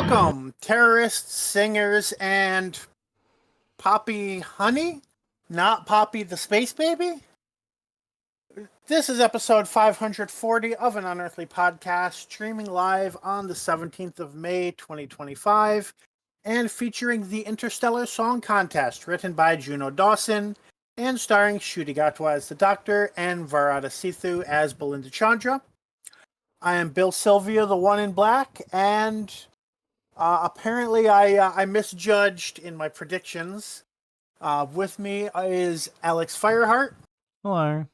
Welcome, terrorists, singers, and Poppy Honey? Not Poppy the Space Baby? This is episode 540 of an Unearthly podcast, streaming live on the 17th of May, 2025, and featuring the Interstellar Song Contest, written by Juno Dawson, and starring Shuti Gatwa as the Doctor and Varada Sithu as Belinda Chandra. I am Bill Sylvia, the one in black, and apparently I misjudged in my predictions. With me is Alex Fireheart. Hello.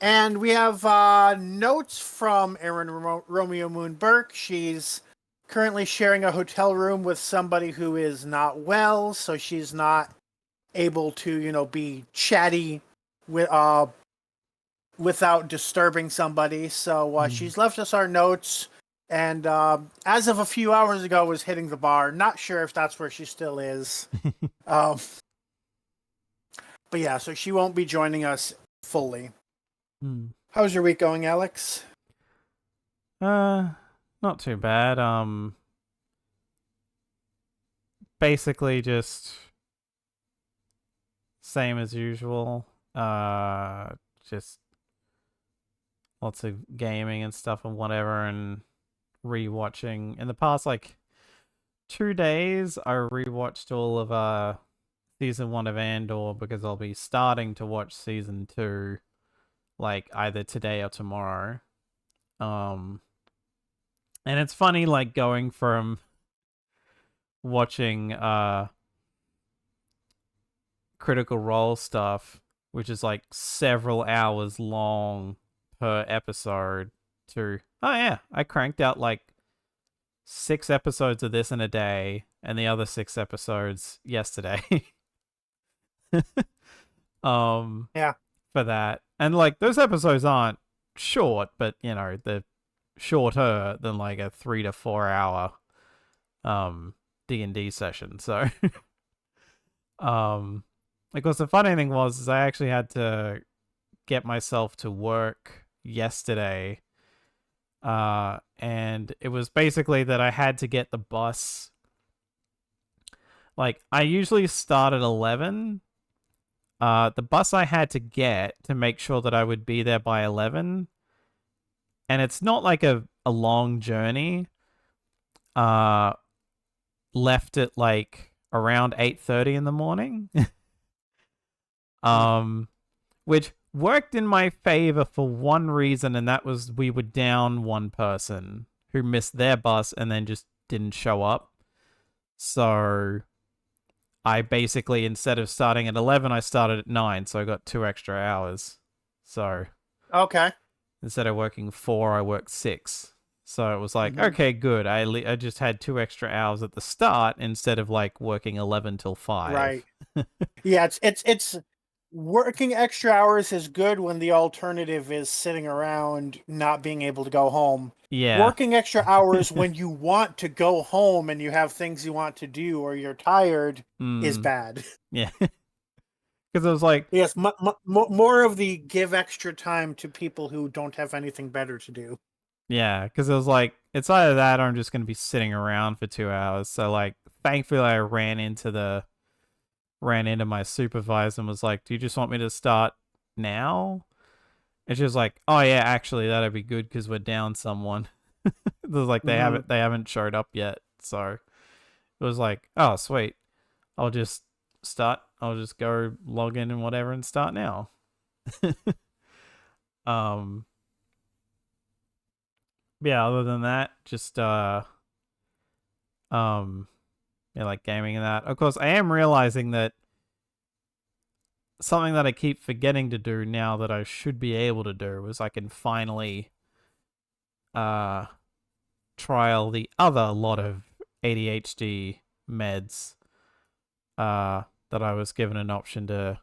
And we have notes from Erin Romeo Moon Burke. She's currently sharing a hotel room with somebody who is not well, so she's not able to, be chatty without disturbing somebody. So she's left us our notes. And as of a few hours ago, was hitting the bar. Not sure if that's where she still is. But yeah, so she won't be joining us fully. How's your week going, Alex? Not too bad. Basically just same as usual. Just lots of gaming and stuff and whatever, and rewatching. In the past 2 days, I rewatched all of season 1 of Andor because I'll be starting to watch season 2 either today or tomorrow. And it's funny going from watching Critical Role stuff, which is several hours long per episode, to I cranked out 6 episodes of this in a day and the other 6 episodes yesterday. Yeah. For that. And those episodes aren't short, but they're shorter than a 3 to 4 hour D&D session. So because the funny thing is I actually had to get myself to work yesterday. And it was basically that I had to get the bus. I usually start at 11. The bus I had to get to make sure that I would be there by 11. And it's not a long journey. Left at around 8:30 in the morning. Which worked in my favor for one reason, and that was we were down one person who missed their bus and then just didn't show up. So I basically, instead of starting at 11, I started at 9, so I got 2 extra hours. So Okay. instead of working 4, I worked 6. So it was okay, good. I just had 2 extra hours at the start instead of working 11 till 5. Right. Yeah, it's working extra hours is good when the alternative is sitting around not being able to go home. Yeah. Working extra hours when you want to go home and you have things you want to do or you're tired is bad. Yeah. Because it was yes, more of the give extra time to people who don't have anything better to do. Yeah, because it was it's either that or I'm just going to be sitting around for 2 hours. So thankfully I ran into my supervisor and was do you just want me to start now? And she was oh yeah, actually that'd be good because we're down someone. It was they haven't showed up yet. So it was oh sweet, I'll just start. I'll just go log in and whatever and start now. Yeah, other than that, just yeah, gaming and that. Of course, I am realizing that something that I keep forgetting to do now that I should be able to do is I can finally trial the other lot of ADHD meds that I was given an option to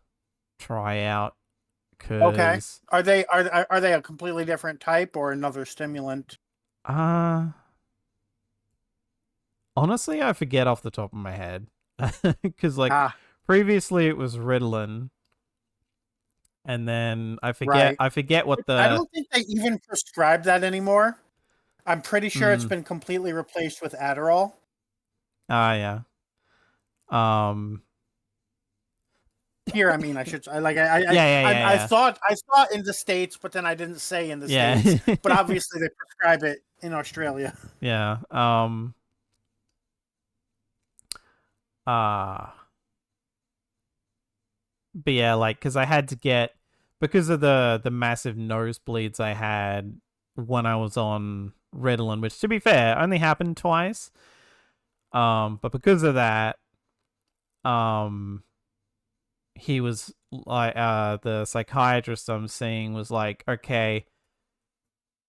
try out. Okay. Are they a completely different type or another stimulant? Honestly, I forget off the top of my head. Because previously it was Ritalin, and then I forget what the... I don't think they even prescribe that anymore. I'm pretty sure it's Mm. been completely replaced with Adderall. Ah, yeah. Um, Here, I mean, I should yeah, yeah, yeah, I yeah. thought in the States, but then I didn't say in the Yeah. States. But obviously, they prescribe it in Australia. Yeah. Uh but yeah, like, because I had to get, because of the massive nosebleeds I had when I was on Ritalin, which, to be fair, only happened twice. But because of that, um, he was like, the psychiatrist I'm seeing was like, okay,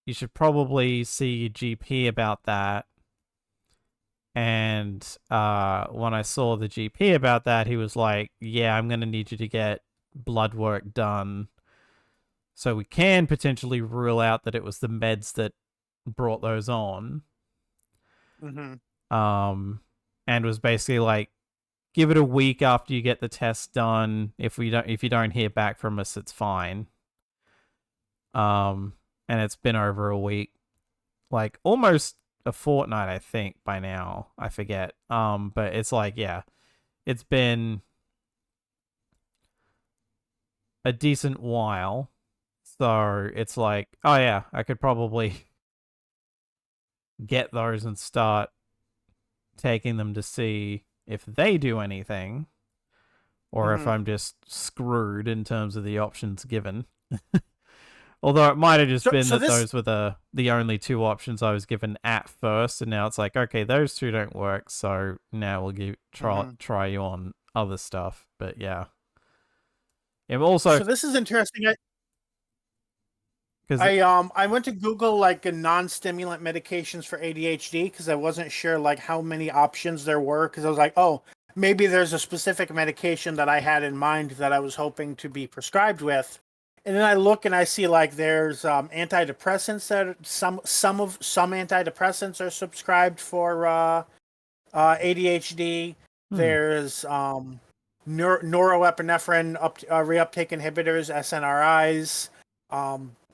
you should probably see your GP about that. And when I saw the GP about that, he was like, yeah, I'm gonna need you to get blood work done, so we can potentially rule out that it was the meds that brought those on. Hmm. Um, and was basically like, give it a week after you get the test done. If you don't hear back from us, it's fine. Um, and it's been over a week, like almost a fortnight, I think by now. I forget. But it's like, yeah, it's been a decent while. So it's like, oh yeah, I could probably get those and start taking them to see if they do anything, or if Hmm. I'm just screwed in terms of the options given. Although it might have just been So that this those were the only two options I was given at first, and now it's like, okay, those two don't work, so now we'll Mhm. try you on other stuff. But yeah, it also, so this is interesting. because I went to Google like a non-stimulant medications for ADHD because I wasn't sure like how many options there were because I was like, oh, maybe there's a specific medication that I had in mind that I was hoping to be prescribed with. And then I look and I see like there's antidepressants that some antidepressants are subscribed for ADHD. hmm, There's norepinephrine reuptake inhibitors, SNRIs,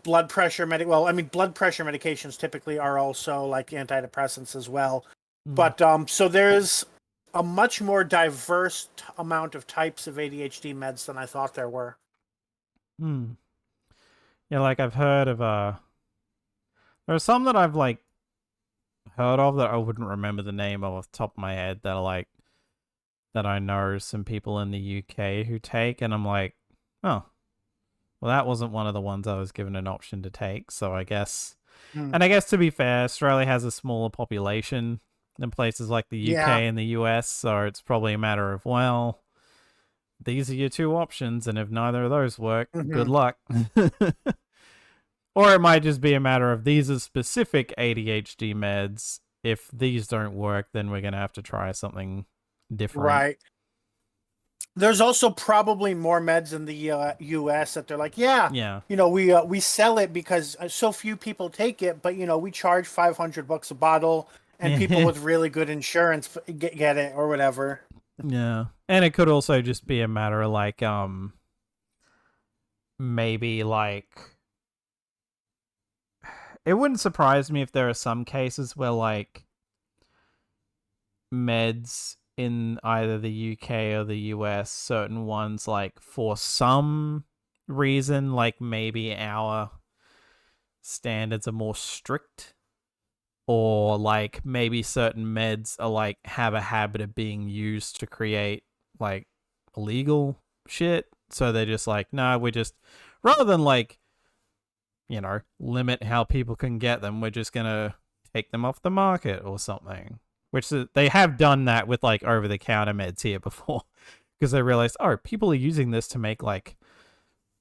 blood pressure well, I mean, blood pressure medications typically are also like antidepressants as well. hmm, But so there's a much more diverse amount of types of ADHD meds than I thought there were. hmm. Yeah, like I've heard of there are some that I've like heard of that I wouldn't remember the name of off the top of my head, that are like, that I know some people in the UK who take, and I'm like, oh, well, that wasn't one of the ones I was given an option to take, so I guess. Hmm. And I guess, to be fair, Australia has a smaller population than places like the Yeah. UK and the US, so it's probably a matter of, well, these are your two options, and if neither of those work, good Hmm. luck. Or it might just be a matter of, these are specific ADHD meds. If these don't work, then we're going to have to try something different. Right. There's also probably more meds in the U.S. that they're like, yeah, Yeah. we sell it because so few people take it, but we charge $500 a bottle, and people Yeah. with really good insurance get it or whatever. Yeah. And it could also just be a matter of like, maybe like, it wouldn't surprise me if there are some cases where like meds in either the UK or the US, certain ones, like, for some reason, like maybe our standards are more strict, or like maybe certain meds are like, have a habit of being used to create like illegal shit, so they're just like, no, we're just, rather than like, limit how people can get them, we're just gonna take them off the market or something. Which they have done that with like over the counter meds here before, because they realized, oh, people are using this to make like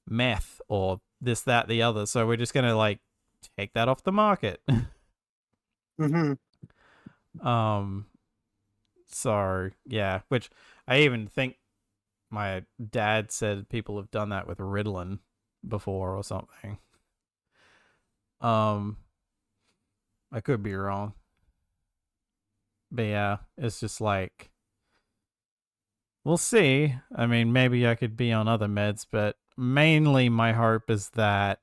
meth or this, that, the other, so we're just gonna like take that off the market. Hmm. um so yeah, which I even think my dad said people have done that with Ritalin before or something. um I could be wrong, but yeah, it's just like, we'll see. I mean, maybe I could be on other meds, but mainly my hope is that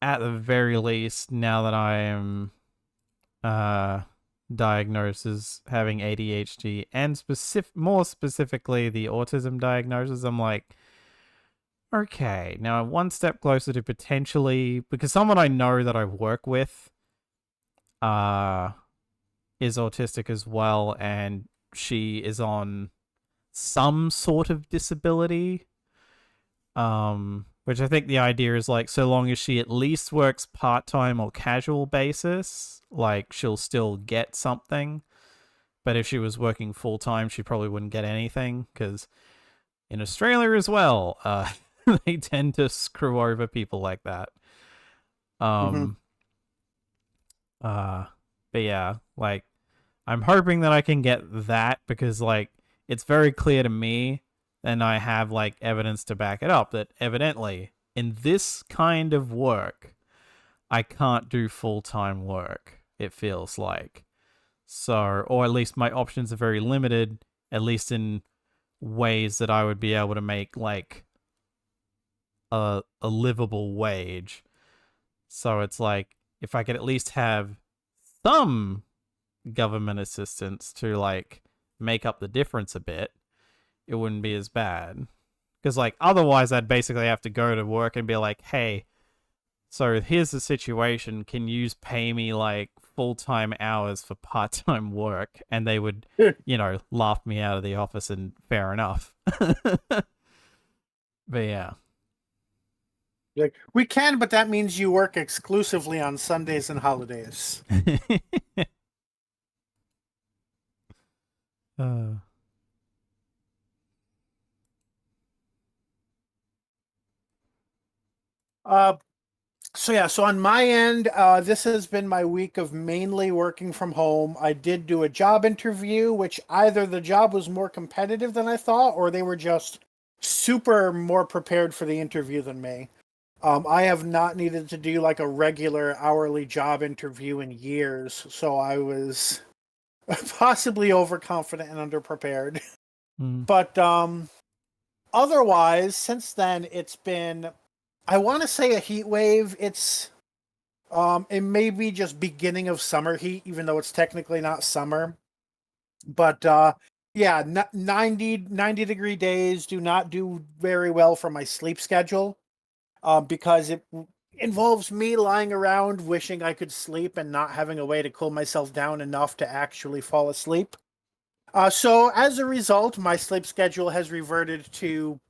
at the very least, now that I am diagnosed as having ADHD and more specifically the autism diagnosis, I'm like, okay, now one step closer to potentially, because someone I know that I work with is autistic as well, and she is on some sort of disability. Which I think the idea is like, so long as she at least works part-time or casual basis, like she'll still get something. But if she was working full-time, she probably wouldn't get anything, because in Australia as well, they tend to screw over people like that. Mhm. But yeah, like, I'm hoping that I can get that, because like it's very clear to me, and I have like evidence to back it up, that evidently in this kind of work I can't do full-time work, it feels like. So, or at least my options are very limited, at least in ways that I would be able to make like a livable wage. So it's like, if I could at least have some government assistance to like make up the difference a bit, it wouldn't be as bad. Because like otherwise I'd basically have to go to work and be like, hey, so here's the situation, can you pay me like full-time hours for part-time work? And they would, laugh me out of the office, and fair enough. But yeah. Like, we can, but that means you work exclusively on Sundays and holidays. uh, Uh, so on my end, this has been my week of mainly working from home. I did do a job interview, which either the job was more competitive than I thought, or they were just super more prepared for the interview than me. I have not needed to do like a regular hourly job interview in years, so I was possibly overconfident and underprepared. mm, But otherwise, since then, it's been, I want to say, a heat wave. It may be just beginning of summer heat, even though it's technically not summer. But yeah, 90-degree days do not do very well for my sleep schedule, because it involves me lying around wishing I could sleep and not having a way to cool myself down enough to actually fall asleep. So as a result, my sleep schedule has reverted to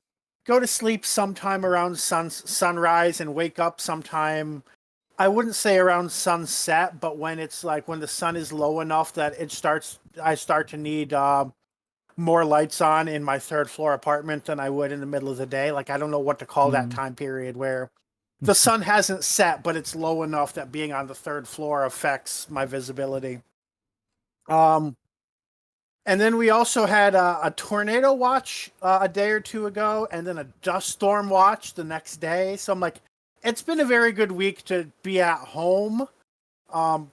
go to sleep sometime around sunrise and wake up sometime, I wouldn't say around sunset, but when it's like when the sun is low enough that I start to need more lights on in my third floor apartment than I would in the middle of the day. Like, I don't know what to call that mm. time period where the sun hasn't set, but it's low enough that being on the third floor affects my visibility. Um, and then we also had a tornado watch a day or two ago, and then a dust storm watch the next day. So I'm like, it's been a very good week to be at home. Um,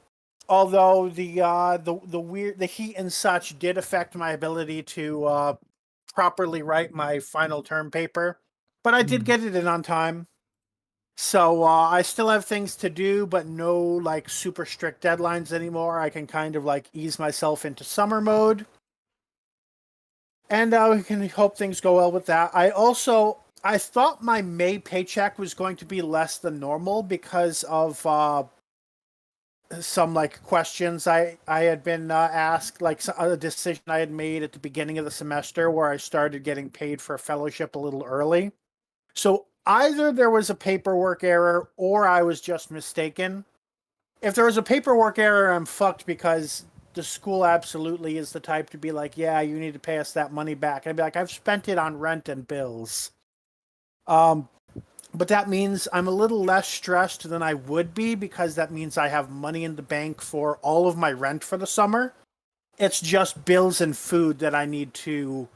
Although the heat and such did affect my ability to properly write my final term paper, but I did Mm. get it in on time. So I still have things to do, but no like super strict deadlines anymore. I can kind of like ease myself into summer mode, and we can hope things go well with that. I thought my May paycheck was going to be less than normal because of some like questions I had been asked, like a decision I had made at the beginning of the semester where I started getting paid for a fellowship a little early. So either there was a paperwork error or I was just mistaken. If there was a paperwork error, I'm fucked, because the school absolutely is the type to be like, yeah, you need to pay us that money back. I'd be like, I've spent it on rent and bills. Um, but that means I'm a little less stressed than I would be, because that means I have money in the bank for all of my rent for the summer. It's just bills and food that I need to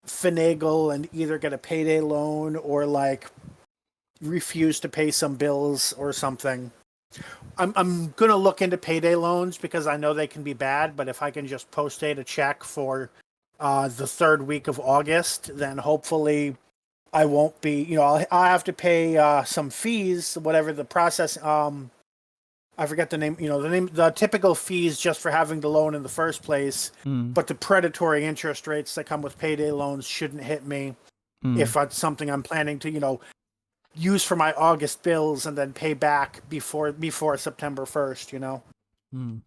finagle and either get a payday loan or like refuse to pay some bills or something. I'm gonna look into payday loans because I know they can be bad, but if I can just post date a check for the third week of August, then hopefully I won't be, I'll have to pay some fees, whatever the process. I forget the name, the typical fees just for having the loan in the first place. Mm. But the predatory interest rates that come with payday loans shouldn't hit me if it's something I'm planning to, use for my August bills and then pay back before September 1st, Mm.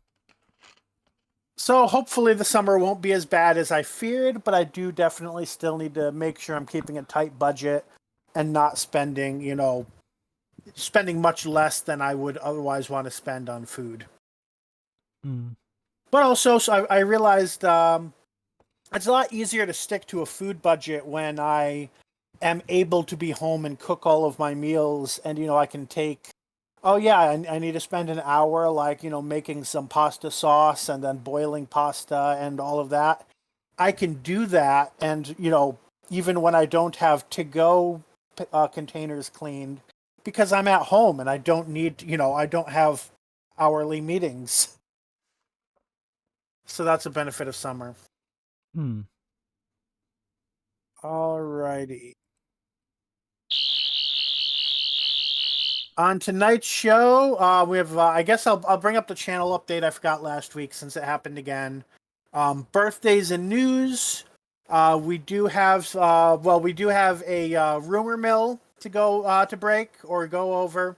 So hopefully the summer won't be as bad as I feared, but I do definitely still need to make sure I'm keeping a tight budget and not spending much less than I would otherwise want to spend on food. Mm. But also, so I realized it's a lot easier to stick to a food budget when I am able to be home and cook all of my meals, and I can take. Oh yeah, I need to spend an hour like making some pasta sauce and then boiling pasta and all of that. I can do that, and even when I don't have to go containers cleaned, because I'm at home and I don't need I don't have hourly meetings. So that's a benefit of summer. Mm. Alrighty. On tonight's show, we have. I guess I'll bring up the channel update I forgot last week since it happened again. Birthdays and news. We do have. We do have a rumor mill to go to break or go over.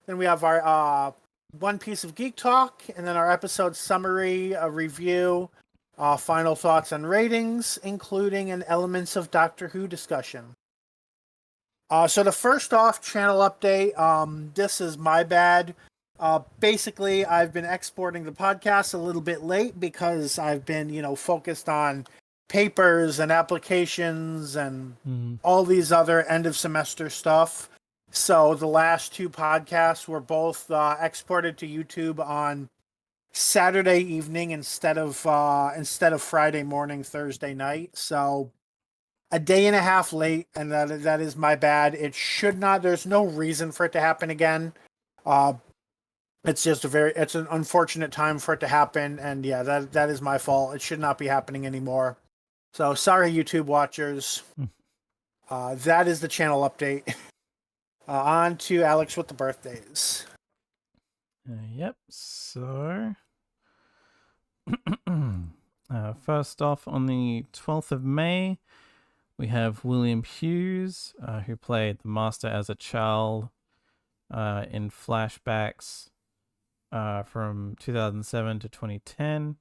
Then we have our one piece of geek talk, and then our episode summary, a review, final thoughts and ratings, including an elements of Doctor Who discussion. So the first off channel update, this is my bad. Basically, I've been exporting the podcast a little bit late because I've been, focused on papers and applications and all these other end of semester stuff. So the last two podcasts were both exported to YouTube on Saturday evening instead of Friday morning, Thursday night. So a day and a half late, and that is my bad. It should not. There's no reason for it to happen again. Uh, it's just it's an unfortunate time for it to happen, and yeah, that is my fault. It should not be happening anymore. So sorry, YouTube watchers. That is the channel update. On to Alex with the birthdays. Yep. So, first off, on the 12th of May, we have William Hughes, who played the Master as a child in flashbacks from 2007 to 2010.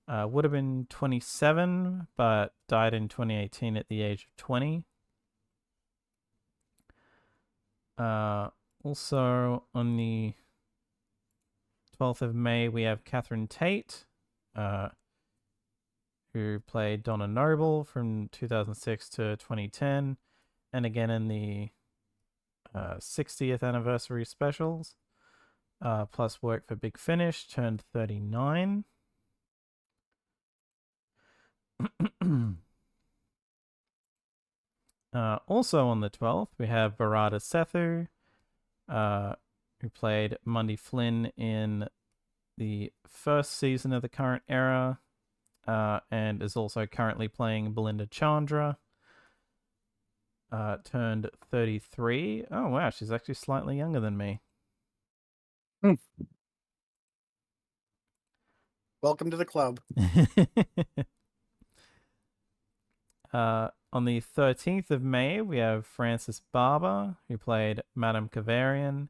Would have been 27, but died in 2018 at the age of 20. Also, on the 12th of May, we have Catherine Tate, who played Donna Noble from 2006 to 2010, and again in the 60th anniversary specials, plus work for Big Finish, turned 39. Also on the 12th, we have Barada Sethu, who played Mundy Flynn in the first season of the current era, and is also currently playing Belinda Chandra. Turned 33. Oh, wow, she's actually slightly younger than me. Welcome to the club. On the 13th of May, we have Frances Barber, who played Madame Kavarian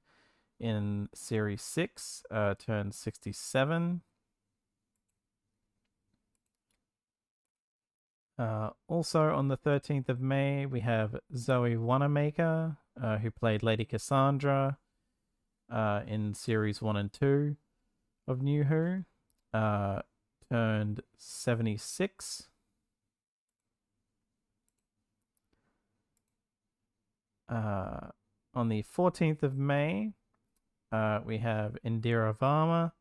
in Series 6, turned 67. Also on the 13th of May, we have Zoe Wanamaker, who played Lady Cassandra in Series 1 and 2 of New Who, turned 76. On the 14th of May, we have Indira Varma,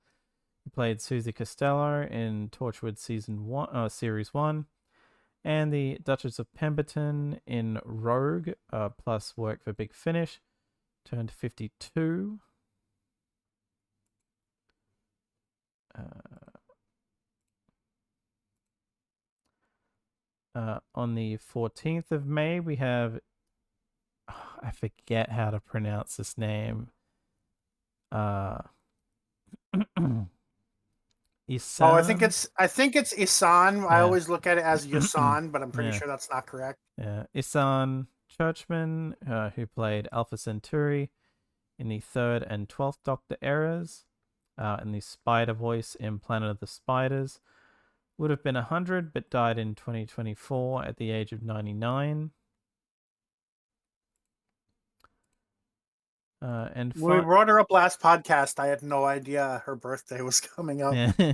who played Susie Costello in Torchwood Series 1, and the Duchess of Pemberton in Rogue, plus work for Big Finish, turned 52. On the 14th of May, we have I forget how to pronounce this name. Oh, Isan. I think it's Isan. I Yeah. always look at it as Yasan, but I'm pretty Yeah. sure that's not correct. Yeah. Isan Churchman, who played Alpha Centauri in the third and 12th Doctor eras, and the Spider voice in Planet of the Spiders. Would have been 100, but died in 2024 at the age of 99. When we brought her up last podcast, I had no idea her birthday was coming up. Yeah.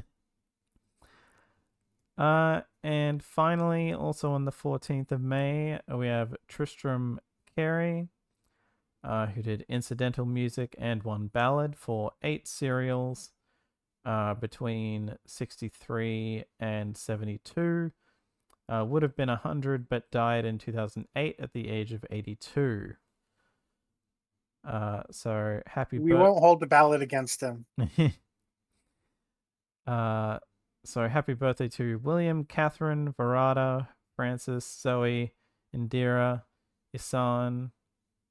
And finally, also on the 14th of May, we have Tristram Carey, who did incidental music and one ballad for 8 serials between 63 and 72. Would have been 100, but died in 2008 at the age of 82. So happy We won't hold the ballot against him. So happy birthday to William, Catherine, Verada, Francis, Zoe, Indira, Isan,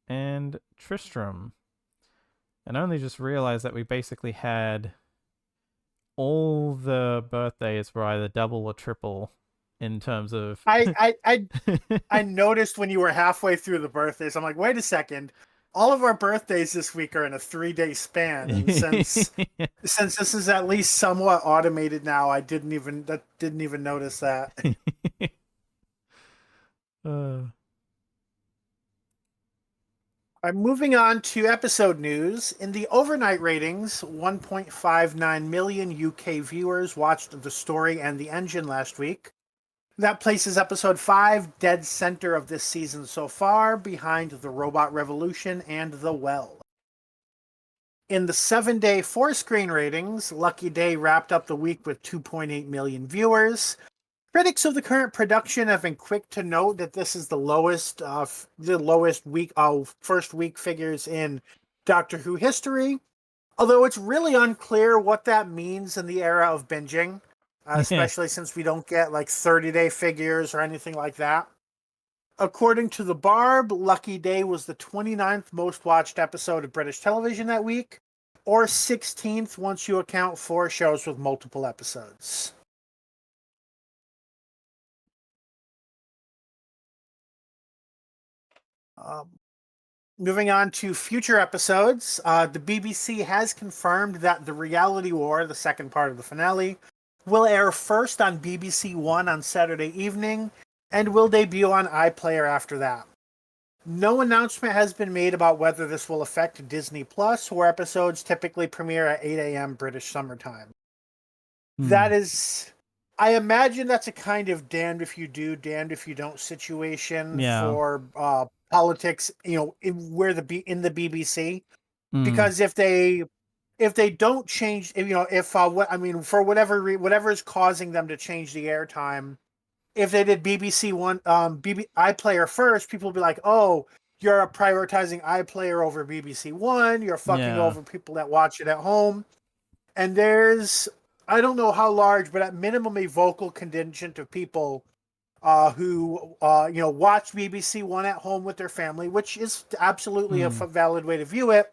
and Tristram. And I only just realized that we basically had all the birthdays were either double or triple in terms of. I noticed when you were halfway through the birthdays, I'm like, wait a second. All of our birthdays this week are in a 3-day span, and since this is at least somewhat automated now, I didn't even notice that. I'm moving on to episode news. In the overnight ratings, 1.59 million UK viewers watched The Story and The Engine last week. That places episode 5 dead center of this season so far, behind The Robot Revolution and The Well. In the 7-day 4-screen ratings, Lucky Day wrapped up the week with 2.8 million viewers. Critics of the current production have been quick to note that this is the lowest week of first week figures in Doctor Who history. Although it's really unclear what that means in the era of binging, especially since we don't get like 30-day figures or anything like that. According to The Barb, Lucky Day was the 29th most watched episode of British television that week, or 16th once you account for shows with multiple episodes. Moving on to future episodes, the BBC has confirmed that The Reality War, the second part of the finale, will air first on BBC One on Saturday evening and will debut on iPlayer after that. No announcement has been made about whether this will affect Disney Plus, where episodes typically premiere at 8 a.m. British summertime. That is, I imagine that's a kind of damned if you do, damned if you don't situation for politics, in the BBC, because if they don't change, for whatever is causing them to change the airtime, if they did BBC One, iPlayer first, people would be like, oh, you're prioritizing iPlayer over BBC One, you're fucking over people that watch it at home, and there's, I don't know how large, but at minimum a vocal contingent of people who watch BBC One at home with their family, which is absolutely a valid way to view it,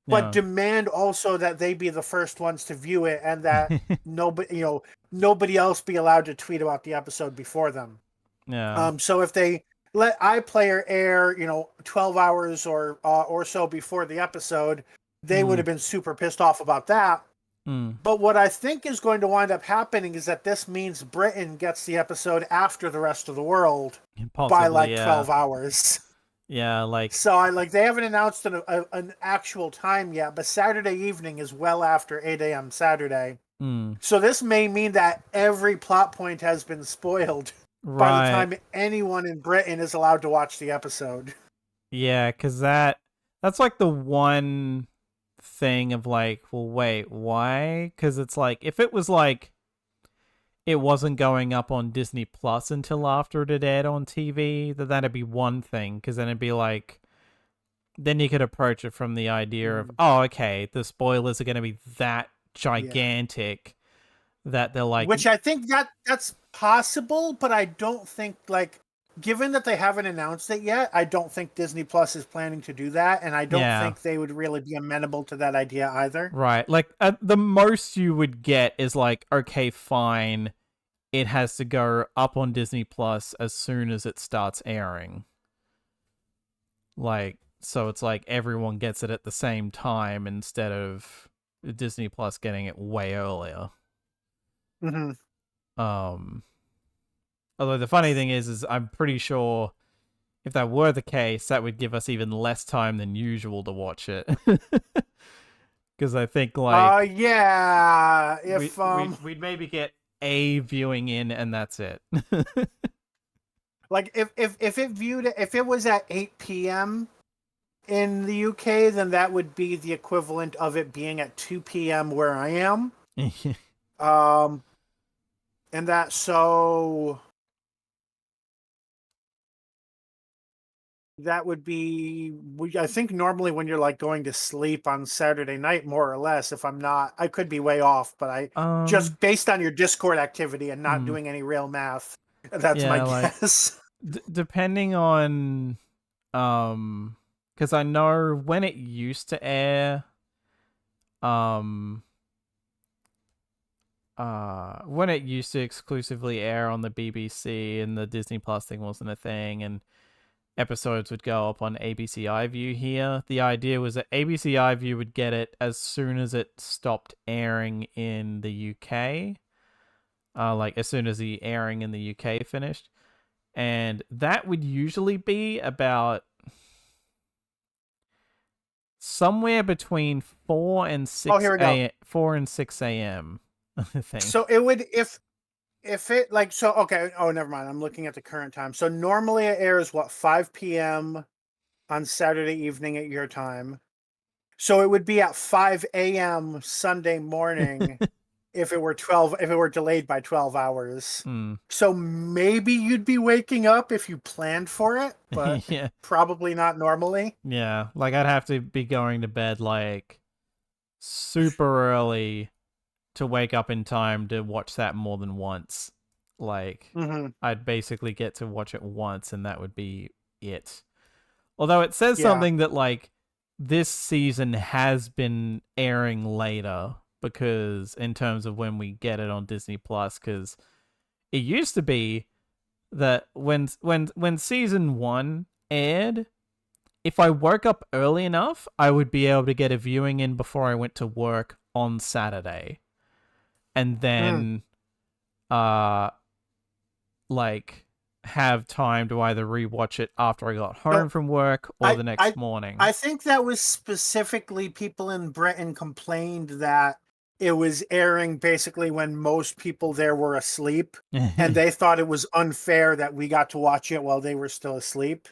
but demand also that they be the first ones to view it, and that nobody else be allowed to tweet about the episode before them. So if they let iPlayer air 12 hours or so before the episode, they would have been super pissed off about that. But what I think is going to wind up happening is that this means Britain gets the episode after the rest of the world by 12 hours. Yeah, so they haven't announced an actual time yet, but Saturday evening is well after 8 a.m. Saturday. So this may mean that every plot point has been spoiled by the time anyone in Britain is allowed to watch the episode. Yeah, because that's like the one thing of like, well, wait, why? Because it's like, if it was like it wasn't going up on Disney Plus until after it had aired on TV, then that'd be one thing, because then it'd be like, then you could approach it from the idea of, oh, okay, the spoilers are going to be that gigantic that they're like, which I think that's possible, but I don't think given that they haven't announced it yet, I don't think Disney Plus is planning to do that, and I don't Yeah. think they would really be amenable to that idea either. Right. Like the most you would get is like, okay, fine, it has to go up on Disney Plus as soon as it starts airing. Like, so it's like everyone gets it at the same time instead of Disney Plus getting it way earlier. Mm-hmm. Um Although the funny thing is I'm pretty sure if that were the case, that would give us even less time than usual to watch it. Because I think like Yeah. we If we'd maybe get a viewing in and that's it. like if it was at 8 p.m. in the UK, then that would be the equivalent of it being at 2 p.m. where I am. Um, and that would be, I think normally when you're like going to sleep on Saturday night, more or less, if I'm not, I could be way off, but I um just based on your Discord activity and not hmm, doing any real math, that's my yeah, like guess. depending on because I know when it used to air um when it used to exclusively air on the BBC and the Disney Plus thing wasn't a thing and episodes would go up on ABC iView here. The idea was that ABC iView would get it as soon as it stopped airing in the UK. Like as soon as the airing in the UK finished. And that would usually be about somewhere between 4 and Oh, 6 here we go. a 4 and 6 a.m. I think. So it would if it like so okay, oh never mind. I'm looking at the current time. So normally it airs what 5 p.m. on Saturday evening at your time. So it would be at 5 a.m. Sunday morning if it were delayed by 12 hours. Mm. So maybe you'd be waking up if you planned for it, but Yeah. probably not normally. Yeah. Like I'd have to be going to bed like super early to wake up in time to watch that more than once. Like, Mm-hmm. I'd basically get to watch it once and that would be it. Although it says Yeah. something that, like, this season has been airing later because, in terms of when we get it on Disney Plus, because it used to be that when season one aired, if I woke up early enough, I would be able to get a viewing in before I went to work on Saturday. And Mm. then like have time to either rewatch it after I got home So from work or I, the next I morning. I think that was specifically people in Britain complained that it was airing basically when most people there were asleep, and they thought it was unfair that we got to watch it while they were still asleep,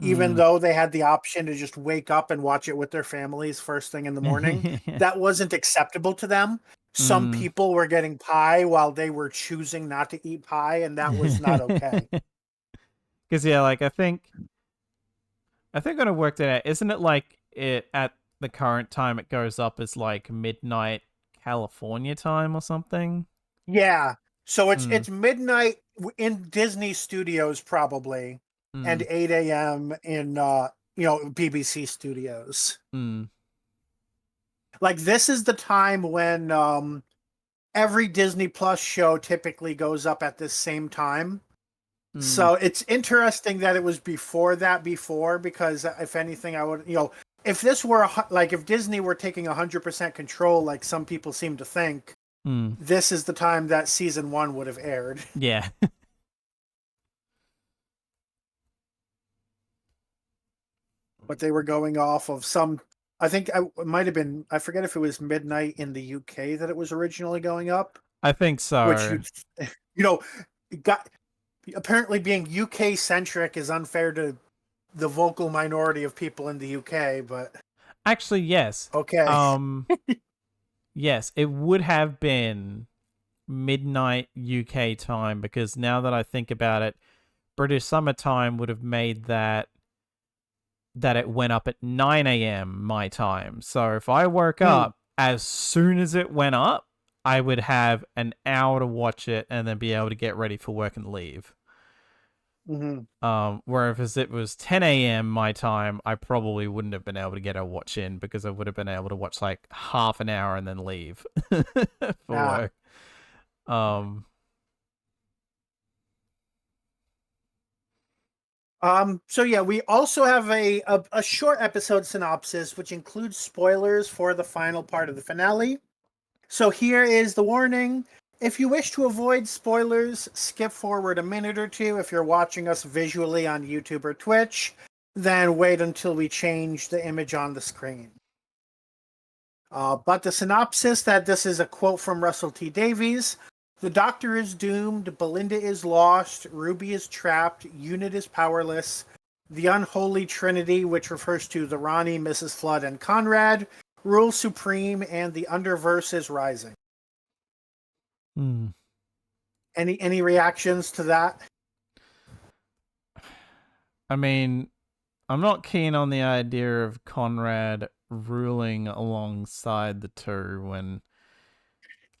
even Mm. though they had the option to just wake up and watch it with their families first thing in the morning. That wasn't acceptable to them. Some Mm. people were getting pie while they were choosing not to eat pie, and that was not okay. Because yeah, like I think when I worked it out, isn't it like it at the current time it goes up as like midnight California time or something? Yeah. So Mm. it's midnight in Disney Studios probably, and Mm. 8 a.m. in BBC Studios. Mm. Like this is the time when every Disney Plus show typically goes up at this same time. Mm. So it's interesting that it was before because if anything I would if this were like if Disney were taking 100% control like some people seem to think, Mm. this is the time that season 1 would have aired. Yeah. But they were going off of I think it might have been, I forget if it was midnight in the UK that it was originally going up, I think which so. you know got apparently being UK centric is unfair to the vocal minority of people in the UK, but Actually, yes. okay. Um yes, it would have been midnight UK time because now that I think about it, British summertime would have made that it went up at 9 a.m. my time. So if I woke Hmm. up as soon as it went up, I would have an hour to watch it and then be able to get ready for work and leave. Mm-hmm. Whereas if it was 10 a.m. my time, I probably wouldn't have been able to get a watch in because I would have been able to watch like half an hour and then leave for Yeah. work. Um, So yeah, we also have a short episode synopsis, which includes spoilers for the final part of the finale. So here is the warning. If you wish to avoid spoilers, skip forward a minute or two. If you're watching us visually on YouTube or Twitch, then wait until we change the image on the screen. But the synopsis, that this is a quote from Russell T Davies. The Doctor is doomed, Belinda is lost, Ruby is trapped, Unit is powerless. The unholy trinity, which refers to the Ronnie, Mrs. Flood, and Conrad, rules supreme, and the underverse is rising. hmm. Any reactions to that? I mean, I'm not keen on the idea of Conrad ruling alongside the two when,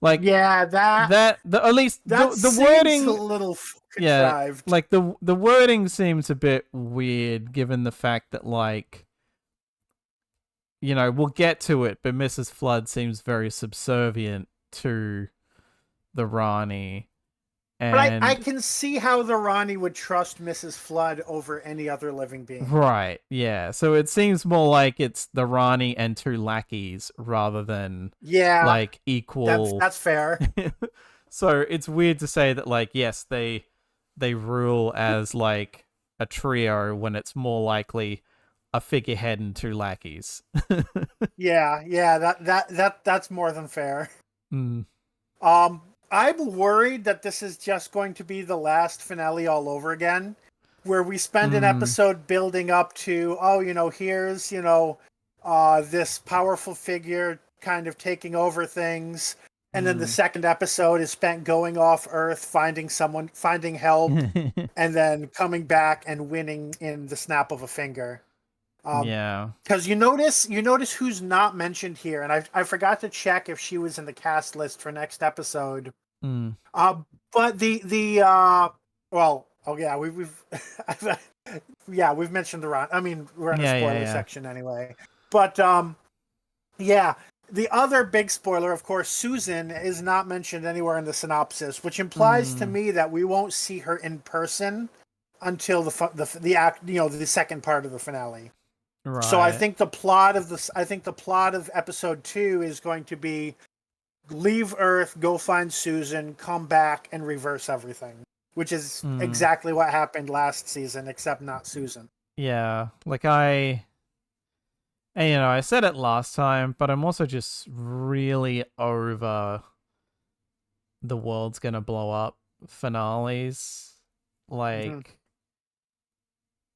like, Yeah, that the at least that the seems a wording, little yeah, contrived. like the wording seems a bit weird given the fact that, like, we'll get to it, but Mrs. Flood seems very subservient to the Rani, But I and can see how the Ronnie would trust Mrs. Flood over any other living being. right, yeah. So it seems more like it's the Rani and two lackeys rather than Yeah, like equal. that's fair. So it's weird to say that, like, yes, they rule as like a trio when it's more likely a figurehead and two lackeys. Yeah, that's more than fair. Mm. Um, I'm worried that this is just going to be the last finale all over again, where we spend an Mm. episode building up to, oh, here's, this powerful figure kind of taking over things. And then the Mm. second episode is spent going off Earth, finding help, and then coming back and winning in the snap of a finger. Yeah. Because you notice who's not mentioned here, and I forgot to check if she was in the cast list for next episode. Mm. Uh, but well, oh yeah, we've yeah, we've mentioned the Ron. I mean, we're in a Yeah, yeah, spoiler yeah. section anyway. But yeah, the other big spoiler, of course, Susan is not mentioned anywhere in the synopsis, which implies to Mm. me that we won't see her in person until the act, the second part of the finale. So Right. I think the plot of episode 2 is going to be leave Earth, go find Susan, come back, and reverse everything, which is Mm. exactly what happened last season, except not Susan. Yeah. Like and I said it last time, but I'm also just really over the world's gonna blow up finales. Mm-hmm. Like,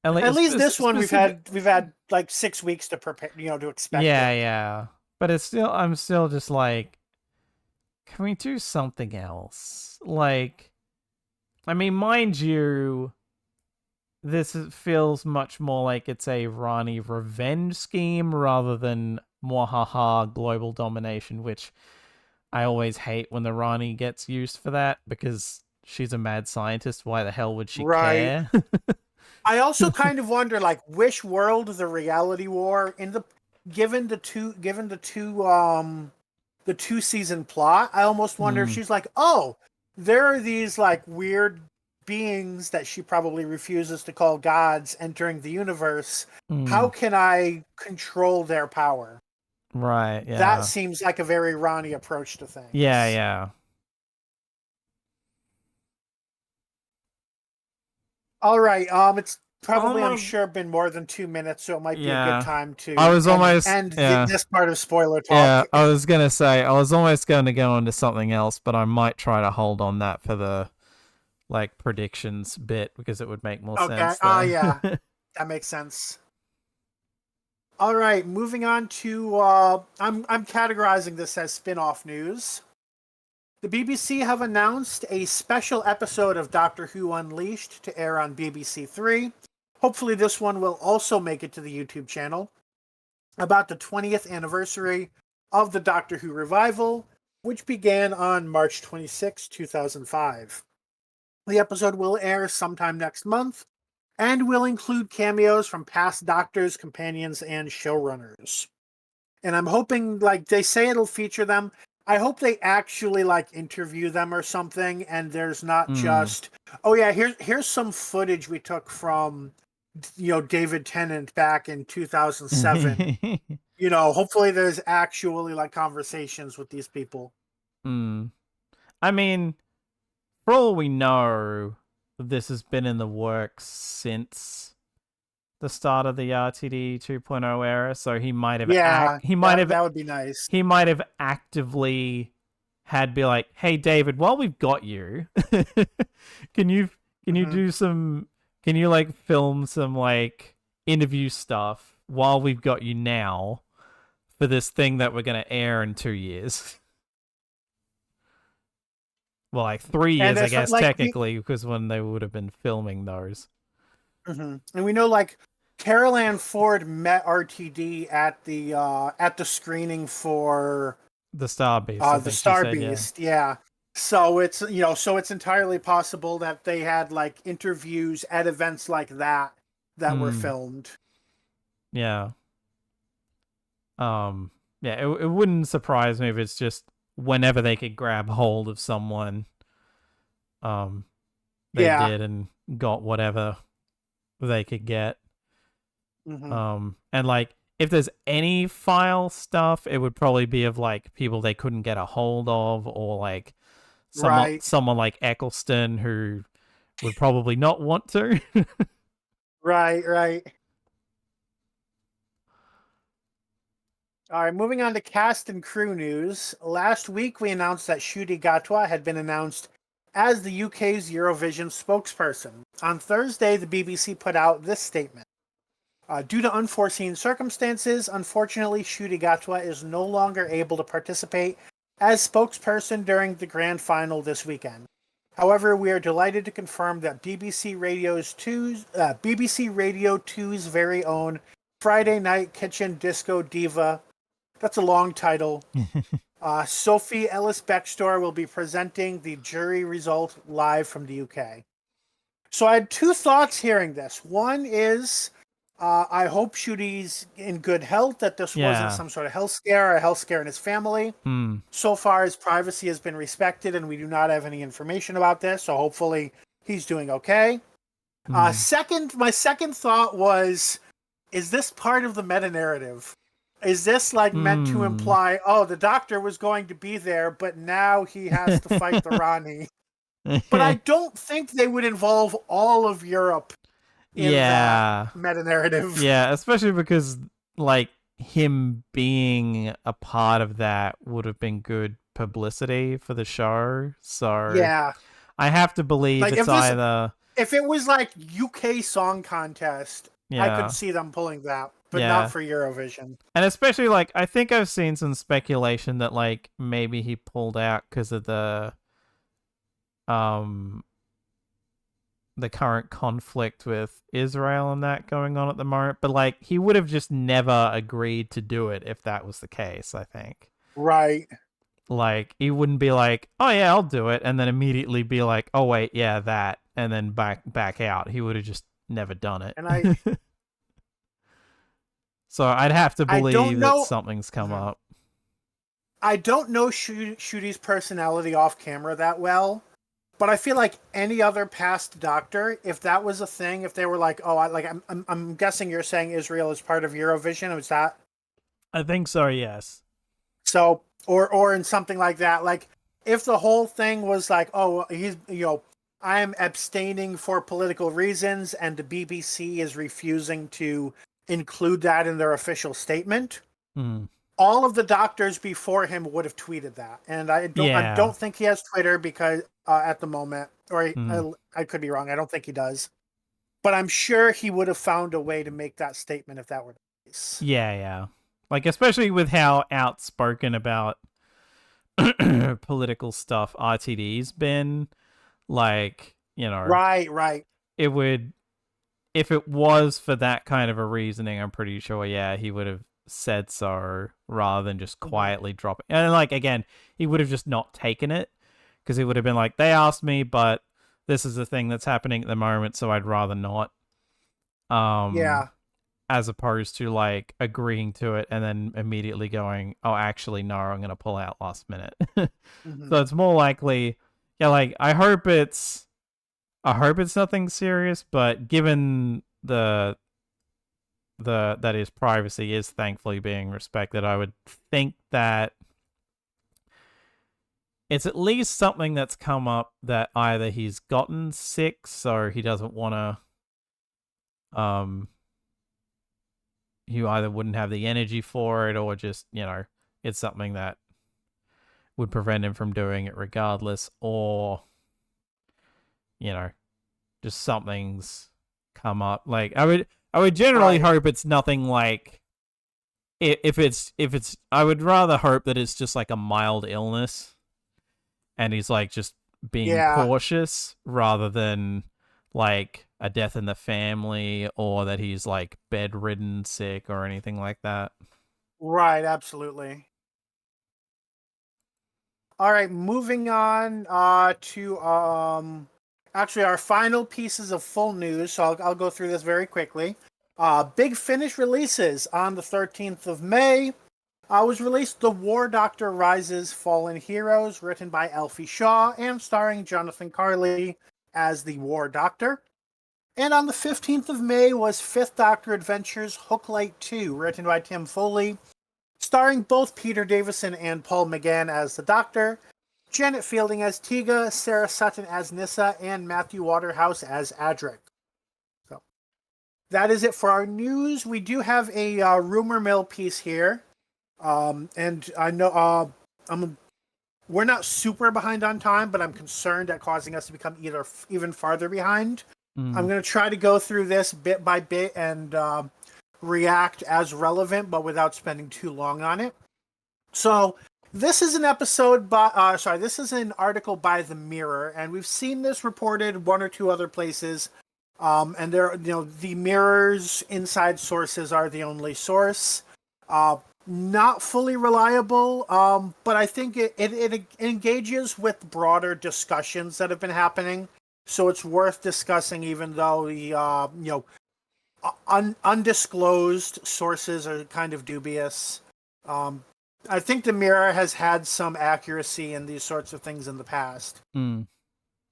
and like At least this one specific. we've had like 6 weeks to prepare, to expect Yeah, it. yeah. But I'm still just like, can we do something else? Like, I mean, mind you, feels much more like it's a Rani revenge scheme rather than mwahaha global domination, which I always hate when the Rani gets used for that because she's a mad scientist. Why the hell would she Right. care? I also kind of wonder, like, which world the reality war in the given the 2 season plot, I almost wonder if Mm, she's like, oh, there are these like weird beings that she probably refuses to call gods entering the universe. How mm, can I control their power? right, That yeah. seems like a very Ronnie approach to Yeah, things. yeah. All right. It's probably, I'm Almost, sure, been more than 2 minutes, so it might be a good yeah. time I to was end almost, end yeah. this part of spoiler Yeah, talk. I was gonna say, I was almost going to go on to something else, but I might try to hold on that for the, like, predictions bit because it would make more Okay. sense then. Yeah, that makes sense. All right, moving on to I'm categorizing this as spin-off news. The BBC have announced a special episode of Doctor Who Unleashed to air on BBC 3. Hopefully this one will also make it to the YouTube channel, about the 20th anniversary of the Doctor Who revival, which began on March 26, 2005. The episode will air sometime next month and will include cameos from past doctors, companions, and showrunners. And I'm hoping, like, they say it'll feature them. I hope they actually, like, interview them or something, and there's not just, oh yeah, here's some footage we took from, David Tennant back in 2007. Hopefully there's actually, like, conversations with these people. I mean, for all we know, this has been in the works since the start of the RTD 2.0 era, so he might have that would be nice. He might have actively had be like, "Hey David, while we've got you, can you do some can you like film some like interview stuff while we've got you now for this thing that we're going to air in 2 years?" Well, like 3 years, I guess, like, technically, because when they would have been filming those. And we know, like, Carol Ann Ford met RTD at the screening for the Star Beast. The Star Beast, yeah. So it's it's entirely possible that they had like interviews at events like that were filmed. Yeah. Yeah, it wouldn't surprise me if it's just whenever they could grab hold of someone, they did and got whatever they could get. And like, if there's any file stuff, it would probably be of like people they couldn't get a hold of, or like someone like Eccleston who would probably not want to. Right. All right, moving on to cast and crew news. Last week, we announced that Ncuti Gatwa had been announced as the UK's Eurovision spokesperson. On Thursday, the BBC put out this statement. Due to unforeseen circumstances, unfortunately, Ncuti Gatwa is no longer able to participate as spokesperson during the grand final this weekend. However, we are delighted to confirm that BBC Radio 2's very own Friday Night Kitchen Disco Diva, that's a long title, Sophie Ellis-Bextor will be presenting the jury result live from the UK. So I had two thoughts hearing this. One is, I hope Ncuti's in good health, that this wasn't some sort of health scare or a health scare in his family. So far, his privacy has been respected, and we do not have any information about this, so hopefully he's doing okay. My second thought was, is this part of the meta-narrative? Is this like meant to imply, oh, the doctor was going to be there, but now he has to fight the Rani? But I don't think they would involve all of Europe in that meta-narrative. Yeah, especially because, like, him being a part of that would have been good publicity for the show. So yeah, I have to believe like, it's either... If it was like UK Song Contest, I could see them pulling that, but not for Eurovision. And especially, like, I think I've seen some speculation that, like, maybe he pulled out because of the current conflict with Israel and that going on at the moment. But, like, he would have just never agreed to do it if that was the case, I think. Right. Like, he wouldn't be like, oh, yeah, I'll do it, and then immediately be like, oh, wait, yeah, that, and then back out. He would have just never done it. And so I'd have to believe that something's come up. I don't know Ncuti's personality off camera that well, but I feel like any other past doctor, if that was a thing, if they were like, oh, I'm guessing you're saying Israel is part of Eurovision, is that? I think so, yes. So, or in something like that, like if the whole thing was like, oh, he's, I am abstaining for political reasons, and the BBC is refusing to include that in their official statement. All of the doctors before him would have tweeted that, and I don't think he has Twitter because at the moment, or I could be wrong. I don't think he does, but I'm sure he would have found a way to make that statement if that were the case. Yeah. Like, especially with how outspoken about political stuff RTD's been, like, Right. It would, if it was for that kind of a reasoning, I'm pretty sure, he would have said so rather than just quietly drop it. And, like, again, he would have just not taken it because he would have been like, they asked me, but this is the thing that's happening at the moment, so I'd rather not. Yeah. As opposed to like agreeing to it and then immediately going, oh, actually, no, I'm going to pull out last minute. Hmm. So it's more likely, yeah, like I hope it's nothing serious, but given the that his privacy is thankfully being respected, I would think that it's at least something that's come up that either he's gotten sick, so he doesn't want to, you either wouldn't have the energy for it, or just, it's something that would prevent him from doing it regardless, or, you know, just something's come up. Like I would generally Right. hope it's nothing like, if it's I would rather hope that it's just like a mild illness and he's like just being Yeah. cautious rather than like a death in the family, or that he's like bedridden sick or anything like that. Right. Absolutely. All right. Moving on to actually our final pieces of full news. So I'll go through this very quickly. Big Finish releases on the 13th of May. Was released The War Doctor Rises Fallen Heroes, written by Elfie Shaw and starring Jonathan Carley as the War Doctor. And on the 15th of May was Fifth Doctor Adventures Hooklight 2, written by Tim Foley, starring both Peter Davison and Paul McGann as the Doctor, Janet Fielding as Tiga, Sarah Sutton as Nissa, and Matthew Waterhouse as Adric. So that is it for our news. We do have a rumor mill piece here. And I know we're not super behind on time, but I'm concerned at causing us to become even farther behind. I'm going to try to go through this bit by bit and react as relevant, but without spending too long on it. So this is an this is an article by The Mirror, and we've seen this reported one or two other places. And the Mirror's inside sources are the only source. Not fully reliable, but I think it engages with broader discussions that have been happening. So it's worth discussing, even though the undisclosed sources are kind of dubious. I think the Mirror has had some accuracy in these sorts of things in the past. Mm.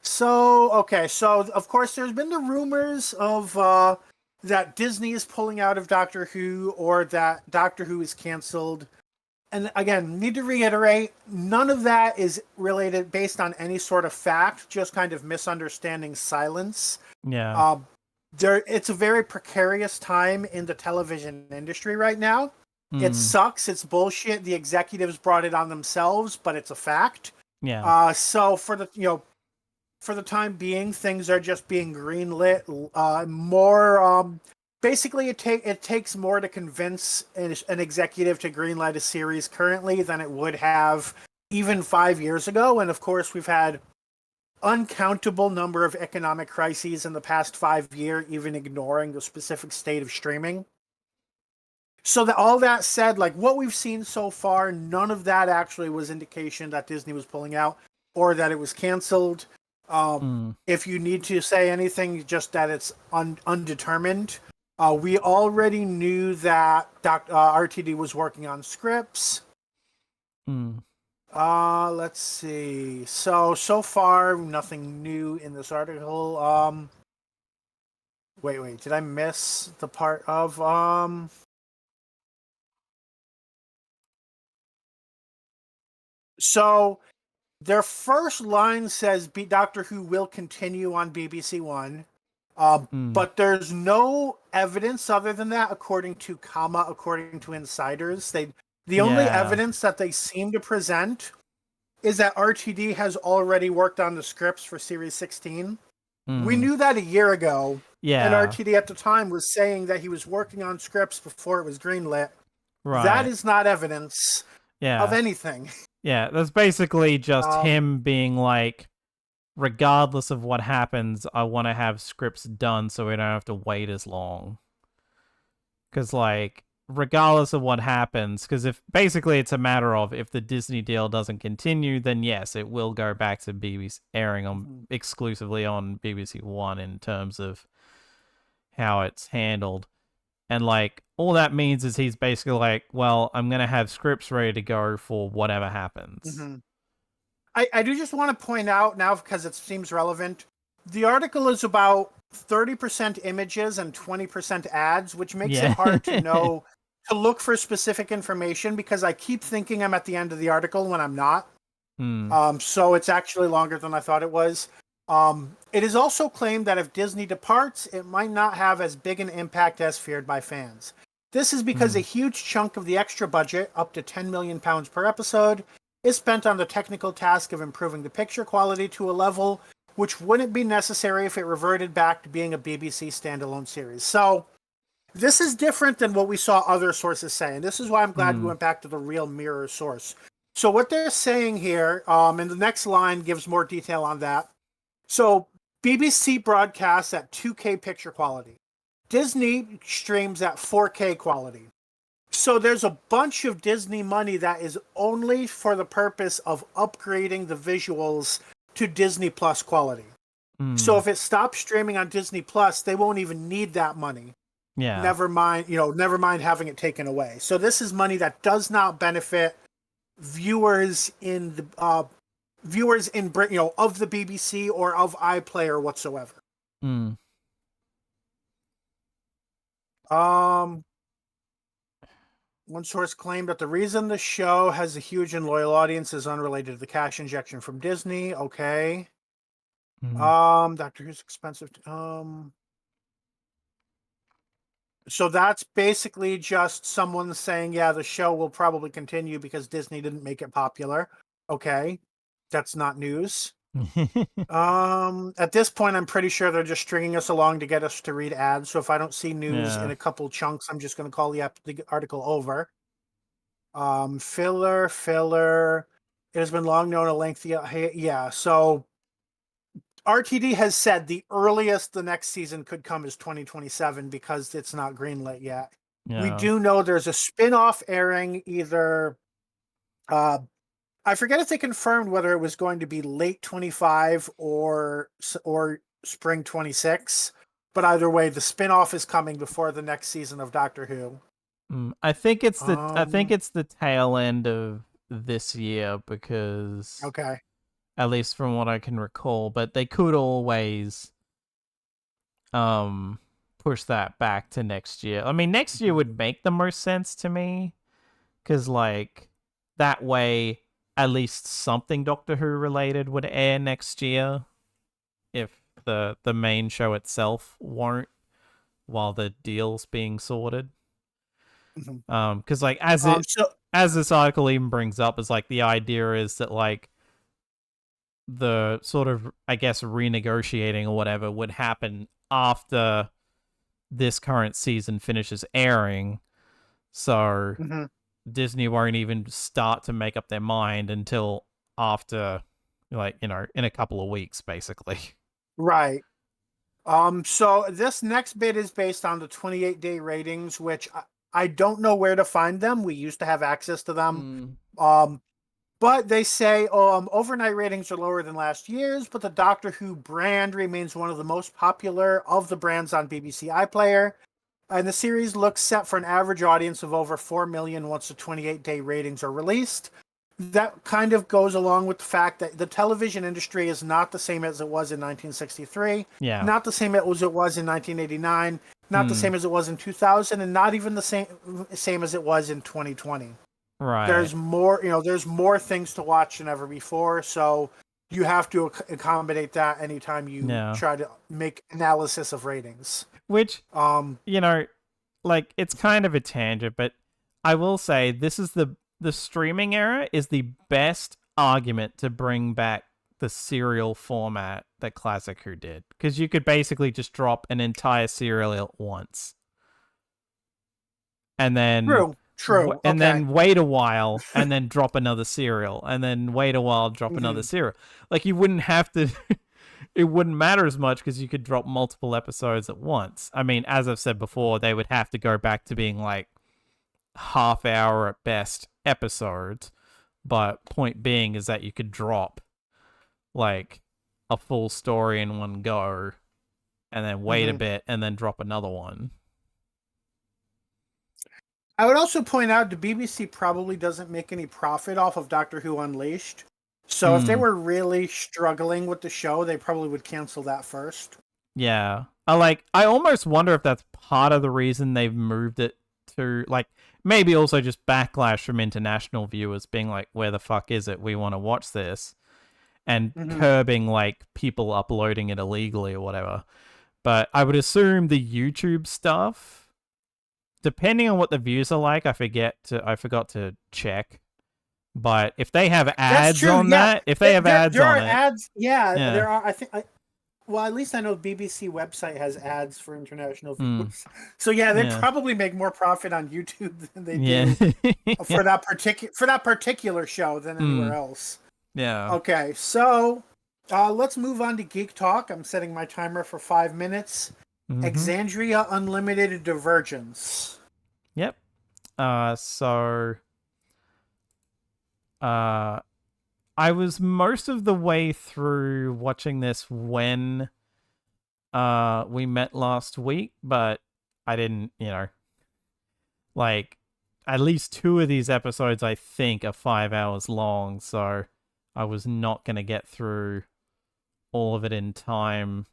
So of course there's been the rumors of that Disney is pulling out of Doctor Who, or that Doctor Who is canceled. And again, need to reiterate, none of that is related based on any sort of fact, just kind of misunderstanding silence. Yeah. It's a very precarious time in the television industry right now. It Mm. sucks. It's bullshit. The executives brought it on themselves, but it's a fact. Yeah. So for the time being, things are just being greenlit. Basically, it takes more to convince an executive to greenlight a series currently than it would have even 5 years ago. And of course, we've had uncountable number of economic crises in the past 5 years, even ignoring the specific state of streaming. So that all that said, like what we've seen so far, none of that actually was indication that Disney was pulling out or that it was canceled. If you need to say anything, just that it's undetermined. We already knew that RTD was working on scripts. Let's see. So far, nothing new in this article. Wait. Did I miss the part of So their first line says Doctor Who will continue on BBC One. But there's no evidence other than that, according to insiders. The only evidence that they seem to present is that RTD has already worked on the scripts for Series 16. We knew that a year ago. And Yeah. RTD at the time was saying that he was working on scripts before it was greenlit. Right. That is not evidence of anything. Yeah, that's basically just Um, him being like, regardless of what happens, I want to have scripts done so we don't have to wait as long. Because, like, regardless of what happens, because if basically it's a matter of if the Disney deal doesn't continue, then yes, it will go back to BBC airing on exclusively on BBC One in terms of how it's handled. And like all that means is he's basically like, well, I'm gonna have scripts ready to go for whatever happens. Mm-hmm. I do just want to point out now, because it seems relevant, the article is about 30% images and 20% ads, which makes it hard to know, to look for specific information, because I keep thinking I'm at the end of the article when I'm not. So it's actually longer than I thought it was. It is also claimed that if Disney departs, it might not have as big an impact as feared by fans. This is because a huge chunk of the extra budget, up to £10 million per episode, is spent on the technical task of improving the picture quality to a level which wouldn't be necessary if it reverted back to being a BBC standalone series. So this is different than what we saw other sources say, and this is why I'm glad we went back to the real mirror source. So what they're saying here, and the next line gives more detail on that. So BBC broadcasts at 2K picture quality. Disney streams at 4K quality. So there's a bunch of Disney money that is only for the purpose of upgrading the visuals to Disney Plus quality. So if it stops streaming on Disney Plus, they won't even need that money. Yeah. Never mind having it taken away. So this is money that does not benefit viewers in the Britain, of the BBC or of iPlayer whatsoever. One source claimed that the reason the show has a huge and loyal audience is unrelated to the cash injection from Disney. Okay. Doctor Who's expensive. So that's basically just someone saying, yeah, the show will probably continue because Disney didn't make it popular. Okay. That's not news. At this point, I'm pretty sure they're just stringing us along to get us to read ads. So if I don't see news in a couple chunks, I'm just going to call the article over. Filler. It has been long known a lengthy. Yeah. So RTD has said the earliest the next season could come is 2027 because it's not greenlit yet. Yeah. We do know there's a spin-off airing either. I forget if they confirmed whether it was going to be late 25 or spring 26, but either way, the spin-off is coming before the next season of Doctor Who. I think it's the tail end of this year because at least from what I can recall, but they could always push that back to next year. I mean, next year would make the most sense to me because like that way at least something Doctor Who related would air next year if the main show itself won't while the deal's being sorted. Because like as this article even brings up, is like the idea is that like the sort of, I guess, renegotiating or whatever would happen after this current season finishes airing. So Disney won't even start to make up their mind until after, like, in a couple of weeks, basically. Right. So this next bit is based on the 28-day ratings, which I don't know where to find them. We used to have access to them. But they say overnight ratings are lower than last year's, but the Doctor Who brand remains one of the most popular of the brands on BBC iPlayer. And the series looks set for an average audience of over 4 million once the 28-day ratings are released. That kind of goes along with the fact that the television industry is not the same as it was in 1963. Yeah. Not the same as it was in 1989. Not the same as it was in 2000, and not even the same as it was in 2020. Right. There's more things to watch than ever before, so you have to accommodate that anytime you try to make analysis of ratings. Which, like, it's kind of a tangent, but I will say this is the streaming era is the best argument to bring back the serial format that Classic Who did, because you could basically just drop an entire serial at once, and then True. And then wait a while, and then drop another serial, and then wait a while, drop another serial. Like, you wouldn't have to. It wouldn't matter as much because you could drop multiple episodes at once. I mean, as I've said before, they would have to go back to being like half hour at best episodes. But point being is that you could drop like a full story in one go and then wait a bit and then drop another one. I would also point out the BBC probably doesn't make any profit off of Doctor Who Unleashed. So if they were really struggling with the show, they probably would cancel that first. Yeah. I almost wonder if that's part of the reason they've moved it to, like, maybe also just backlash from international viewers being like, where the fuck is it? We want to watch this. And curbing, like, people uploading it illegally or whatever. But I would assume the YouTube stuff, depending on what the views are like, I forgot to check. But if they have ads on that, if they have ads on it, ads. Yeah, there are. I think. Well, at least I know BBC website has ads for international viewers. So yeah, they probably make more profit on YouTube than they do for that particular show than anywhere else. Yeah. Okay, so let's move on to Geek Talk. I'm setting my timer for 5 minutes. Exandria Unlimited Divergence. Yep. I was most of the way through watching this when we met last week, but I didn't, like, at least 2 of these episodes I think are 5 hours long, so I was not going to get through all of it in time,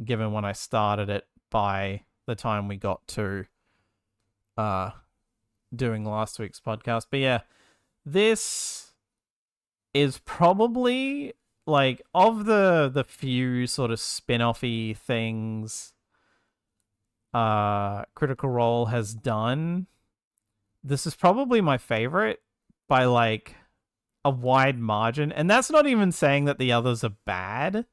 given when I started it by the time we got to doing last week's podcast. But yeah, this is probably, like, of the few sort of spin-off-y things Critical Role has done, this is probably my favorite by, like, a wide margin. And that's not even saying that the others are bad.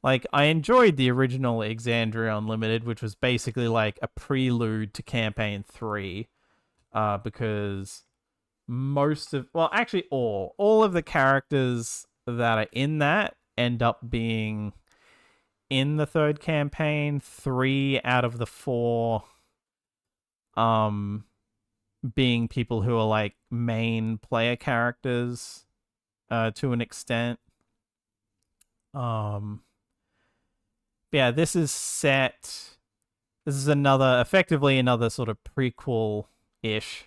Like, I enjoyed the original Exandria Unlimited, which was basically like a prelude to Campaign 3, because all of the characters that are in that end up being in the 3rd campaign. 3 out of the 4 being people who are like main player characters to an extent. Yeah, this is effectively another sort of prequel-ish.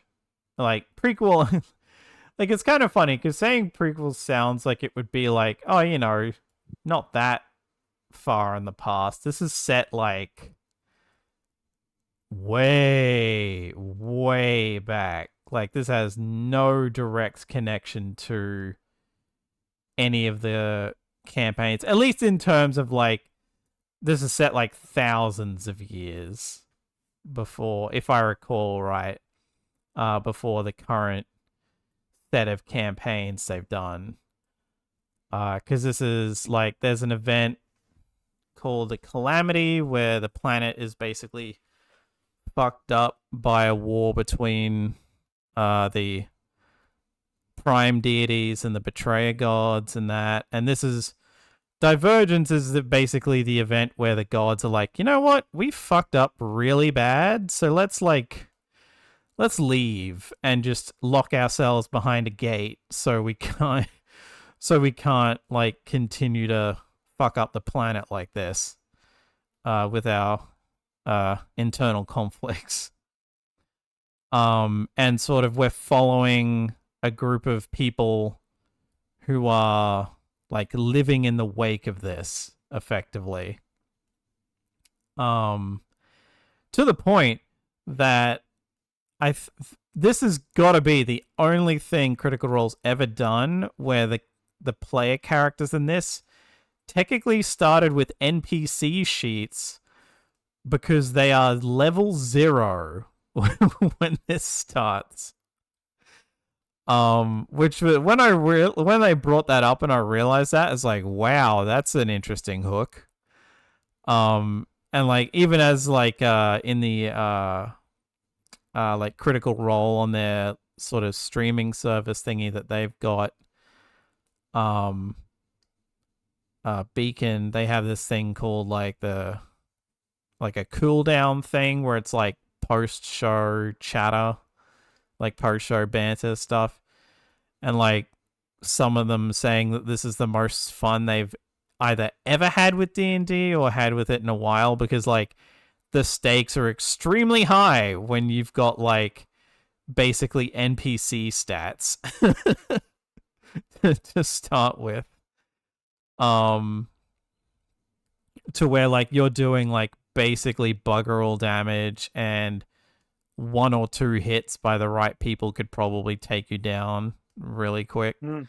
Like, prequel, like, it's kind of funny because saying prequel sounds like it would be like, oh, not that far in the past. This is set like way, way back. Like, this has no direct connection to any of the campaigns, at least in terms of, like, this is set like thousands of years before, if I recall right, before the current set of campaigns they've done. Because this is like, there's an event called a Calamity where the planet is basically fucked up by a war between the prime deities and the betrayer gods and that. And this is Divergence is basically the event where the gods are like, you know what, we fucked up really bad, so let's leave and just lock ourselves behind a gate so we can't like continue to fuck up the planet like this with our internal conflicts. And sort of we're following a group of people who are like living in the wake of this, effectively. To the point that this has got to be the only thing Critical Role's ever done where the player characters in this technically started with NPC sheets because they are level 0 when this starts. Which when they brought that up and I realized that, it's like, wow, that's an interesting hook. And like, even as like in the like Critical Role on their sort of streaming service thingy that they've got, Beacon, they have this thing called like a cooldown thing where it's like post show chatter like post-show banter stuff, and like some of them saying that this is the most fun they've either ever had with D&D or had with it in a while, because like the stakes are extremely high when you've got like basically NPC stats to start with. To where like you're doing like basically bugger all damage, and 1 or 2 hits by the right people could probably take you down really quick. Mm.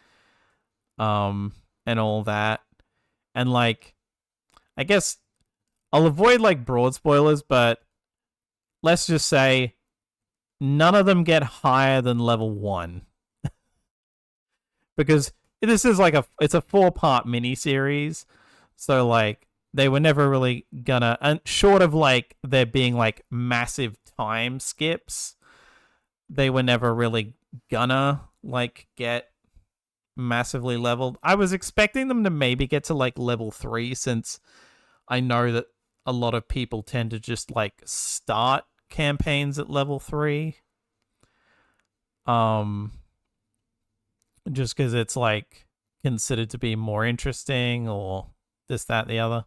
And all that. And like, I guess I'll avoid like broad spoilers, but let's just say none of them get higher than level 1. Because this is like it's a 4-part mini-series. So like they were never really gonna, and short of like there being like massive time skips, they were never really gonna like get massively leveled. I was expecting them to maybe get to like level 3, since I know that a lot of people tend to just like start campaigns at level 3. Just because it's like considered to be more interesting, or this, that, the other.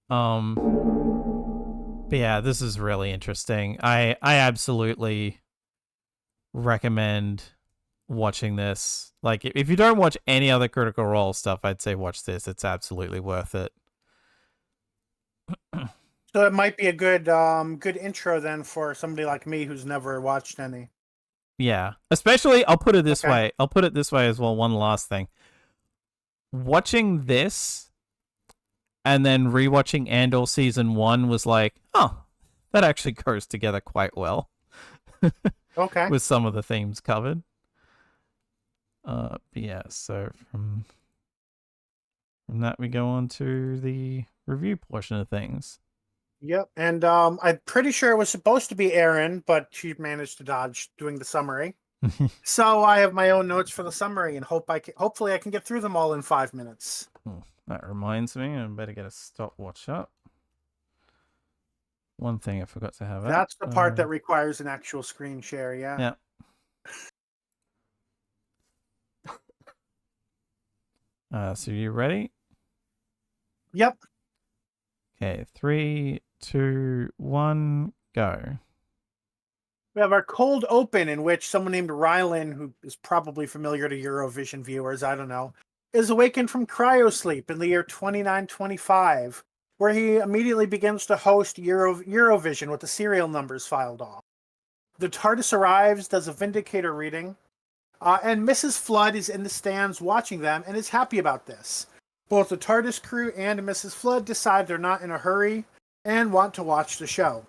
But yeah, this is really interesting. I absolutely recommend watching this. Like, if you don't watch any other Critical Role stuff, I'd say watch this. It's absolutely worth it. So it might be a good good intro then for somebody like me who's never watched any. Yeah. Especially, I'll put it this Okay. way. I'll put it this way as well. One last thing. Watching this and then rewatching Andor season 1 was like, oh, that actually goes together quite well. Okay. With some of the themes covered. But yeah, so from that we go on to the review portion of things. Yep. And I'm pretty sure it was supposed to be Erin, but she managed to dodge doing the summary. So I have my own notes for the summary, and hopefully I can get through them all in 5 minutes. That reminds me, I better get a stopwatch up. One thing I forgot to have. That's the part that requires an actual screen share. Yeah. So you ready? Yep. Okay, 3, 2, 1, go. We have our cold open, in which someone named Rylan, who is probably familiar to Eurovision viewers, I don't know, is awakened from cryosleep in the year 2925, where he immediately begins to host Eurovision with the serial numbers filed off. The TARDIS arrives, does a Vindicator reading, and Mrs. Flood is in the stands watching them and is happy about this. Both the TARDIS crew and Mrs. Flood decide they're not in a hurry and want to watch the show.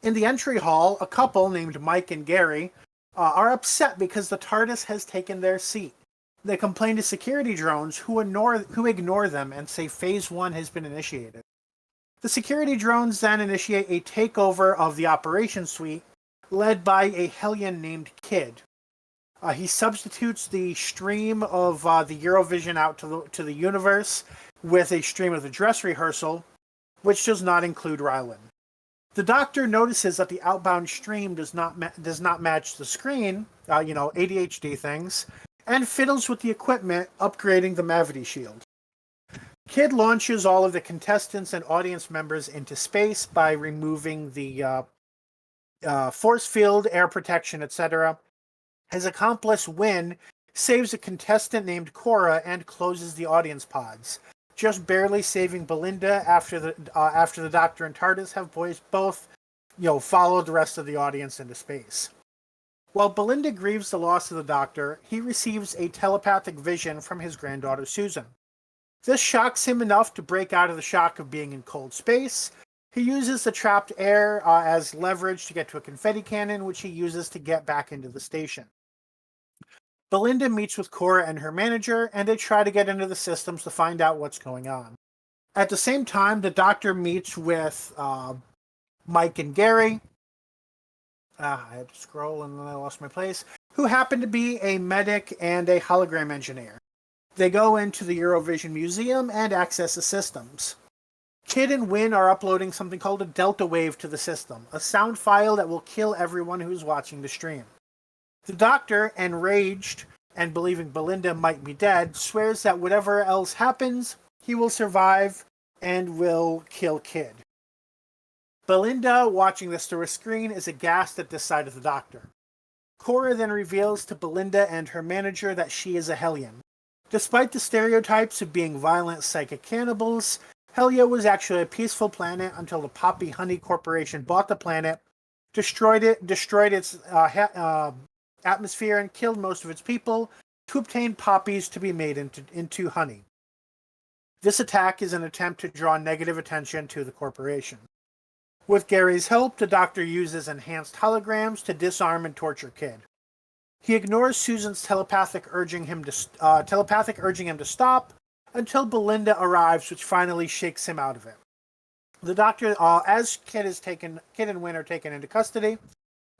In the entry hall, a couple named Mike and Gary are upset because the TARDIS has taken their seat. They complain to security drones who ignore them and say Phase 1 has been initiated. The security drones then initiate a takeover of the operations suite, led by a Hellion named Kid. He substitutes the stream of the Eurovision out to the universe with a stream of the dress rehearsal, which does not include Rylan. The Doctor notices that the outbound stream does not match the screen, ADHD things, and fiddles with the equipment, upgrading the Mavity shield. Kid launches all of the contestants and audience members into space by removing the force field, air protection, etc. His accomplice, Wynn, saves a contestant named Cora and closes the audience pods, just barely saving Belinda after the Doctor and TARDIS have both followed the rest of the audience into space. While Belinda grieves the loss of the Doctor, he receives a telepathic vision from his granddaughter Susan. This shocks him enough to break out of the shock of being in cold space. He uses the trapped air as leverage to get to a confetti cannon, which he uses to get back into the station. Belinda meets with Cora and her manager, and they try to get into the systems to find out what's going on. At the same time, the Doctor meets with Mike and Gary. I had to scroll and then I lost my place. Who happen to be a medic and a hologram engineer. They go into the Eurovision Museum and access the systems. Kid and Win are uploading something called a delta wave to the system, a sound file that will kill everyone who's watching the stream. The Doctor, enraged and believing Belinda might be dead, swears that whatever else happens, he will survive and will kill Kid. Belinda, watching this through a screen, is aghast at this side of the Doctor. Cora then reveals to Belinda and her manager that she is a Hellion. Despite the stereotypes of being violent psychic cannibals, Hellia was actually a peaceful planet until the Poppy Honey Corporation bought the planet, destroyed its atmosphere, and killed most of its people to obtain poppies to be made into honey. This attack is an attempt to draw negative attention to the corporation. With Gary's help, the Doctor uses enhanced holograms to disarm and torture Kid. He ignores Susan's telepathic urging him to stop until Belinda arrives, which finally shakes him out of it. The Doctor, as Kid and Win are taken into custody,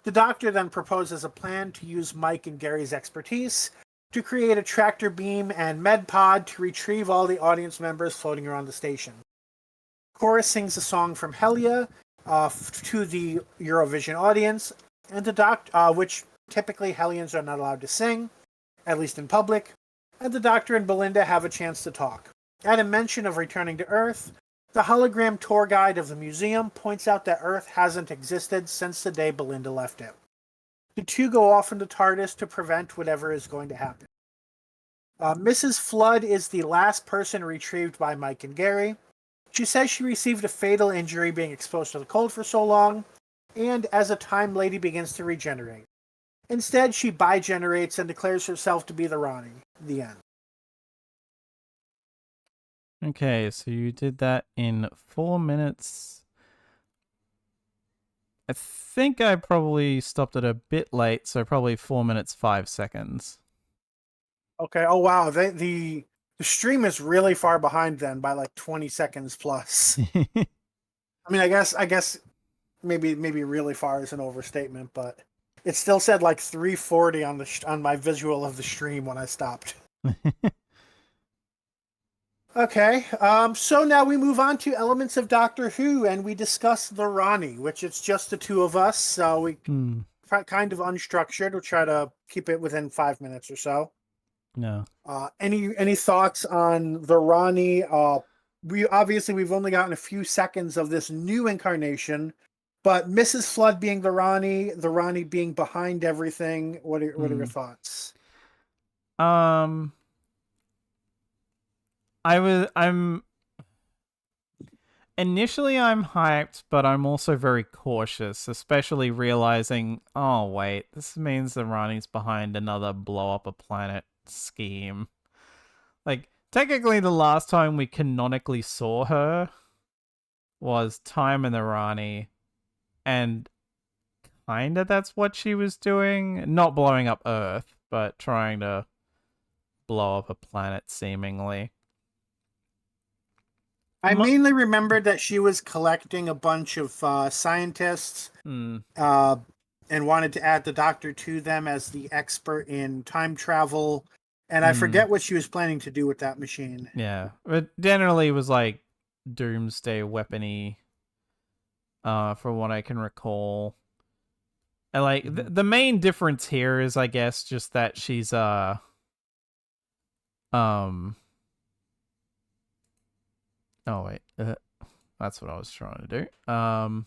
the Doctor then proposes a plan to use Mike and Gary's expertise to create a tractor beam and med pod to retrieve all the audience members floating around the station. Cora sings a song from Hellia to the Eurovision audience, and the Doctor, which typically Hellions are not allowed to sing, at least in public, and the Doctor and Belinda have a chance to talk. At a mention of returning to Earth, the hologram tour guide of the museum points out that Earth hasn't existed since the day Belinda left it. The two go off into TARDIS to prevent whatever is going to happen. Mrs. Flood is the last person retrieved by Mike and Gary. She says she received a fatal injury being exposed to the cold for so long, and as a Time Lady begins to regenerate. Instead, she bigenerates and declares herself to be the Ronnie. The end. Okay, so you did that in 4 minutes. I think I probably stopped it a bit late, so probably 4 minutes 5 seconds. Okay. Oh wow, the stream is really far behind then by like 20 seconds plus. I mean, I guess maybe really far is an overstatement, but it still said like 340 on my visual of the stream when I stopped. Okay, so now we move on to elements of Doctor Who, and we discuss the Ronnie, which it's just the two of us, so we kind of unstructured. We'll try to keep it within 5 minutes or so. No. Any thoughts on the Ronnie? We've only gotten a few seconds of this new incarnation, but Mrs. Flood being the Ronnie being behind everything. What are your thoughts? I'm initially hyped, but I'm also very cautious, especially realizing, oh wait, this means the Rani's behind another blow up a planet scheme. Like, technically the last time we canonically saw her was Time and the Rani, and kinda that's what she was doing. Not blowing up Earth, but trying to blow up a planet seemingly. I mainly remembered that she was collecting a bunch of scientists and wanted to add the Doctor to them as the expert in time travel. And I forget what she was planning to do with that machine. Yeah. It generally was like doomsday weapony, from what I can recall. And like the main difference here is, I guess, just that she's oh wait, that's what I was trying to do. I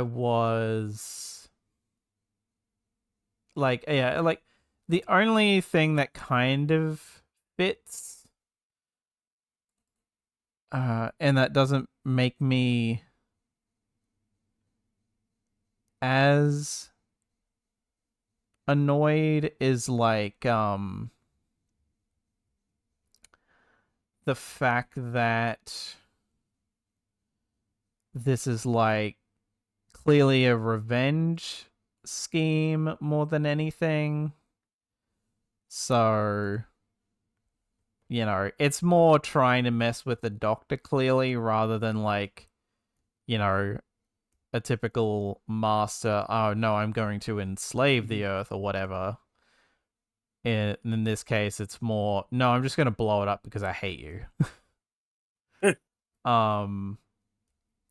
was like, yeah, like the only thing that kind of fits, and that doesn't make me as annoyed, is like the fact that this is like clearly a revenge scheme more than anything. So, you know, it's more trying to mess with the Doctor clearly, rather than like, you know, a typical master, oh no, I'm going to enslave the Earth or whatever. in this case, it's more, no, I'm just going to blow it up because I hate you.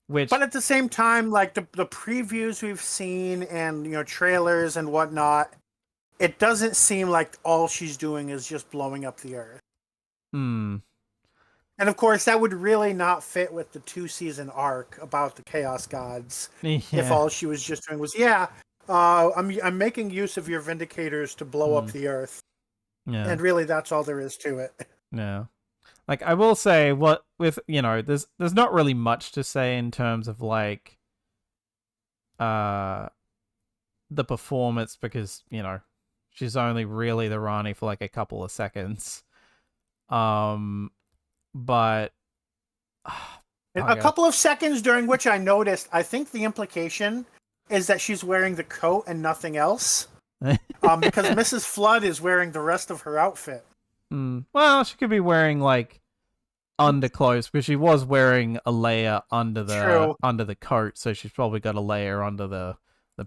Which, But at the same time, like the previews we've seen and trailers and whatnot, it doesn't seem like all she's doing is just blowing up the earth. hmm, And of course, that would really not fit with the 2-season arc about the Chaos Gods. If yeah, all she was just doing was, I'm making use of your Vindicators to blow up the earth, yeah, and really that's all there is to it. yeah. Like, I will say, what with there's not really much to say in terms of like the performance, because she's only really the Rani for like a couple of seconds. But A couple of seconds during which I noticed, I think the implication is that she's wearing the coat and nothing else. Because Mrs. Flood is wearing the rest of her outfit. Well, she could be wearing like underclothes, because she was wearing a layer under the coat, so she's probably got a layer under the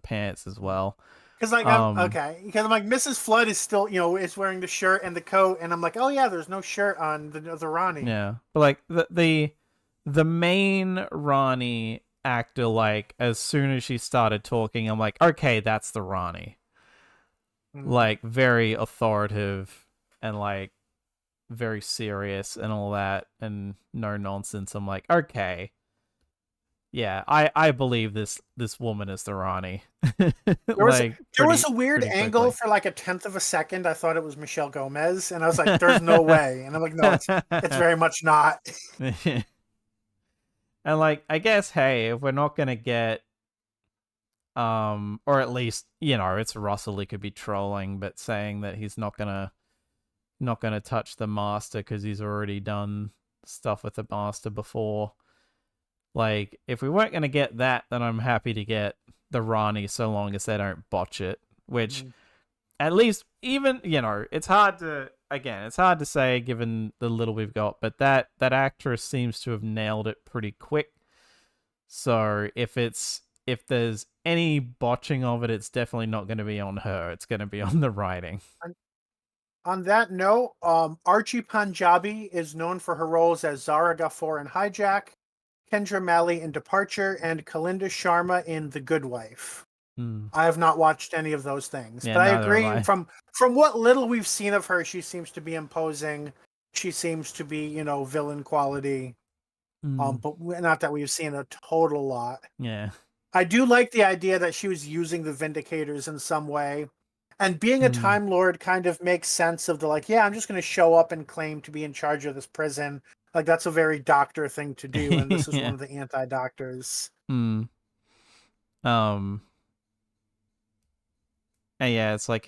pants as well. Because I'm like Mrs. Flood is still is wearing the shirt and the coat, and I'm like, oh yeah, there's no shirt on the Rani. Yeah, but like the main Rani actor, like as soon as she started talking, I'm like, okay, that's the Rani. Like very authoritative and like very serious and all that, and no nonsense. I'm like, okay, yeah, I believe this woman is the Rani. There was a weird angle for like 1/10 of a second. I thought it was Michelle Gomez, and I was like, "There's no way." And I'm like, "No, it's very much not." And like, I guess, hey, if we're not gonna get, or at least it's Russell, he could be trolling, but saying that he's not gonna touch the master because he's already done stuff with the master before. Like, if we weren't gonna get that, then I'm happy to get the Rani, so long as they don't botch it. Which, at least, even it's hard to say given the little we've got, but that actress seems to have nailed it pretty quick. So if there's any botching of it, it's definitely not going to be on her. It's going to be on the writing. On that note, Archie Panjabi is known for her roles as Zara Ghaffor in Hijack, Kendra Malley in Departure, and Kalinda Sharma in The Good Wife. I have not watched any of those things, but I agree. From what little we've seen of her, she seems to be imposing. She seems to be, villain quality. But not that we've seen a total lot. Yeah. I do like the idea that she was using the Vindicators in some way. And being a Time Lord kind of makes sense of the like, yeah, I'm just going to show up and claim to be in charge of this prison. Like, that's a very doctor thing to do, and this is one of the anti-doctors. And yeah, it's like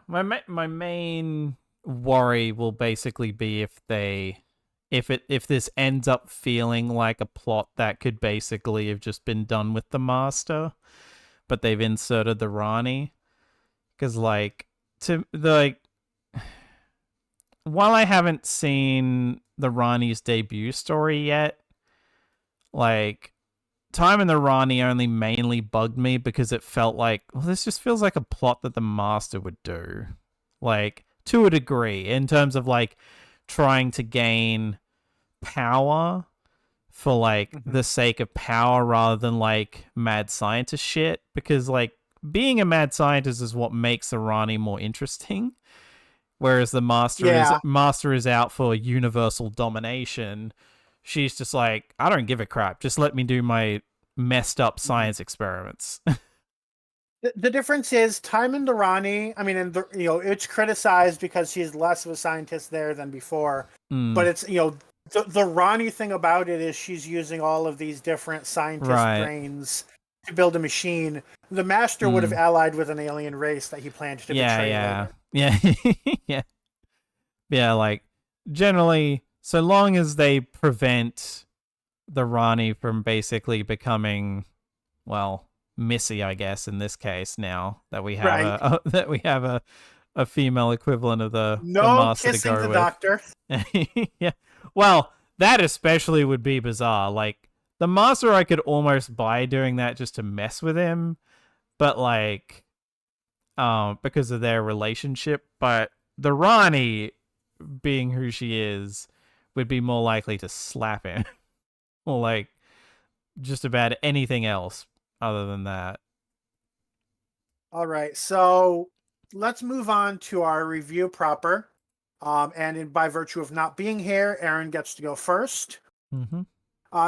my main worry will basically be if this ends up feeling like a plot that could basically have just been done with the master, but they've inserted the Rani. Because while I haven't seen the Rani's debut story yet, like, Time in the Rani only mainly bugged me because it felt like, well, this just feels like a plot that the master would do. Like, to a degree, in terms of like trying to gain power for like the sake of power rather than like mad scientist shit. Because like being a mad scientist is what makes the Rani more interesting. Whereas the master is out for universal domination. She's just like, I don't give a crap. Just let me do my messed up science experiments. The difference is Time in the Rani. I mean, it's criticized because she's less of a scientist there than before. But it's the Rani thing about it is she's using all of these different scientist brains to build a machine. The master would have allied with an alien race that he planned to betray later. Yeah. Like, generally, so long as they prevent the Rani from basically becoming, well, Missy, I guess, in this case, now that we have a female equivalent of the master to go with. Doctor. Yeah. Well, that especially would be bizarre. Like, the master I could almost buy doing that just to mess with him, but like, because of their relationship, but the Rani, being who she is, would be more likely to slap him or like just about anything else other than that. All right, so let's move on to our review proper. By virtue of not being here, Erin gets to go first. Mm-hmm.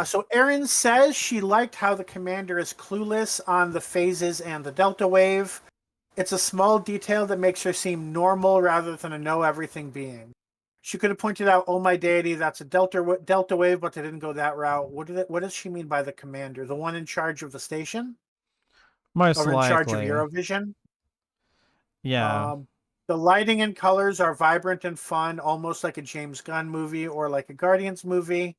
So Erin says she liked how the commander is clueless on the phases and the delta wave. It's a small detail that makes her seem normal rather than a know-everything being. She could have pointed out, "Oh my deity, that's a delta wave," but they didn't go that route. What does she mean by the commander? The one in charge of the station, Most or in charge of likely. Eurovision? Yeah. Um, the lighting and colors are vibrant and fun, almost like a James Gunn movie or like a Guardians movie.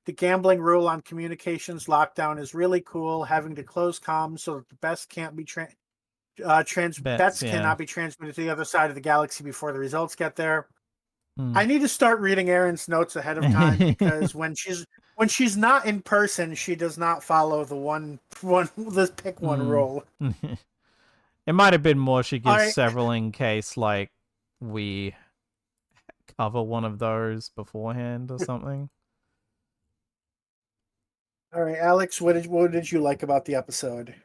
The gambling rule on communications lockdown is really cool. Having to close comms so that the best can't be Bets, bets yeah. cannot be transmitted to the other side of the galaxy before the results get there. Mm. I need to start reading Erin's notes ahead of time because when she's not in person, she does not follow the one this pick one Mm. rule. It might have been more she All gives right, several in case like we cover one of those beforehand or something. all right, Alex. What did you like about the episode?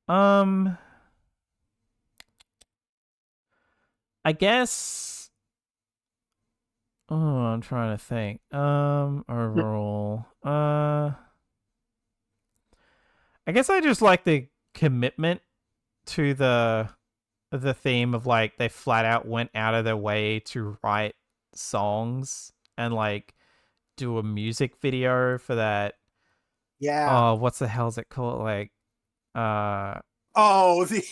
Um, I guess. Oh, I'm trying to think. Overall, I guess I just like the commitment to the theme of like they flat out went out of their way to write songs and like do a music video for that. Yeah. Oh, what's the hell's it called? Uh, Oh, the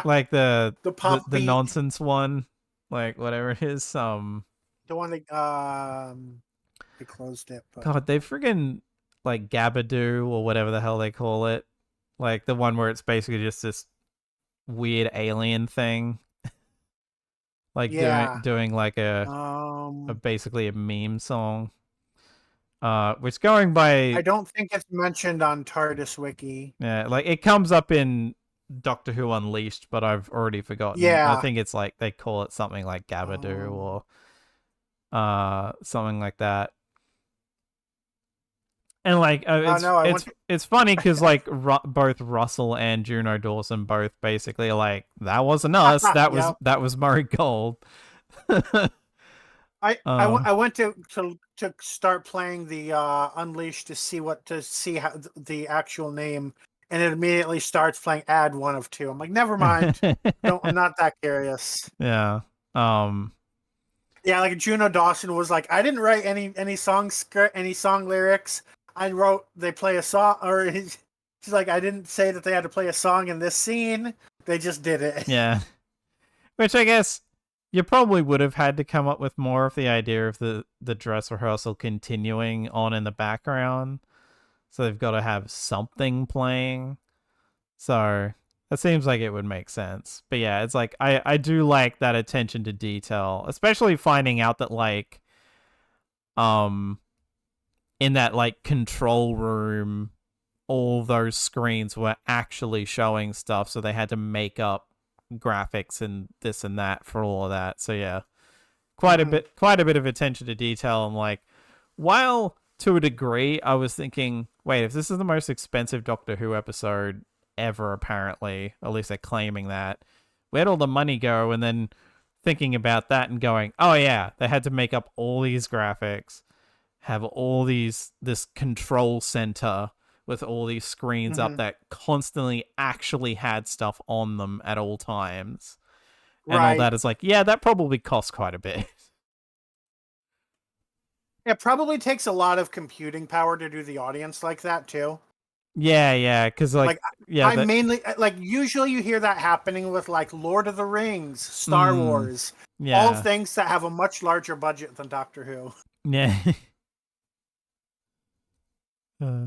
like the the poppy, nonsense one, like whatever it is. the one that they closed it, but God, they friggin' like Gabadoo or whatever the hell they call it. Like the one where it's basically just this weird alien thing, like yeah. doing like a Um, basically a meme song. Which going by I don't think it's mentioned on TARDIS Wiki. yeah, like it comes up in Doctor Who Unleashed, but I've already forgotten. I Yeah. think it's like they call it something like Gabadoo Um, or something like that. And like oh no, I went. it's funny because like both Russell and Juno Dawson both basically are like that wasn't us, Yeah. that was Murray Gold. I I went um I went to start playing the Unleashed to see how the actual name, and it immediately starts playing add one of two. I'm like, never mind. I'm not that curious. yeah. um Yeah, like Juno Dawson was like, I didn't write any song lyrics. I wrote they play a song, or she's like, I didn't say that they had to play a song in this scene. They just did it. yeah, which I guess you probably would have had to come up with more of the idea of the dress rehearsal continuing on in the background, so they've got to have something playing. So that seems like it would make sense. But yeah, it's like I do like that attention to detail, especially finding out that like um in that like control room all those screens were actually showing stuff, so they had to make up graphics and this and that for all of that. So yeah, Hmm. quite a bit of attention to detail. And like, while to a degree, I was thinking, wait, if this is the most expensive Doctor Who episode ever, apparently, at least they're claiming that, where'd all the money go? And then thinking about that and going, oh yeah, they had to make up all these graphics, have all this control center with all these screens up Hmm. that constantly actually had stuff on them at all times and all Right. that is like, yeah, that probably costs quite a bit. It probably takes a lot of computing power to do the audience like that too. Yeah, because like, Like yeah, I that, mainly like usually you hear that happening with like Lord of the Rings, Star mm, Wars, all yeah, things that have a much larger budget than Doctor Who. yeah. uh,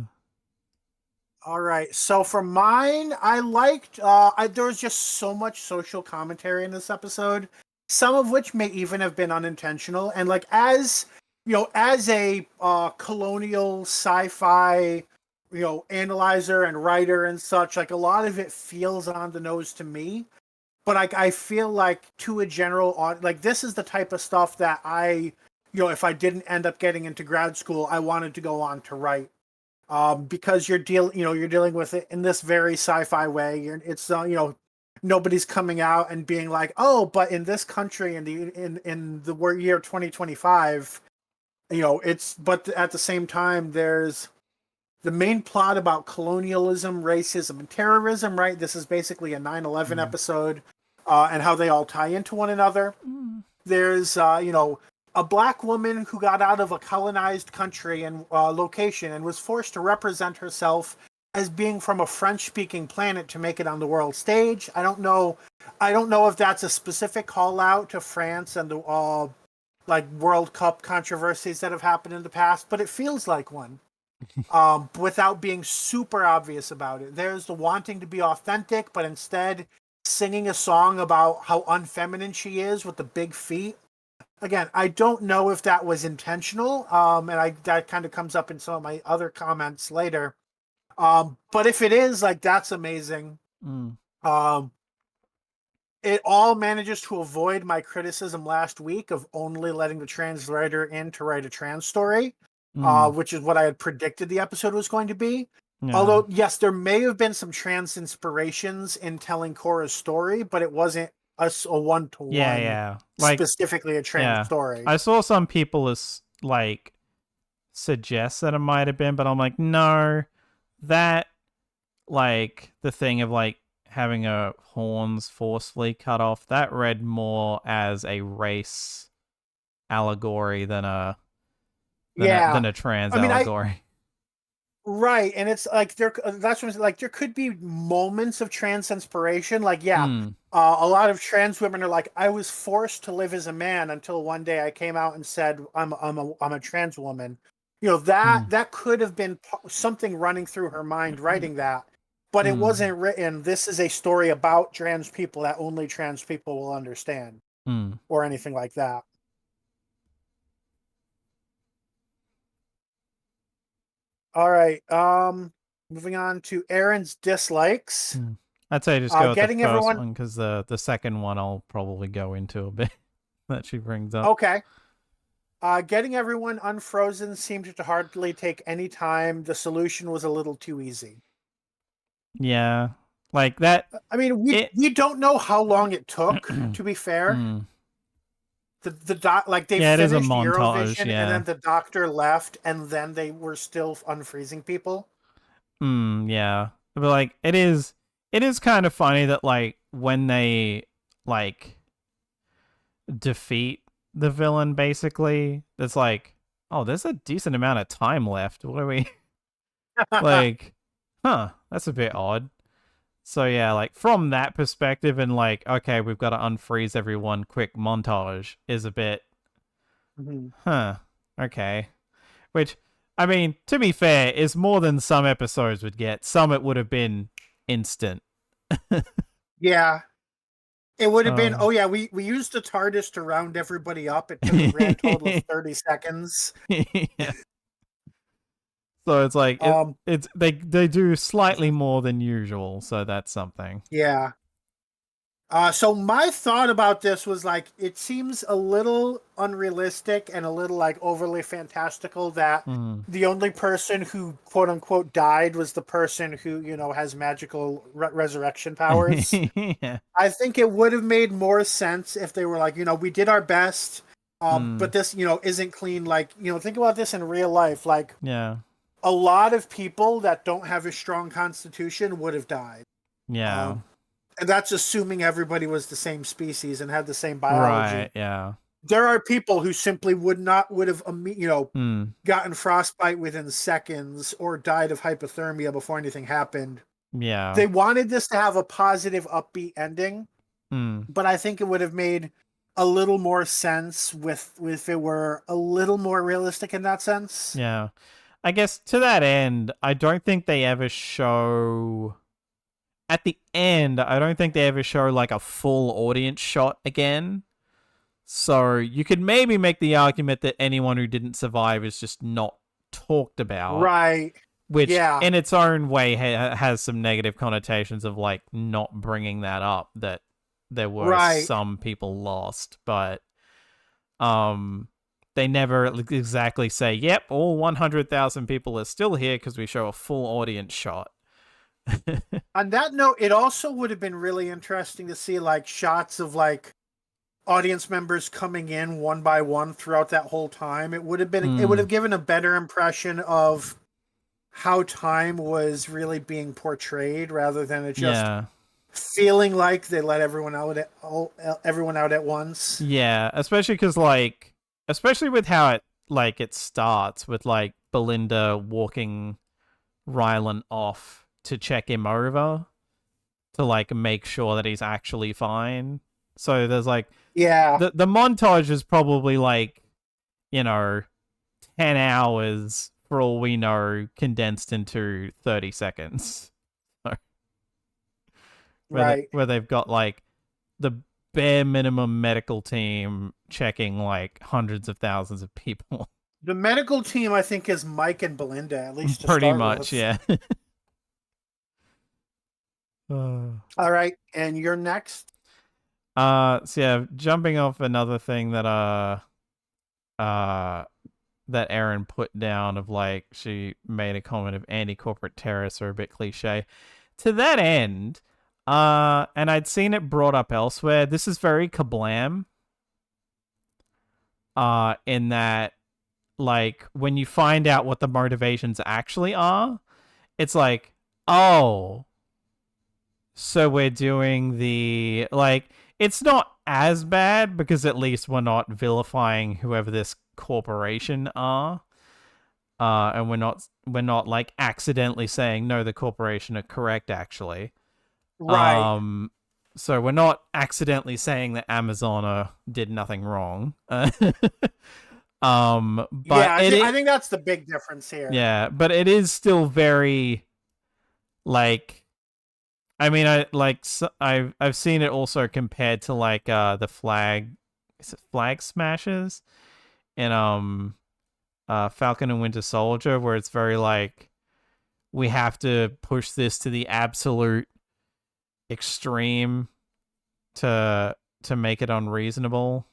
All right. So for mine, I liked there was just so much social commentary in this episode, some of which may even have been unintentional. And like as as a colonial sci-fi, analyzer and writer and such, like a lot of it feels on the nose to me. but I feel like to a general like this is the type of stuff that if I didn't end up getting into grad school, I wanted to go on to write. Because you're dealing with it in this very sci-fi way. It's nobody's coming out and being like, oh, but in this country in the year 2025, but at the same time, there's the main plot about colonialism, racism, and terrorism, right? This is basically a 9/11 episode, and how they all tie into one another. There's, a black woman who got out of a colonized country and location and was forced to represent herself as being from a French-speaking planet to make it on the world stage. I don't know if that's a specific call out to France and the like World Cup controversies that have happened in the past, but it feels like one. Without being super obvious about it. There's the wanting to be authentic, but instead singing a song about how unfeminine she is with the big feet. Again, I don't know if that was intentional, and that kind of comes up in some of my other comments later. But if it is, like, that's amazing. It all manages to avoid my criticism last week of only letting the trans writer in to write a trans story, which is what I had predicted the episode was going to be. Yeah. Although, yes, there may have been some trans inspirations in telling Cora's story, but it wasn't a one-to-one, like, specifically a trans story. I saw some people like suggest that it might have been, but I'm like, no, that, like, the thing of like having a horns forcefully cut off, that read more as a race allegory than a trans allegory. Right, and it's like that's what I'm saying, like, there could be moments of trans inspiration. Like, a lot of trans women are like, I was forced to live as a man until one day I came out and said I'm a trans woman. That could have been something running through her mind writing that, but it wasn't written. This is a story about trans people that only trans people will understand, or anything like that. All right. Moving on to Aaron's dislikes. I'd say just go with the first one, because the second one I'll probably go into a bit that she brings up. Okay. Getting everyone unfrozen seemed to hardly take any time. The solution was a little too easy. Yeah. Like that. I mean, we don't know how long it took, to be fair. They finished Eurovision, and then the doctor left, and then they were still unfreezing people. Yeah. But like it is kind of funny that, like, when they, like, defeat the villain, basically, it's like, oh, there's a decent amount of time left. What are we like, that's a bit odd. So yeah, like, from that perspective, and like, okay, we've got to unfreeze everyone, quick montage, is a bit okay. Which, I mean, to be fair, is more than some episodes would get. Some it would have been instant. Yeah. It would have been, we used the TARDIS to round everybody up. It took a grand total of 30 seconds. Yeah. So it's like, they do slightly more than usual, so that's something. Yeah. So my thought about this was, like, it seems a little unrealistic and a little, like, overly fantastical that the only person who, quote unquote, died was the person who, has magical resurrection powers. Yeah. I think it would have made more sense if they were like, we did our best, but this, isn't clean. Like, think about this in real life. Like, a lot of people that don't have a strong constitution would have died. Yeah. And that's assuming everybody was the same species and had the same biology. Right, yeah. There are people who simply would have, gotten frostbite within seconds or died of hypothermia before anything happened. Yeah. They wanted this to have a positive, upbeat ending, but I think it would have made a little more sense if it were a little more realistic in that sense. Yeah. I guess to that end, I don't think they ever show... At the end, I don't think they ever show, like, a full audience shot again. So you could maybe make the argument that anyone who didn't survive is just not talked about. Right. Which, in its own way, has some negative connotations of, like, not bringing that up. That there were Right. some people lost, but they never exactly say, "Yep, all 100,000 people are still here," because we show a full audience shot. On that note, it also would have been really interesting to see like shots of like audience members coming in one by one throughout that whole time. It would have been it would have given a better impression of how time was really being portrayed rather than it just Yeah. feeling like they let everyone out at once. Yeah, especially because especially with how it starts with like Belinda walking Rylan off to check him over to like make sure that he's actually fine. So there's like Yeah. the montage is probably like 10 hours for all we know condensed into 30 seconds. Right. Where they've got like the bare minimum medical team checking like hundreds of thousands of people. The medical team, I think, is Mike and Belinda, at least to Pretty start much, with. yeah. All right, and you're next. So yeah, jumping off another thing that that Erin put down of like she made a comment of anti-corporate terrorists are a bit cliche. To that end, and I'd seen it brought up elsewhere. This is very Kablam. In that, like, when you find out what the motivations actually are, it's like, oh, so we're doing the like. It's not as bad because at least we're not vilifying whoever this corporation are. And we're not like accidentally saying no, the corporation are correct actually. Right. So we're not accidentally saying that Amazon did nothing wrong. But Yeah, it I think that's the big difference here. yeah, but it is still very like I mean I've seen it also compared to like the flag smashes in Falcon and Winter Soldier, where it's very like we have to push this to the absolute extreme to make it unreasonable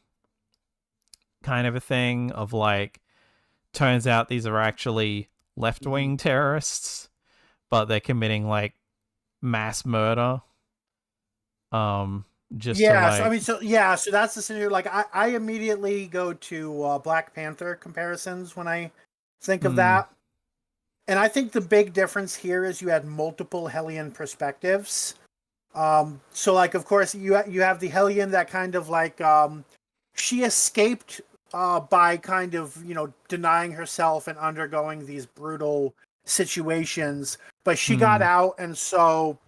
kind of a thing of like turns out these are actually left-wing terrorists but they're committing like mass murder just to Yeah, so I like mean, so that's the scenario. Like, I immediately go to Black Panther comparisons when I think of mm, that, and I think the big difference here is you had multiple Hellion perspectives. So like, of course, you have the Hellion that kind of like she escaped by kind of denying herself and undergoing these brutal situations, but she got mm, out, and so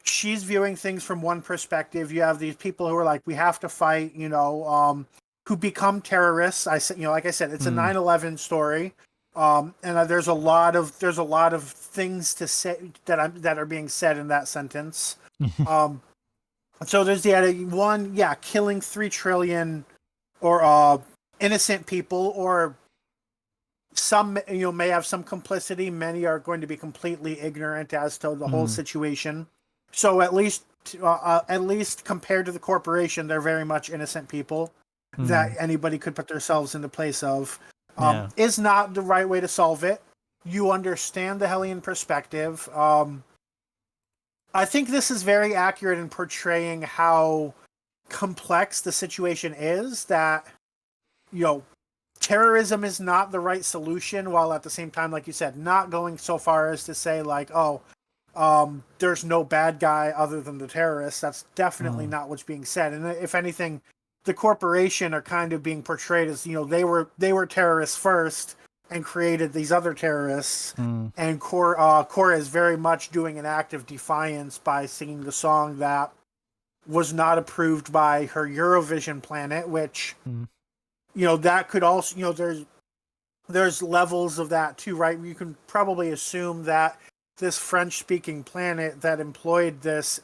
she's viewing things from one perspective. You have these people who are like, we have to fight, who become terrorists. I said, like I said, it's a mm, 9/11 story. And there's a lot of things to say that are being said in that sentence. Um, so there's the one, yeah, killing 3 trillion or innocent people, or some may have some complicity. Many are going to be completely ignorant as to the whole mm, situation. So at least compared to the corporation, they're very much innocent people that mm, anybody could put themselves in the place of. yeah Is not the right way to solve it. You understand the Hellion perspective. I think this is very accurate in portraying how complex the situation is. That you know terrorism is not the right solution, while at the same time, like you said, not going so far as to say like, oh, there's no bad guy other than the terrorists. That's definitely mm, not what's being said. And if anything, the corporation are kind of being portrayed as they were terrorists first and created these other terrorists. mm, And Cora is very much doing an act of defiance by singing the song that was not approved by her Eurovision planet, which mm, that could also there's levels of that too, right? You can probably assume that this French-speaking planet that employed this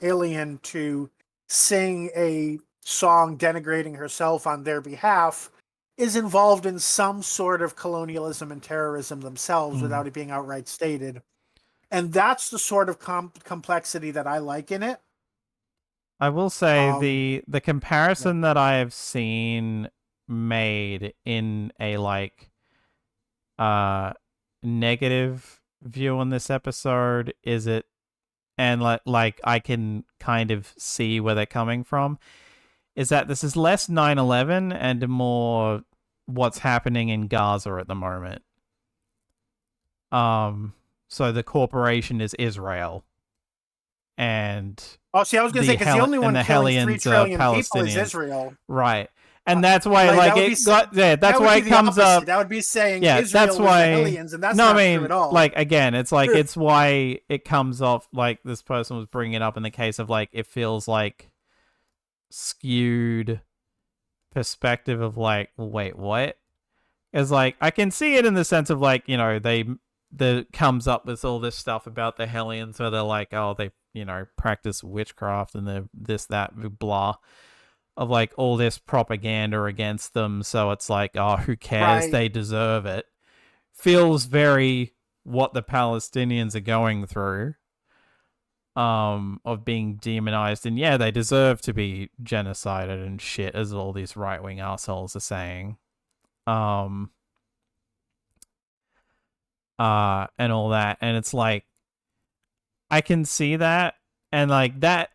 alien to sing a song denigrating herself on their behalf is involved in some sort of colonialism and terrorism themselves mm, without it being outright stated. And that's the sort of complexity that I like in it. I will say Um, the comparison that I have seen made in a like negative view on this episode is it, and like I can kind of see where they're coming from, is that this is less 9/11 and more what's happening in Gaza at the moment. Um so the corporation is Israel, and oh, see, I was gonna say because the only and one the killing three Hellions are trillion people is Palestinians. Israel. Right. Uh, And that's why like like that would be it got yeah, that's that would why be it the comes opposite. up. That would be saying Yeah, that's Israel was the why. Hellions, and that's No, I not true mean, at all. like again, it's like it's why it comes off like this person was bringing it up in the case of like it feels like skewed perspective of like, wait, what? Is like I can see it in the sense of like, you know, they the comes up with all this stuff about the Hellions where they're like, oh, they, you know, practice witchcraft and they're this, that, blah, of like all this propaganda against them. So it's like, oh, who cares? Right. They deserve it. Feels very what the Palestinians are going through, of being demonized, and yeah, they deserve to be genocided and shit, as all these right wing assholes are saying. Um and all that. And it's like I can see that, and like that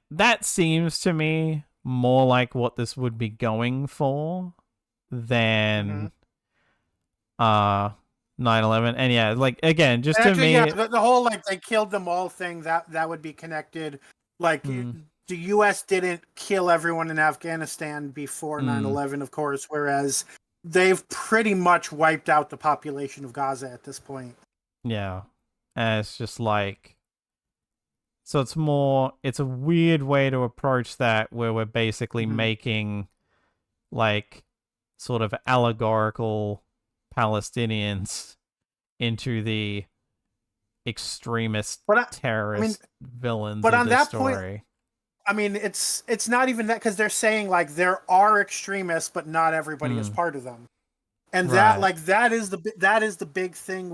seems to me more like what this would be going for Hmm. than uh 9/11. And yeah, like again, just And to actually, yeah, me. the whole like they killed them all thing that would be connected. Like mm, the U.S. didn't kill everyone in Afghanistan before mm, 9/11, of course, whereas they've pretty much wiped out the population of Gaza at this point. yeah. And it's just like, so it's more, it's a weird way to approach that where we're basically Hmm. making like sort of allegorical Palestinians into the extremist But I mean, terrorist villains but of on this that point, story. I mean, it's not even that because they're saying like there are extremists, but not everybody is Mm, part of them, and that right. like that is the big thing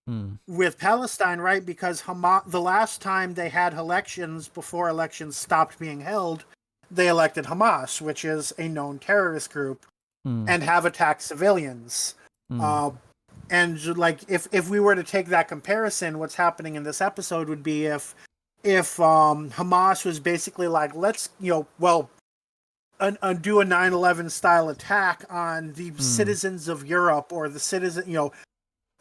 Mm, with Palestine, right? Because Hamas, the last time they had elections before elections stopped being held, they elected Hamas, which is a known terrorist group, mm, and have attacked civilians. mm, Uh, and like if we were to take that comparison, what's happening in this episode would be if Hamas was basically like, let's do a 9/11 style attack on the mm, citizens of Europe or the citizen,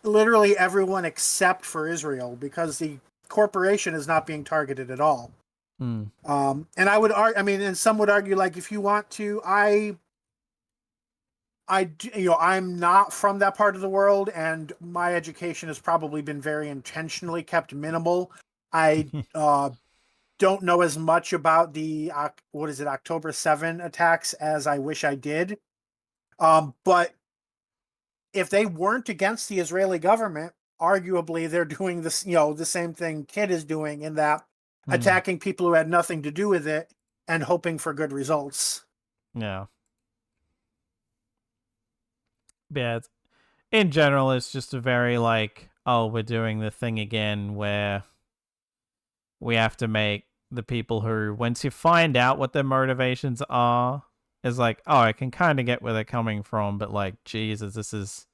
literally everyone except for Israel, because the corporation is not being targeted at all. mm, And I would argue, I mean, and some would argue, like, if you want to, I'm not from that part of the world, and my education has probably been very intentionally kept minimal. I don't know as much about the October 7 attacks as I wish I did. But if they weren't against the Israeli government, arguably they're doing this, the same thing Kid is doing, in that mm. attacking people who had nothing to do with it and hoping for good results. Yeah. Yeah. In general, it's just a very like, oh, we're doing the thing again where we have to make the people who, once you find out what their motivations are, is like, oh, I can kind of get where they're coming from, but like, Jesus, this is,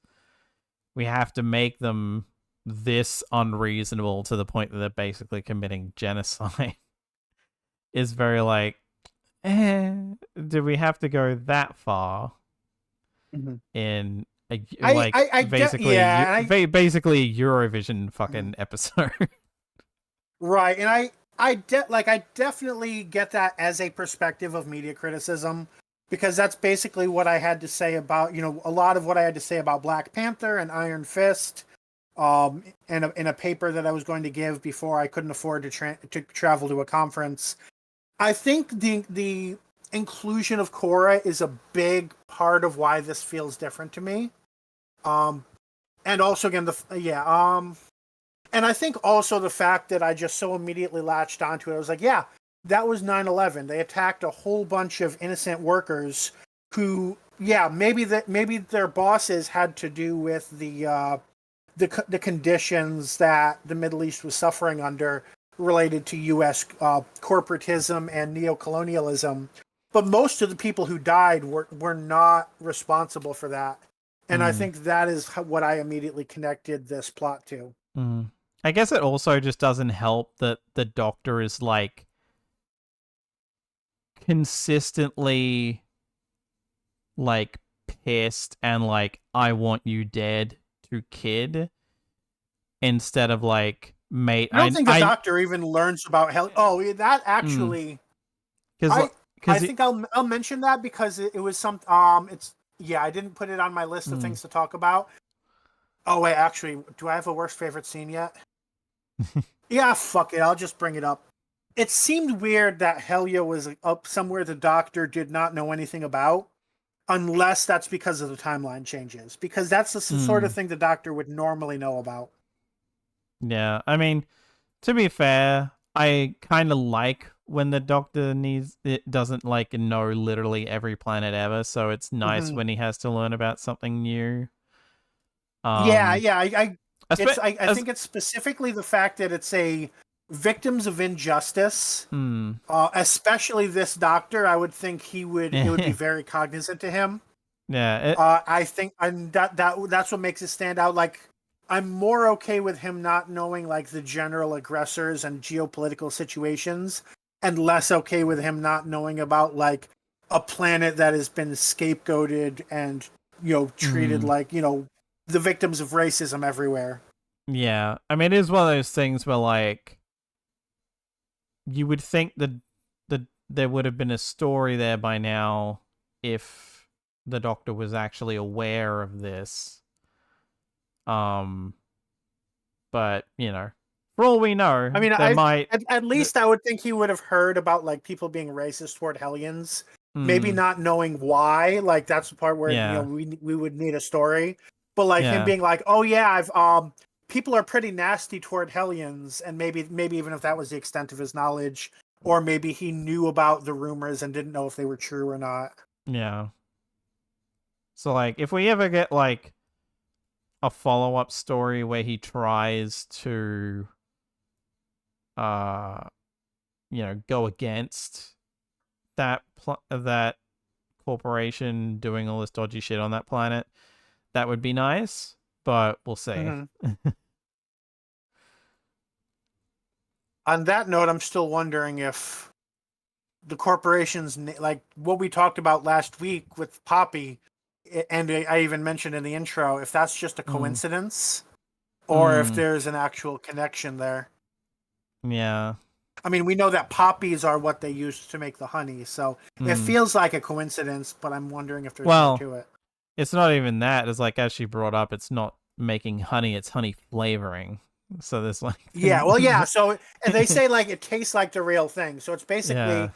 we have to make them this unreasonable to the point that they're basically committing genocide. Is very like, eh, do we have to go that far Mm-hmm. in a, I, like I get, yeah, and basically a Eurovision fucking episode? right, and I definitely get that as a perspective of media criticism, because that's basically what I had to say about, a lot of what I had to say about Black Panther and Iron Fist, in a paper that I was going to give before I couldn't afford to travel to a conference. I think the inclusion of Korra is a big part of why this feels different to me. Um, and also again and I think also the fact that I just so immediately latched onto it. I was like, yeah, that was 9/11. They attacked a whole bunch of innocent workers who, yeah, maybe their bosses had to do with the conditions that the Middle East was suffering under. related to U.S. Corporatism and neocolonialism. But most of the people who died were not responsible for that. And I Mm, think that is what I immediately connected this plot to. mm. I guess it also just doesn't help that the Doctor is like consistently like pissed and like I want you dead to Kid instead of like mate I don't think the I Doctor even learns about hell. Oh, yeah, that mm, actually, cuz I I cuz think I'll mention that because it was some it's yeah, I didn't put it on my list of mm. things to talk about. Oh wait, actually, do I have a worst favorite scene yet? Yeah, fuck it, I'll just bring it up. It seemed weird that Helya was up somewhere the Doctor did not know anything about, unless that's because of the timeline changes, because that's the sort of Mm. thing the Doctor would normally know about. Yeah, I mean, to be fair, I kind of like when the Doctor needs it doesn't like know literally every planet ever, so it's nice Hmm. when he has to learn about something new. Yeah, Um, yeah. I as think it's specifically the fact that it's a victims of injustice. hmm, Especially this doctor, I would think it would be yeah, very cognizant to him. it, I think and that's what makes it stand out. Like I'm more okay with him not knowing like the general aggressors and geopolitical situations, and less okay with him not knowing about like a planet that has been scapegoated and treated mm, like the victims of racism everywhere. yeah. I mean, it is one of those things where like you would think that there would have been a story there by now if the Doctor was actually aware of this. Um, but for all we I know, mean, there I might. at Th- least I would think he would have heard about like people being racist toward Hellions, maybe mm, not knowing why. Like that's the part where yeah, we would need a story, but like him yeah, being like, oh yeah, I've people are pretty nasty toward Hellions, and maybe even if that was the extent of his knowledge, or maybe he knew about the rumors and didn't know if they were true or not. yeah. So like, if we ever get like a follow up story where he tries to, uh, go against that corporation doing all this dodgy shit on that planet, that would be nice. But we'll see. Hmm. On that note, I'm still wondering if the corporations like what we talked about last week with Poppy, and I even mentioned in the intro, if that's just a Mm, coincidence or if mm, there's an actual connection there. yeah. I mean, we know that poppies are what they use to make the honey, so it Mm. feels like a coincidence, but I'm wondering if there's more Well, to it. it's not even that. It's like as she brought up, it's not making honey; it's honey flavoring. So there's like, Yeah, well, yeah. So and they say like it tastes like the real thing. So it's yeah. basically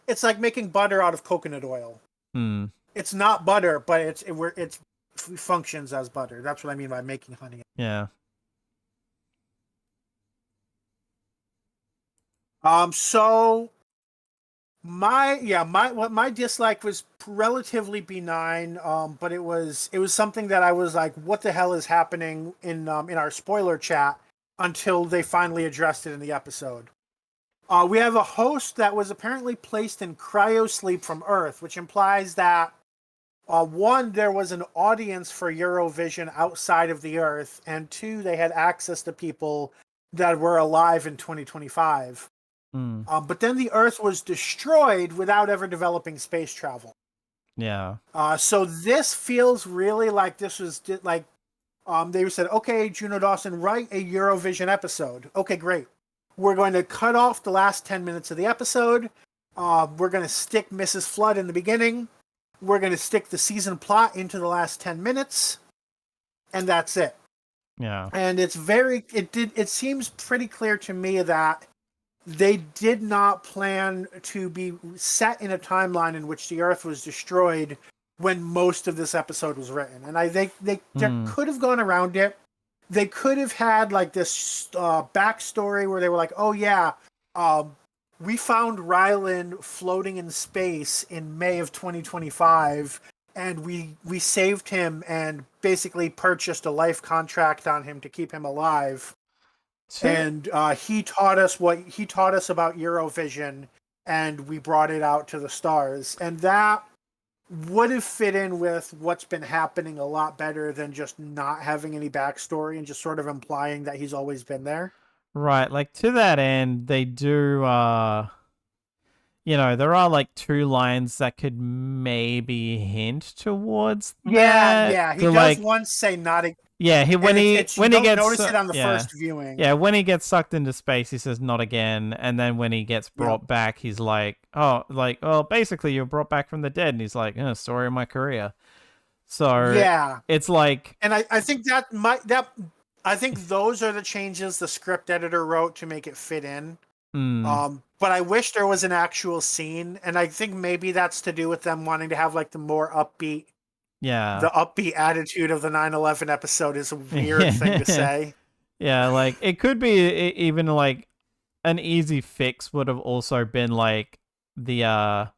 it's like making butter out of coconut oil. Hmm. It's not butter, but it functions as butter. That's what I mean by making honey. Yeah. So my dislike was relatively benign. But it was something that I was like, what the hell is happening in our spoiler chat until they finally addressed it in the episode. We have a host that was apparently placed in cryo sleep from Earth, which implies that one, there was an audience for Eurovision outside of the Earth, and two, they had access to people that were alive in 2025. Hmm. But then the Earth was destroyed without ever developing space travel. Yeah. So this feels really like this was like they said, okay, Juno Dawson, write a Eurovision episode. Okay, great. We're going to cut off the last 10 minutes of the episode. We're going to stick Mrs. Flood in the beginning. We're going to stick the season plot into the last 10 minutes. And that's it. Yeah. And it seems pretty clear to me that they did not plan to be set in a timeline in which the Earth was destroyed when most of this episode was written. And I think they Hmm. could have gone around it. They could have had like this backstory where they were like, "Oh yeah, um, we found Rylan floating in space in May of 2025, and we saved him and basically purchased a life contract on him to keep him alive." and he taught us about Eurovision, and we brought it out to the stars, and that would have fit in with what's been happening a lot better than just not having any backstory and just sort of implying that he's always been there. Right, like to that end, they do there are like two lines that could maybe hint towards that. Yeah. He To does like, once say not. yeah, And you when he don't gets notice it on the first viewing. yeah, when he gets sucked into space, he says not again, and then when he gets brought back, he's like, oh, basically you're brought back from the dead, and he's like, story of my career. So Yeah, it's like, and I think I think those are the changes the script editor wrote to make it fit in. But I wish there was an actual scene, and I think maybe that's to do with them wanting to have like the upbeat attitude of the 9/11 episode is a weird thing to say. Yeah, like it could be even like an easy fix would have also been like the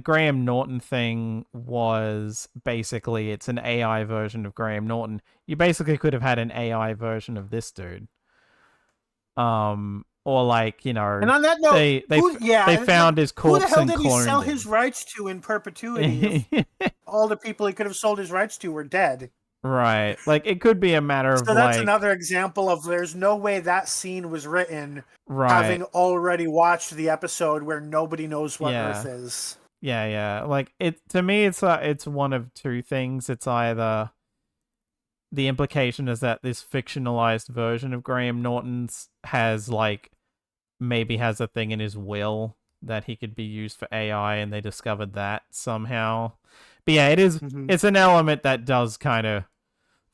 Graham Norton thing was basically it's an AI version of Graham Norton. You basically could have had an AI version of this dude. Or like, And on that note, they found his corpse who the hell and did he sell cloned his him. rights to in perpetuity if all the people he could have sold his rights to were dead? Right. Like it could be a matter of So that's like another example of there's no way that scene was written having right. already watched the episode where nobody knows what Earth Yeah. is. Yeah. Like it to me it's one of two things. It's either the implication is that this fictionalized version of Graham Norton's has like maybe has a thing in his will that he could be used for AI and they discovered that somehow. But yeah, it's an element that does kind of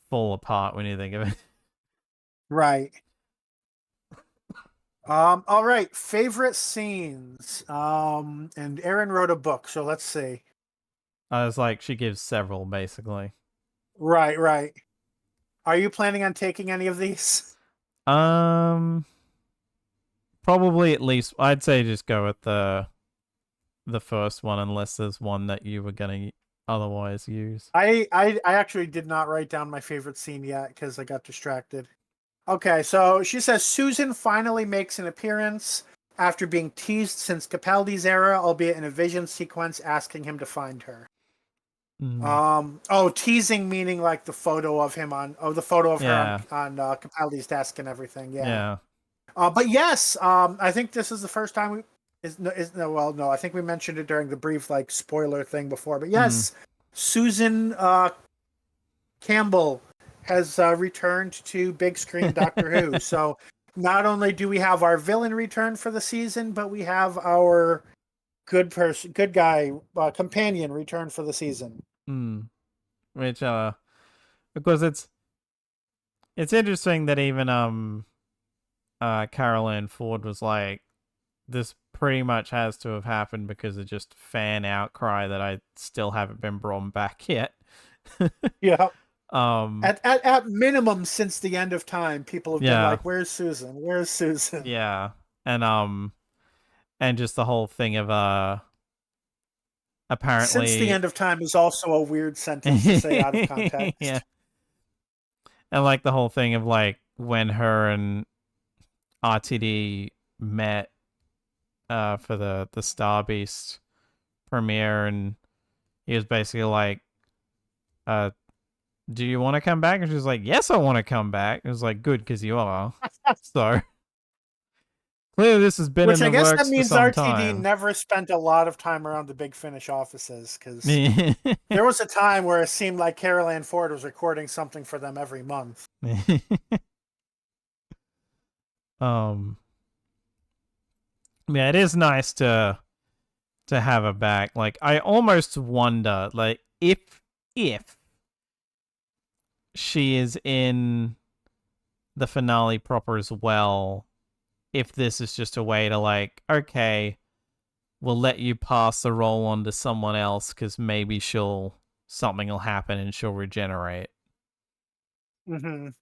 fall apart when you think of it. Right. All right, favorite scenes. And Aaron wrote a book, so let's see. I was like, she gives several basically. Right. Are you planning on taking any of these? Probably at least I'd say just go with the first one unless there's one that you were gonna otherwise use. I actually did not write down my favorite scene yet because I got distracted. Okay, so she says Susan finally makes an appearance after being teased since Capaldi's era, albeit in a vision sequence asking him to find her. Teasing meaning like the photo of him the photo of her on Capaldi's desk and everything. Yeah. But yes, I think this is the first time I think we mentioned it during the brief like spoiler thing before. But yes, Susan Campbell has returned to big screen Doctor Who. So not only do we have our villain return for the season, but we have our good guy companion return for the season. Which because it's interesting that even Carol Ann Ford was like, this pretty much has to have happened because of just fan outcry that I still haven't been brought back yet. Yeah. At minimum since the end of time, people have been like, "Where's Susan? Where's Susan?" Yeah, and just the whole thing of apparently since the end of time is also a weird sentence to say out of context. Yeah, and like the whole thing of like when her and RTD met for the Star Beast premiere, and he was basically like, do you want to come back? And she was like, yes, I want to come back. It was like, good, because you are. So clearly this has been in the works for some time. Which I guess that means RTD never spent a lot of time around the Big Finish offices, because there was a time where it seemed like Carol Ann Ford was recording something for them every month. Yeah, it is nice to have her back. Like, I almost wonder, like, if she is in the finale proper as well, if this is just a way to like, okay, we'll let you pass the role on to someone else because maybe something will happen and she'll regenerate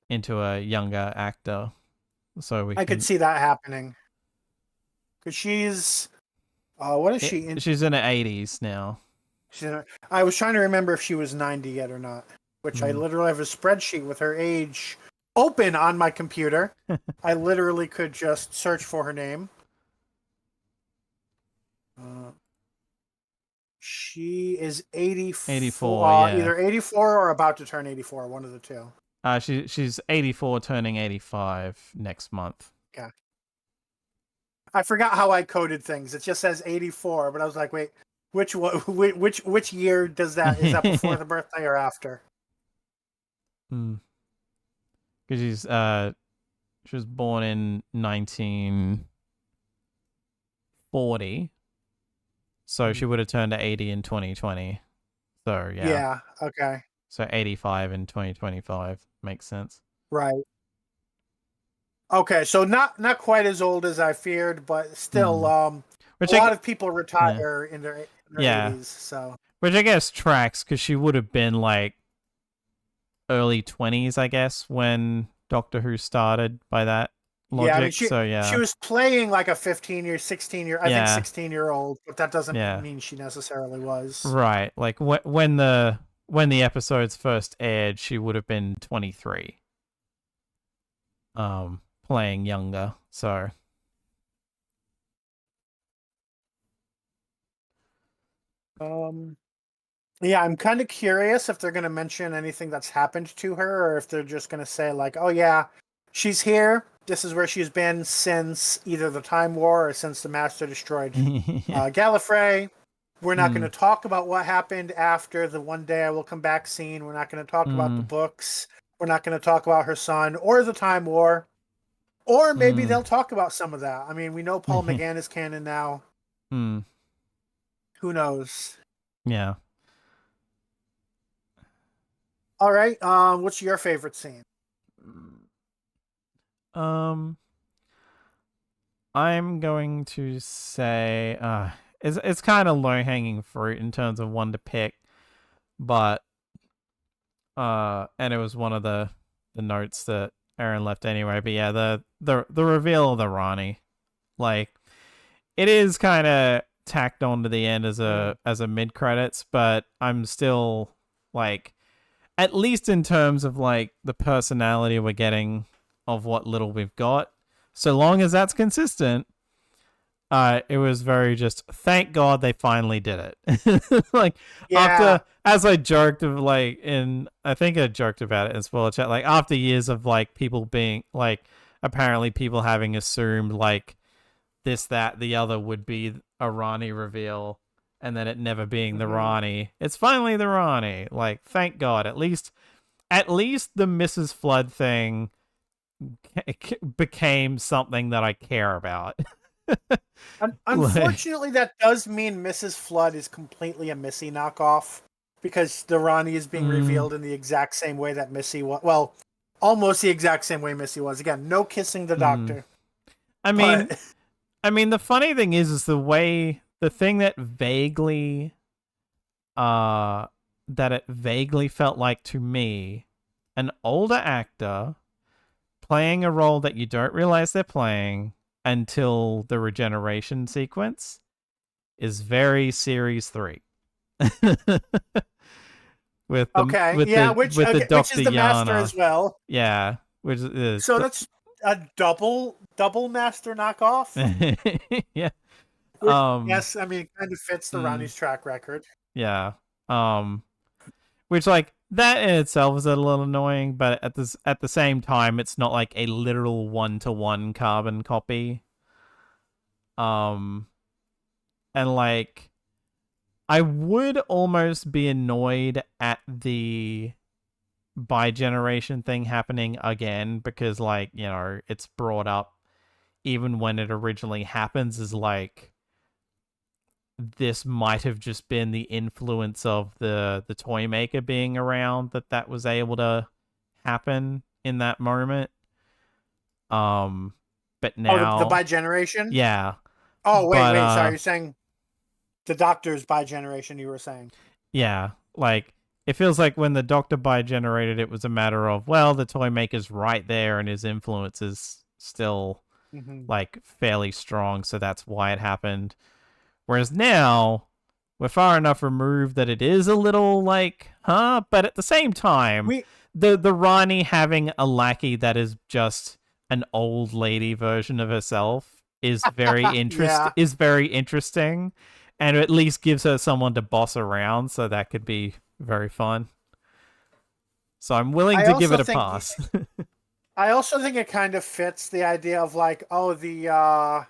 into a younger actor. So I could see that happening. Because she's, what is she in? She's in her 80s now. I was trying to remember if she was 90 yet or not. which I literally have a spreadsheet with her age open on my computer. I literally could just search for her name. She is 84. 84, yeah. Either 84 or about to turn 84, one of the two. She's 84, turning 85 next month. Yeah. I forgot how I coded things. It just says 84, but I was like, wait, which year does that? Is that before the birthday or after? Because she was born in 1940, so she would have turned 80 in 2020. So yeah. Yeah. Okay. So 85 in 2025 makes sense. Right. Okay, so not quite as old as I feared, but still, Which a lot of people retire in their 80s. So, which I guess tracks because she would have been like early 20s, I guess, when Doctor Who started by that logic. Yeah, I mean, she was playing like a 16-year, I think 16-year-old, but that doesn't mean she necessarily was. Right, like when the episodes first aired, she would have been 23. Playing younger, so. Yeah, I'm kind of curious if they're going to mention anything that's happened to her, or if they're just going to say like, "Oh yeah, she's here. This is where she's been since either the Time War or since the Master destroyed Gallifrey." We're not going to talk about what happened after the One Day I Will Come Back scene. We're not going to talk about the books. We're not going to talk about her son or the Time War. Or maybe they'll talk about some of that. I mean, we know Paul McGann is canon now. Who knows? Yeah. All right. What's your favorite scene? I'm going to say it's kind of low hanging fruit in terms of one to pick, but and it was one of the notes that Aaron left anyway. But yeah, the reveal of the Rani, like, it is kind of tacked on to the end as a mid credits, but I'm still like, at least in terms of like the personality we're getting of what little we've got, so long as that's consistent, it was very just, thank God they finally did it. Like, after, as I joked of like, I think I joked about it in spoiler chat, like after years of like people being like, apparently people having assumed like this, that, the other would be a Rani reveal, and then it never being the Rani. It's finally the Rani. Like, thank God. At least the Mrs. Flood thing became something that I care about. Unfortunately, that does mean Mrs. Flood is completely a Missy knockoff, because the Rani is being revealed in the exact same way that Missy was. Well, almost the exact same way Missy was. Again, no kissing the Doctor. I mean, the funny thing is the thing that vaguely, that it vaguely felt like to me, an older actor playing a role that you don't realize they're playing until the regeneration sequence, is very Series 3. with the Dr. Which is the Master as well. Yeah, which is so that's a double Master knockoff. Yeah. Yes, I mean, it kind of fits the Rani's track record. Yeah. Which, like, that in itself is a little annoying, but at the same time, it's not like a literal 1-to-1 carbon copy. And like, I would almost be annoyed at the bi-generation thing happening again, because, like, you know, it's brought up even when it originally happens as like, this might have just been the influence of the toy maker being around, that was able to happen in that moment. But now the bi-generation? Yeah. Oh, wait, sorry, you're saying the Doctor's bi-generation, you were saying? Yeah, like, it feels like when the Doctor bi-generated, it was a matter of, well, the toy maker's right there and his influence is still like fairly strong, so that's why it happened. Whereas now, we're far enough removed that it is a little like, huh? But at the same time, We the Rani having a lackey that is just an old lady version of herself yeah. is very interesting, and at least gives her someone to boss around, so that could be very fun. So I'm willing I to give also it a think pass. I also think it kind of fits the idea of like, oh, the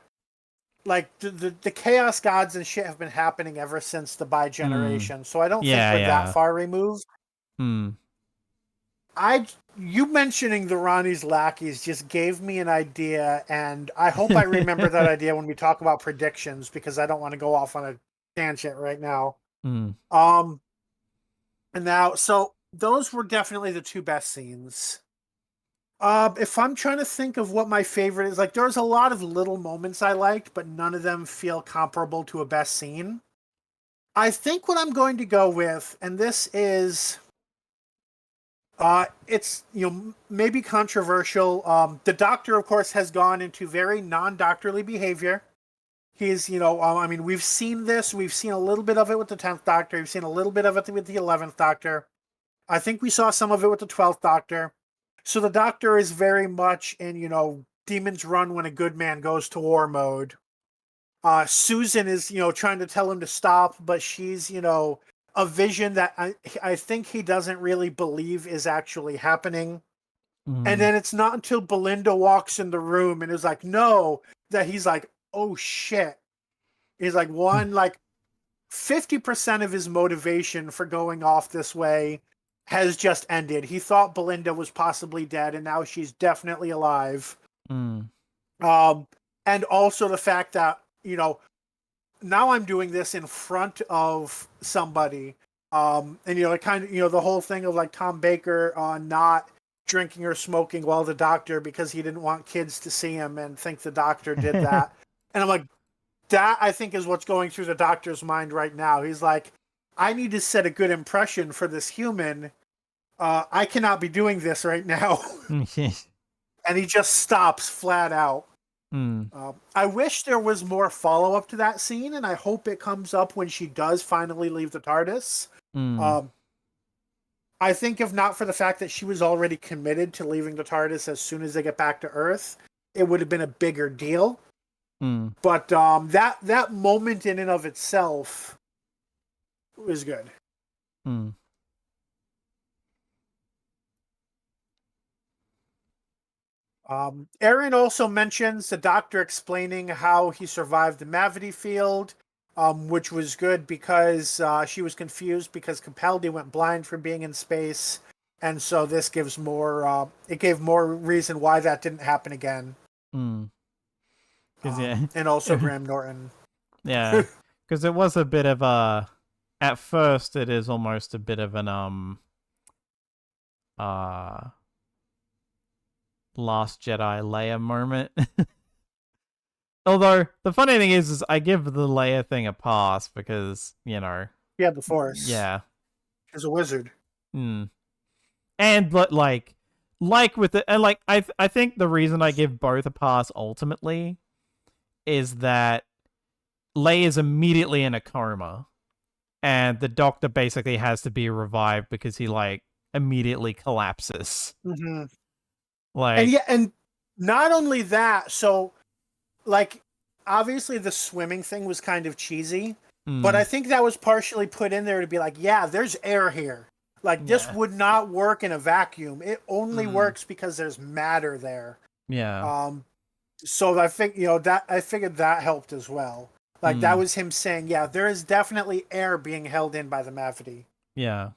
chaos gods and shit have been happening ever since the Bi Hmm. generation. So I don't think Yeah, we're that yeah. far removed. Hmm. I you mentioning the Ronnie's lackeys just gave me an idea, and I hope I remember that idea when we talk about predictions because I don't want to go off on a tangent right now. Hmm. Um, and now, so those were definitely the two best scenes. If I'm trying to think of what my favorite is, like there's a lot of little moments I liked, but none of them feel comparable to a best scene. I think what I'm going to go with, and this is it's maybe controversial. The Doctor, of course, has gone into very non-doctorly behavior. He's I mean, we've seen this. We've seen a little bit of it with the 10th Doctor. We've seen a little bit of it with the 11th Doctor. I think we saw some of it with the 12th Doctor. So the Doctor is very much in demons run when a good man goes to war mode. Susan is trying to tell him to stop, but she's a vision that I think he doesn't really believe is actually happening. And Hmm. then it's not until Belinda walks in the room and is like, no, that he's like, oh shit. He's like, one, like 50% of his motivation for going off this way has just ended. He thought Belinda was possibly dead, and now she's definitely alive. Hmm. Um, and also the fact that, now I'm doing this in front of somebody. And it kind of the whole thing of like Tom Baker not drinking or smoking while the Doctor because he didn't want kids to see him and think the Doctor did that. And I'm like, that I think is what's going through the Doctor's mind right now. He's like, I need to set a good impression for this human. I cannot be doing this right now. And he just stops flat out. Hmm. I wish there was more follow up to that scene, and I hope it comes up when she does finally leave the TARDIS. Hmm. Um, I think if not for the fact that she was already committed to leaving the TARDIS as soon as they get back to Earth, it would have been a bigger deal. Hmm. But that moment in and of itself was good. Hmm. Aaron also mentions the Doctor explaining how he survived the Mavity field, which was good because she was confused because Capaldi went blind from being in space, and so this gives more. It gave more reason why that didn't happen again. Hmm. Because yeah, And also Graham Norton. yeah, because it was a bit of a. At first, it is almost a bit of an uh Last Jedi Leia moment. Although the funny thing is I give the Leia thing a pass because He had the Force. yeah, He was a wizard. mm. And but like with it, and like I think the reason I give both a pass ultimately is that Leia is immediately in a coma, and the Doctor basically has to be revived because he like immediately collapses. Mm-hmm. And Like, yeah, and not only that, so like obviously the swimming thing was kind of cheesy, but I mm, think that was partially put in there to be like, yeah, there's air here. Like this yeah, would not work in a vacuum. It only mm, works because there's matter there. yeah, Um, so I think that I figured that helped as well. Like that mm, was him saying, yeah, there is definitely air being held in by the Mavity. yeah,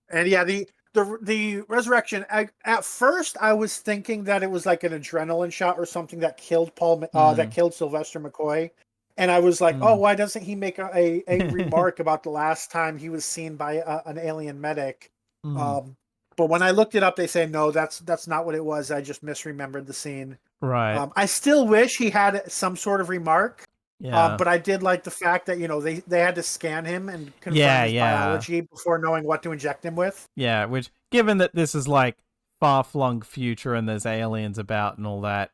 And yeah, the resurrection. At first, I was thinking that it was like an adrenaline shot or something that killed that mm, killed Sylvester McCoy, and I was like, oh, mm. why doesn't he make a remark about the last time he was seen by an alien medic? Mm. Um, but when I looked it up, they say no, that's not what it was. I just misremembered the scene. Right. I still wish he had some sort of remark. Yeah. But I did like the fact that they had to scan him and confirm Yeah, his yeah. biology before knowing what to inject him with. Yeah, which given that this is like far flung future and there's aliens about and all that,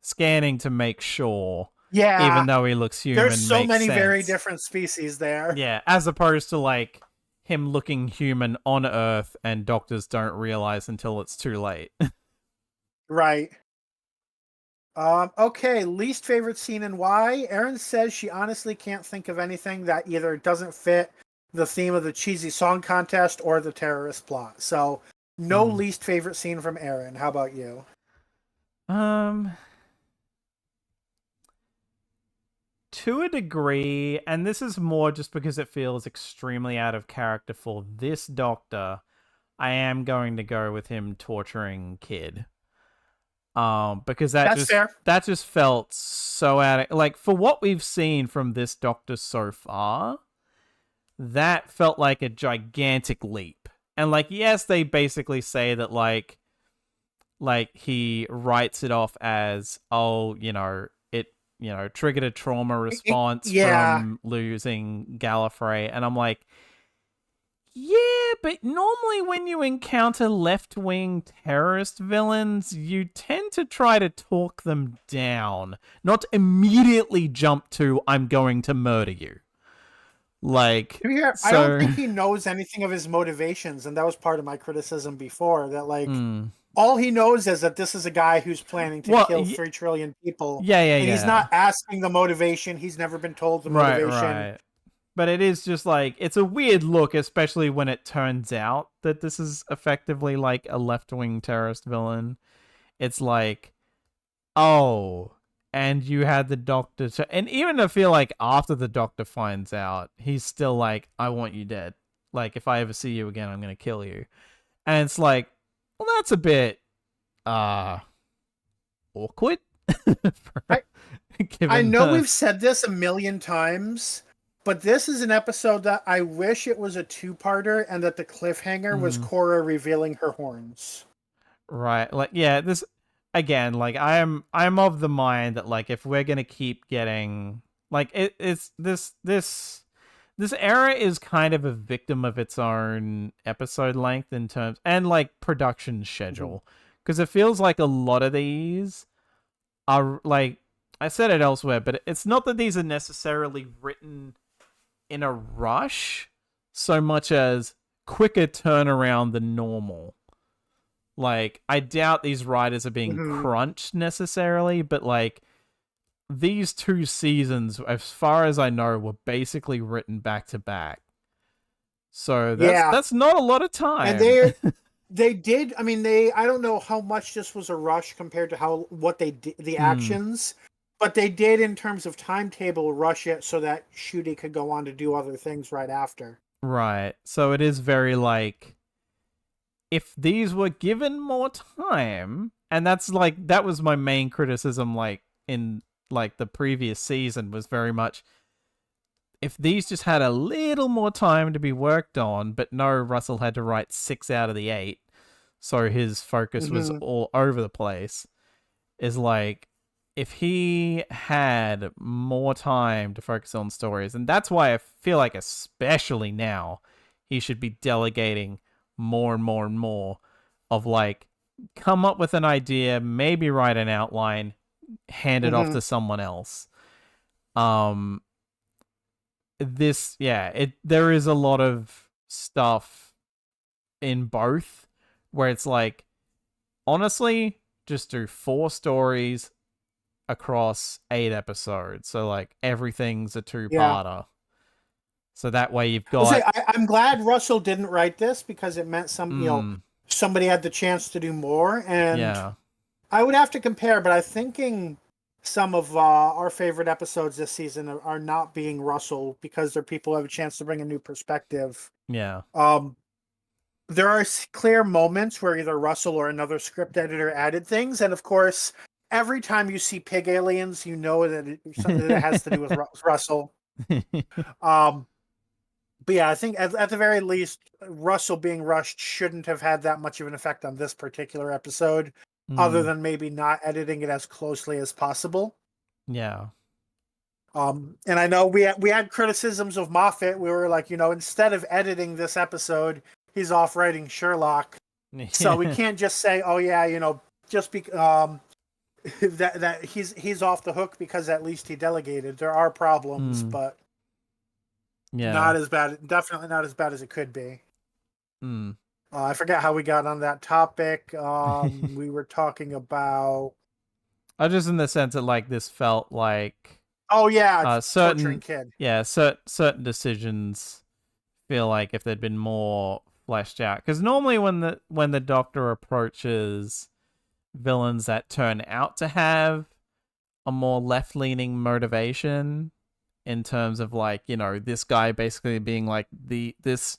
scanning to make sure Yeah, even though he looks there's human, so makes many very sense. different species there. Yeah, as opposed to like him looking human on Earth and doctors don't realize until it's too late. Right. Okay, least favorite scene and why? Erin says she honestly can't think of anything that either doesn't fit the theme of the cheesy song contest or the terrorist plot. So, no least favorite scene from Erin. How about you? Um, to a degree, and this is more just because it feels extremely out of character for this doctor, I am going to go with him torturing Kid. Because That's fair. that just felt so out of, like, for what we've seen from this doctor so far, that felt like a gigantic leap. And like, yes, they basically say that like he writes it off as, oh, it triggered a trauma response Yeah. from losing Gallifrey, and I'm like, yeah, but normally when you encounter left-wing terrorist villains, you tend to try to talk them down, not immediately jump to I'm going to murder you. Like, To be fair, I don't so think he knows anything of his motivations, and that was part of my criticism before. That like mm. all he knows is that this is a guy who's planning to Well, kill 3 trillion people, and he's yeah. not asking the motivation. He's never been told the motivation. Right. But it is just like, it's a weird look, especially when it turns out that this is effectively like a left-wing terrorist villain. It's like, oh, and you had the doctor and even I feel like after the doctor finds out, he's still like, I want you dead. Like, if I ever see you again, I'm gonna kill you. And it's like, well, that's a bit awkward. I I Given know the we've said this a million times, but this is an episode that I wish it was a two-parter and that the cliffhanger was Cora revealing her horns. right, like, yeah, this again, like, I'm of the mind that, like, if we're gonna keep getting like, it's this era is kind of a victim of its own episode length in terms and like production schedule, because it feels like a lot of these are like, I said it elsewhere, but it's not that these are necessarily written in a rush so much as quicker turnaround than normal. Like, I doubt these writers are being crunched necessarily, but like, these two seasons, as far as I know, were basically written back to back. So Yeah, that's not a lot of and time. they did. I mean, I don't know how much this was a rush compared to what they did, the actions, but they did in terms of timetable rush it so that Shooty could go on to do other things right after. Right. So it is very like, if these were given more time, and that's like, that was my main criticism, like in like the previous season, was very much, if these just had a little more time to be worked on, but no, Russell had to write 6 out of the 8, so his focus was all over the place, is like, if he had more time to focus on stories, and that's why I feel like especially now he should be delegating more and more and more of like, come up with an idea, maybe write an outline, hand it off to someone else. This, yeah, there is a lot of stuff in both where it's like, honestly, just do 4 stories across 8 episodes, so like everything's a two-parter. Yeah. So that way you've got I'm glad Russell didn't write this because it meant somebody had the chance to do more. And yeah, I would have to compare, but I'm thinking some of our favorite episodes this season are not being Russell because they're people who have a chance to bring a new perspective. yeah. There are clear moments where either Russell or another script editor added things, and of course, every time you see pig aliens, you know that it has to do with Russell. But yeah, I think at the very least, Russell being rushed shouldn't have had that much of an effect on this particular episode, other than maybe not editing it as closely as possible. Yeah. And I know we had criticisms of Moffat. We were like, instead of editing this episode, he's off writing Sherlock. So we can't just say, oh yeah, just that he's off the hook because at least he delegated. There are problems, Mm, but yeah. not as bad. Definitely not as bad as it could be. Mm. I forget how we got on that topic. We were talking about. I just in the sense that like this felt like Oh yeah, torturing certain kid. certain decisions feel like if they'd been more fleshed out, because normally when the Doctor approaches villains that turn out to have a more left leaning motivation in terms of like, you know, this guy basically being like this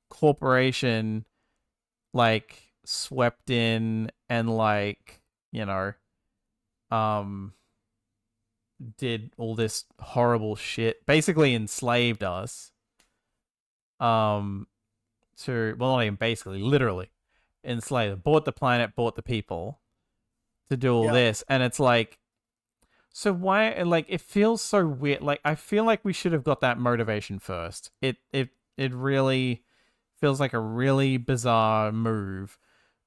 corporation like swept in and like, you know, um did all this horrible shit, basically enslaved us. Um to, well, not even basically, literally enslaved, bought the planet, bought the people to do all Yep. this, and it's like, so why, like, it feels so weird. Like, I feel like we should have got that motivation first. It really feels like a really bizarre move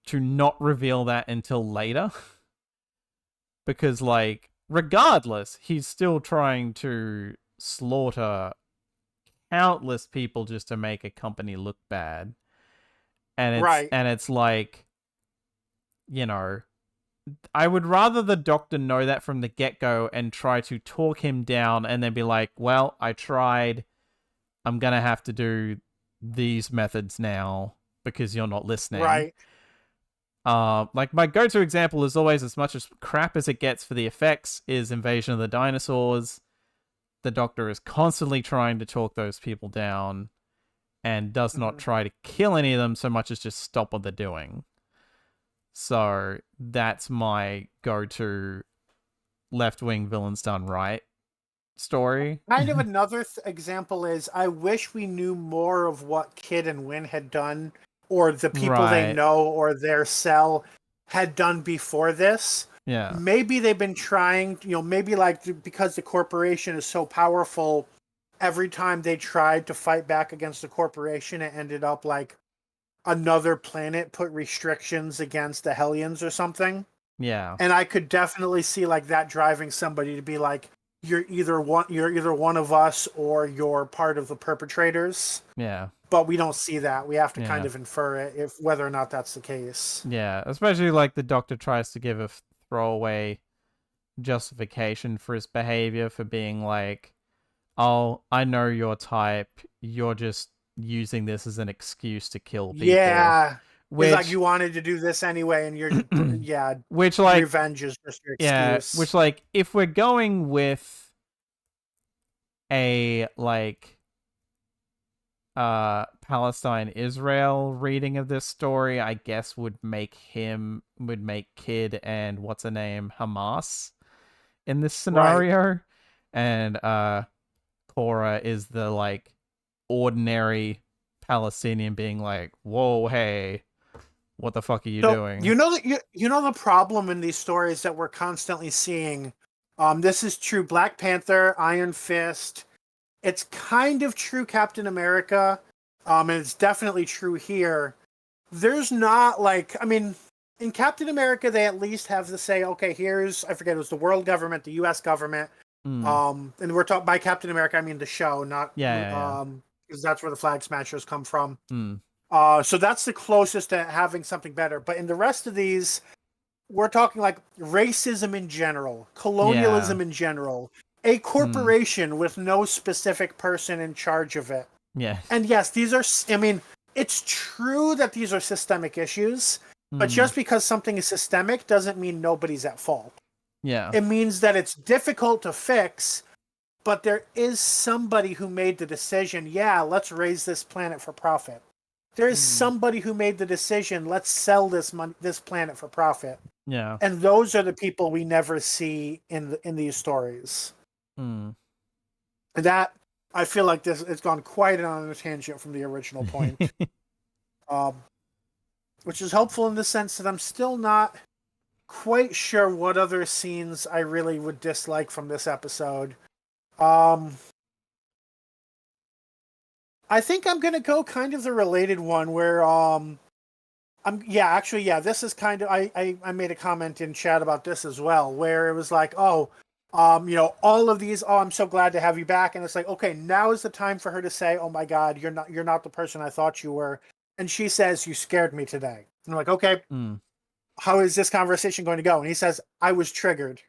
to not reveal that until later. Because, like, regardless, he's still trying to slaughter countless people just to make a company look bad. Right. And it's like, you know, I would rather the Doctor know that from the get go and try to talk him down and then be like, well, I tried. I'm going to have to do these methods now because you're not listening. Right. Like my go to example is always, as much as crap as it gets for the effects, is Invasion of the Dinosaurs. The Doctor is constantly trying to talk those people down and does not Mm-hmm. try to kill any of them so much as just stop what they're doing. So that's my go to left wing villains done right story. Kind of another example is I wish we knew more of what Kid and Win had done, or the people they Right. know, or their cell had done before this. Yeah. Maybe they've been trying, maybe like because the corporation is so powerful, every time they tried to fight back against the corporation, it ended up like another planet put restrictions against the Hellions or something. Yeah. And I could definitely see like that driving somebody to be like, you're either one of us or you're part of the perpetrators. Yeah. But we don't see that. We have to kind Yeah. of infer it if whether or not that's the case. Yeah. Especially like the Doctor tries to give a throwaway justification for his behavior, for being like, oh, I know your type. You're just using this as an excuse to kill people. Yeah. It's like Which, you wanted to do this anyway, and yeah, which like, revenge is just your yeah, excuse. which like, if we're going with a like Palestine Israel reading of this story, I guess would make Kid and what's her name, Hamas, in this Right. scenario. And Cora is the like ordinary Palestinian being like, whoa, hey, what the fuck are you So doing? you know that you know the problem in these stories that we're constantly seeing. This is true. Black Panther, Iron Fist. It's kind of true Captain America. And it's definitely true here. There's not like, I mean, in Captain America, they at least have to say, okay, here's, I forget, it was the world government, the U.S. government. Mm. And we're talking by Captain America, I mean the show, not, Yeah. because that's where the Flag Smashers come from. Mm. So that's the closest to having something better. But in the rest of these, we're talking like racism in general, Yeah. colonialism in general, a Mm. corporation with no specific person in charge of it. Yeah. And yes, these are, I mean, it's true that these are systemic issues, but Mm. just because something is systemic doesn't mean nobody's at fault. Yeah. It means that it's difficult to fix, but there is somebody who made the decision, yeah, let's raise this planet for profit. There is Mm. somebody who made the decision, let's sell this planet for profit. Yeah. And those are the people we never see in these stories. Mm. And that, I feel like this it's gone quite on a tangent from the original point. Um, which is helpful in the sense that I'm still not quite sure what other scenes I really would dislike from this episode. Um, I think I'm gonna go kind of the related one where This is kind of I made a comment in chat about this as well, where it was like, all of these, I'm so glad to have you back. And it's like, okay, now is the time for her to say, oh my God, you're not the person I thought you were. And she says, you scared me today. And I'm like, okay, how is this conversation going to go? And he says, I was triggered.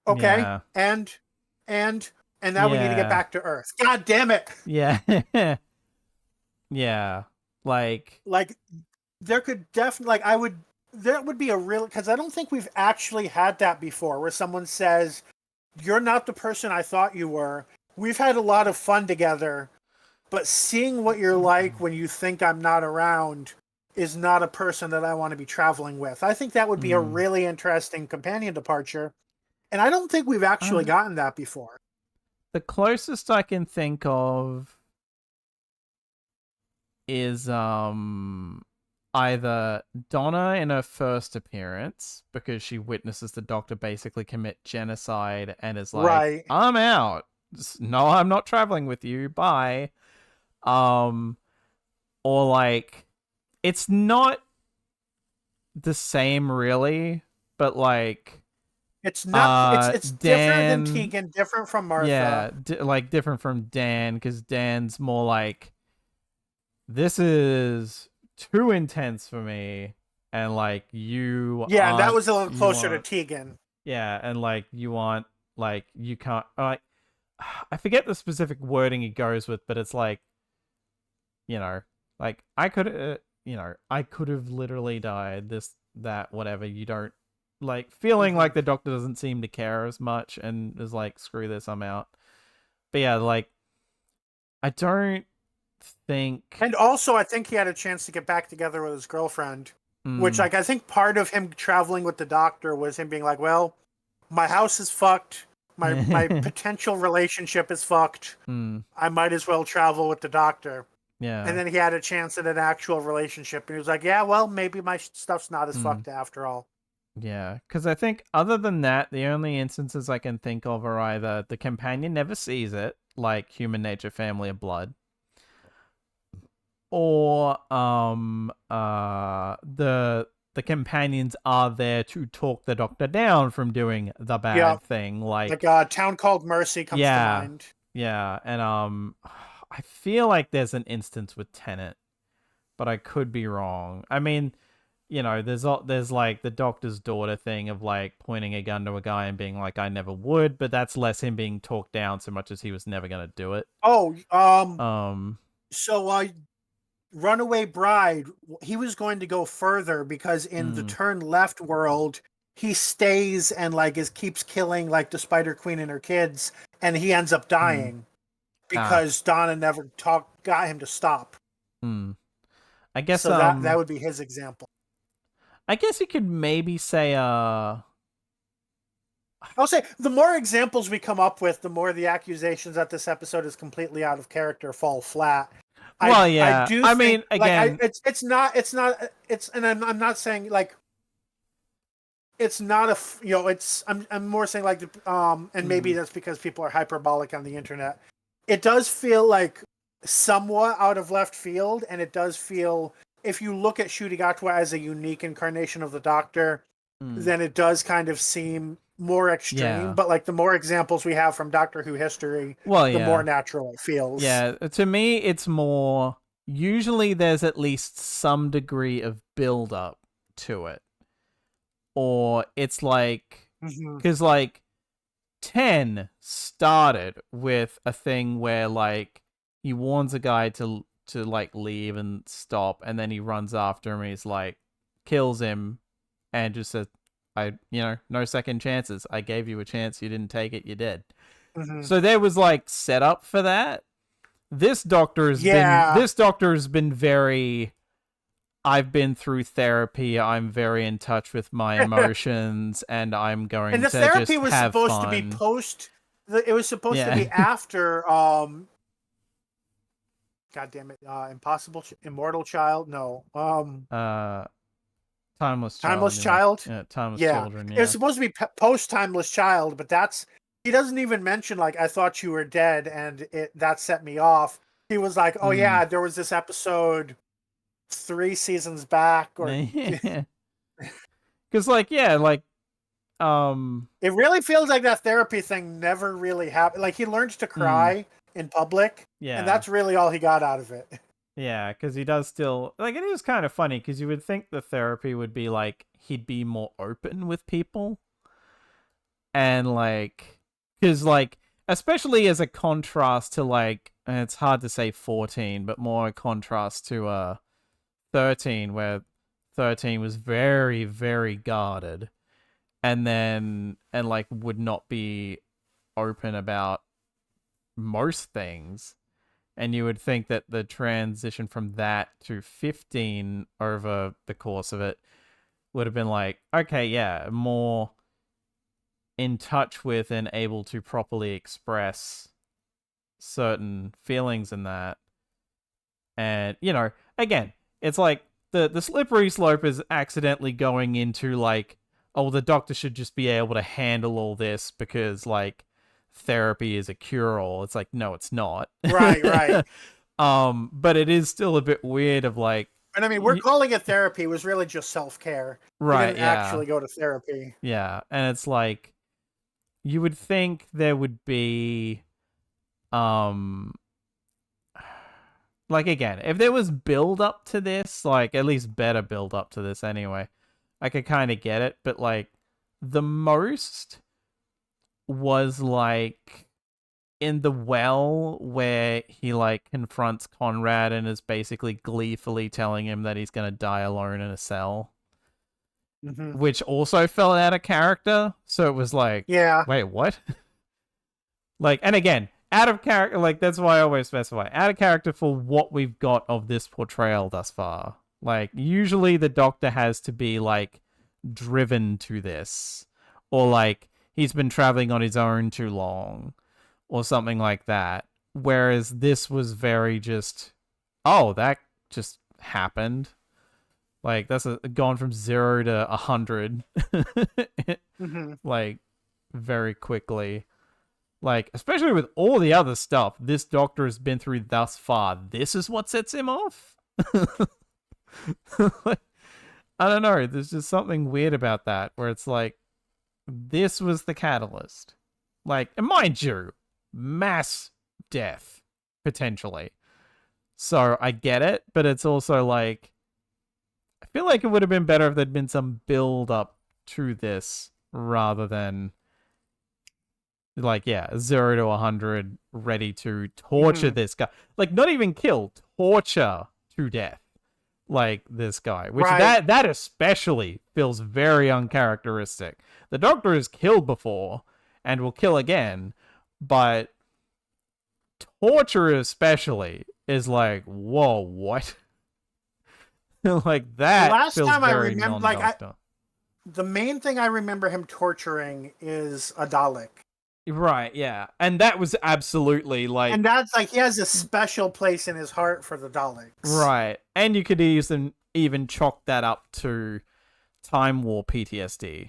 Okay. Yeah. And now we need to get back to Earth. God damn it. Yeah. Yeah. Like there could definitely, there would be a real, because I don't think we've actually had that before, where someone says, you're not the person I thought you were. We've had a lot of fun together, but seeing what you're like when you think I'm not around is not a person that I want to be traveling with. I think that would be a really interesting companion departure. And I don't think we've actually gotten that before. The closest I can think of is either Donna in her first appearance, because she witnesses the Doctor basically commit genocide and is like, right. I'm out. No, I'm not traveling with you. Bye. Or like, it's not the same really, but like, it's not. It's Dan, different than Tegan, different from Martha. Yeah, different from Dan, because Dan's more like, this is too intense for me, and like you. Yeah, that was a little closer to Tegan. Yeah, and like you want, like you can't, like, I forget the specific wording he goes with, but it's like, like I could, I could have literally died. This, that, whatever. You don't, like, feeling like the Doctor doesn't seem to care as much, and is like, screw this, I'm out. But yeah, like, I don't think. And also, I think he had a chance to get back together with his girlfriend, which, like, I think part of him traveling with the Doctor was him being like, well, my house is fucked. My potential relationship is fucked. I might as well travel with the Doctor. Yeah. And then he had a chance at an actual relationship, and he was like, yeah, well, maybe my stuff's not as fucked after all. Yeah, because I think other than that, the only instances I can think of are either the companion never sees it, like Human Nature, Family of Blood, or the companions are there to talk the Doctor down from doing the bad thing, like Town Called Mercy comes to mind. Yeah, and I feel like there's an instance with Tennant, but I could be wrong. I mean, there's like the Doctor's daughter thing of like pointing a gun to a guy and being like, I never would, but that's less him being talked down so much as he was never gonna do it. So Runaway Bride, he was going to go further, because in the Turn Left world, he stays and like keeps killing like the Spider Queen and her kids, and he ends up dying because Donna never got him to stop. I guess so. That would be his example. I guess you could maybe say I'll say the more examples we come up with, the more the accusations that this episode is completely out of character fall flat. Well, yeah. I mean, again, it's not, and I'm not saying like it's not I'm more saying like and maybe that's because people are hyperbolic on the internet. It does feel like somewhat out of left field, and it does feel, if you look at Shudigatwa as a unique incarnation of the Doctor, then it does kind of seem more extreme. Yeah. But like the more examples we have from Doctor Who history, the more natural it feels. Yeah, to me, it's more, usually there's at least some degree of build up to it. Or it's like, because like 10 started with a thing where like he warns a guy to like leave and stop, and then he runs after him and he's like, kills him and just says, no second chances. I gave you a chance, you didn't take it, you're dead. So there was like setup for that. This Doctor has been very, I've been through therapy, I'm very in touch with my emotions, and I'm going to just have fun. And the therapy was supposed to be it was supposed to be after God damn it, Immortal Child? No. Timeless Child? Yeah, Timeless Children, yeah. It was supposed to be post-Timeless Child, but he doesn't even mention like, I thought you were dead, and that set me off. He was like, oh yeah, there was this episode 3 seasons back, or Because, like, yeah, like, it really feels like that therapy thing never really happened. Like, he learned to cry in public, and yeah. that's really all he got out of it. Yeah, because he does still like it is kind of funny because you would think the therapy would be like he'd be more open with people and like because like especially as a contrast to like and it's hard to say 14 but more a contrast to 13 where 13 was very very guarded and like would not be open about most things. And you would think that the transition from that to 15 over the course of it would have been like, okay, yeah, more in touch with and able to properly express certain feelings in that. And, you know, again, it's like the slippery slope is accidentally going into like, oh, the doctor should just be able to handle all this because like therapy is a cure-all. It's like, no, it's not. Right. But it is still a bit weird of like And I mean, we're calling it therapy. It was really just self-care. He right, didn't actually go to therapy. yeah. And it's like you would think there would be like again, if there was build up to this, like at least better build up to this anyway, I could kind of get it, but like the most was like in the well where he like confronts Conrad and is basically gleefully telling him that he's gonna die alone in a cell, which also fell out of character. So it was like, yeah, wait, what? Like, and again, out of character. Like that's why I always specify out of character for what we've got of this portrayal thus far. Like usually the Doctor has to be like driven to this, or like he's been traveling on his own too long or something like that. Whereas this was very just, oh, that just happened. Like that's gone from 0 to 100, like very quickly. Like especially with all the other stuff this Doctor has been through thus far, this is what sets him off. Like, I don't know. There's just something weird about that where it's like this was the catalyst. Like, and mind you, mass death potentially. So I get it, but it's also like I feel like it would have been better if there'd been some build up to this rather than like 0 to 100 ready to torture this guy. Like not even kill, torture to death. Like this guy, which that especially feels very uncharacteristic. The Doctor has killed before and will kill again, but torture especially is like, whoa, what? Like that. The last feels time I very remember, non-Doctor. The main thing I remember him torturing is a Dalek. Right, yeah. And that was absolutely like... And that's like, he has a special place in his heart for the Daleks. Right. And you could even chalk that up to Time War PTSD.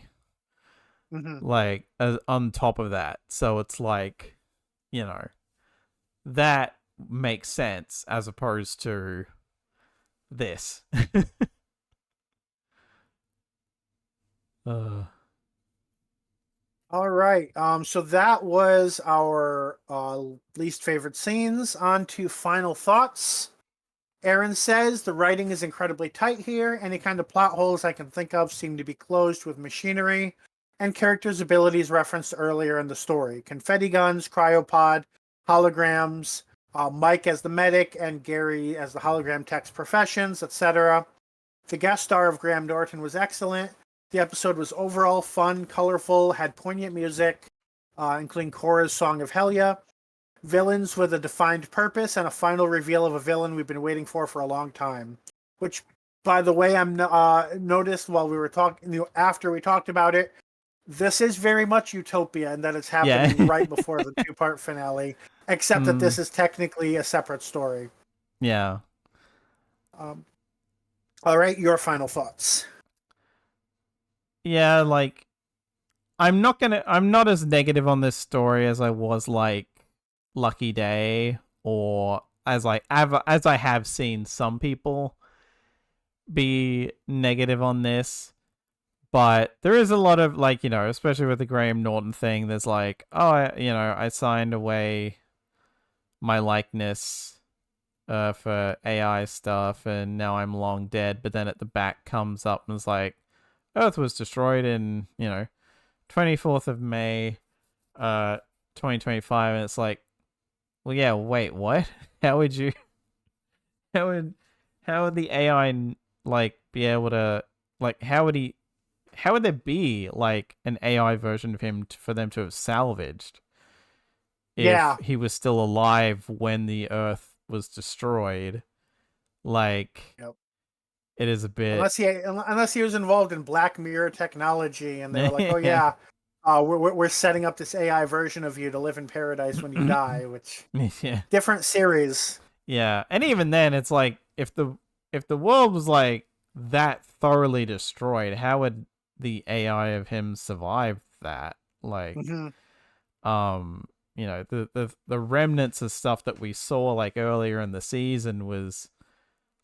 Like, on top of that. So it's like, you know, that makes sense as opposed to this. All right. So that was our least favorite scenes. On to final thoughts. Aaron says the writing is incredibly tight here. Any kind of plot holes I can think of seem to be closed with machinery and characters' abilities referenced earlier in the story. Confetti guns, cryopod, holograms, Mike as the medic, and Gary as the hologram tech's professions, etc. The guest star of Graham Norton was excellent. The episode was overall fun, colorful, had poignant music, including Cora's Song of Helia, villains with a defined purpose, and a final reveal of a villain we've been waiting for a long time. Which, by the way, I'm noticed while we were talking, after we talked about it, this is very much Utopia, and that it's happening right before the 2-part finale, except that this is technically a separate story. Yeah. All right, your final thoughts. Yeah, like I'm not as negative on this story as I was like Lucky Day or as I have seen some people. be negative on this, but there is a lot of like, especially with the Graham Norton thing, there's like, oh, I signed away my likeness for AI stuff, and now I'm long dead. But then at the back comes up and it's like, Earth was destroyed in 24th of May, 2025, and it's like, well, yeah, wait, what? How would you? How would the AI like be able to like? How would he? How would there be like an AI version of him for them to have salvaged if Yeah. he was still alive when the Earth was destroyed? Like, Yep. it is a bit. Unless he was involved in Black Mirror technology, and they were like, "Oh yeah, we're setting up this AI version of you to live in paradise when you die," which Yeah. different series. Yeah, and even then, it's like if the world was like that thoroughly destroyed, how would the AI of him survive that? Like, Hmm. the remnants of stuff that we saw like earlier in the season was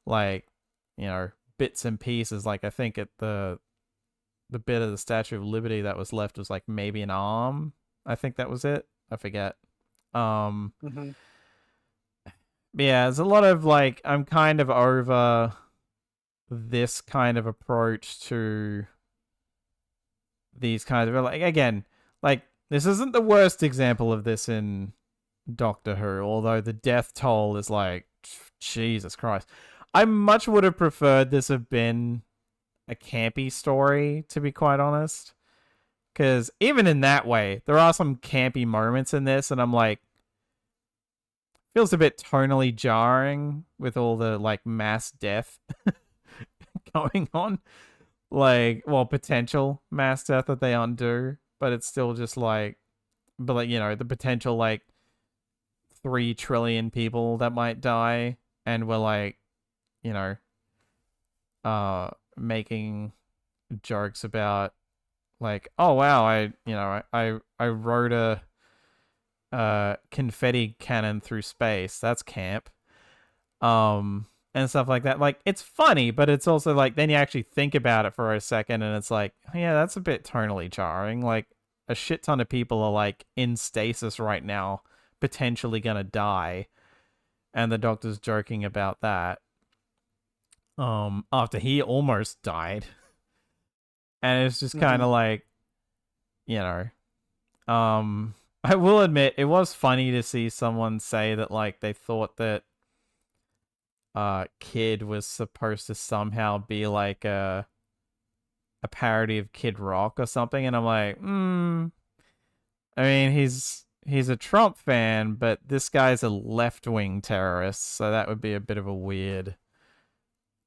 like, bits and pieces. Like, I think at the bit of the Statue of Liberty that was left was like maybe an arm. I think that was it. I forget. Um, Hmm. yeah, there's a lot of like, I'm kind of over this kind of approach to these kinds of, like, again, like, this isn't the worst example of this in Doctor Who, although the death toll is like, Jesus Christ. I much would have preferred this have been a campy story, to be quite honest. Because even in that way, there are some campy moments in this, and I'm like, feels a bit tonally jarring with all the like mass death going on. Like, well, potential mass death that they undo, but it's still just like, but like, the potential like 3 trillion people that might die, and we're like, you know, making jokes about like, oh wow, I rode a confetti cannon through space. That's camp. And stuff like that. Like, it's funny, but it's also like, then you actually think about it for a second and it's like, yeah, that's a bit tonally jarring. Like, a shit ton of people are like in stasis right now, potentially gonna die, and the doctor's joking about that after he almost died. And it's just kind Hmm. of like, you know I will admit it was funny to see someone say that like they thought that Kid was supposed to somehow be like a parody of Kid Rock or something, and I'm like, I mean, he's a Trump fan, but this guy's a left wing terrorist, so that would be a bit of a weird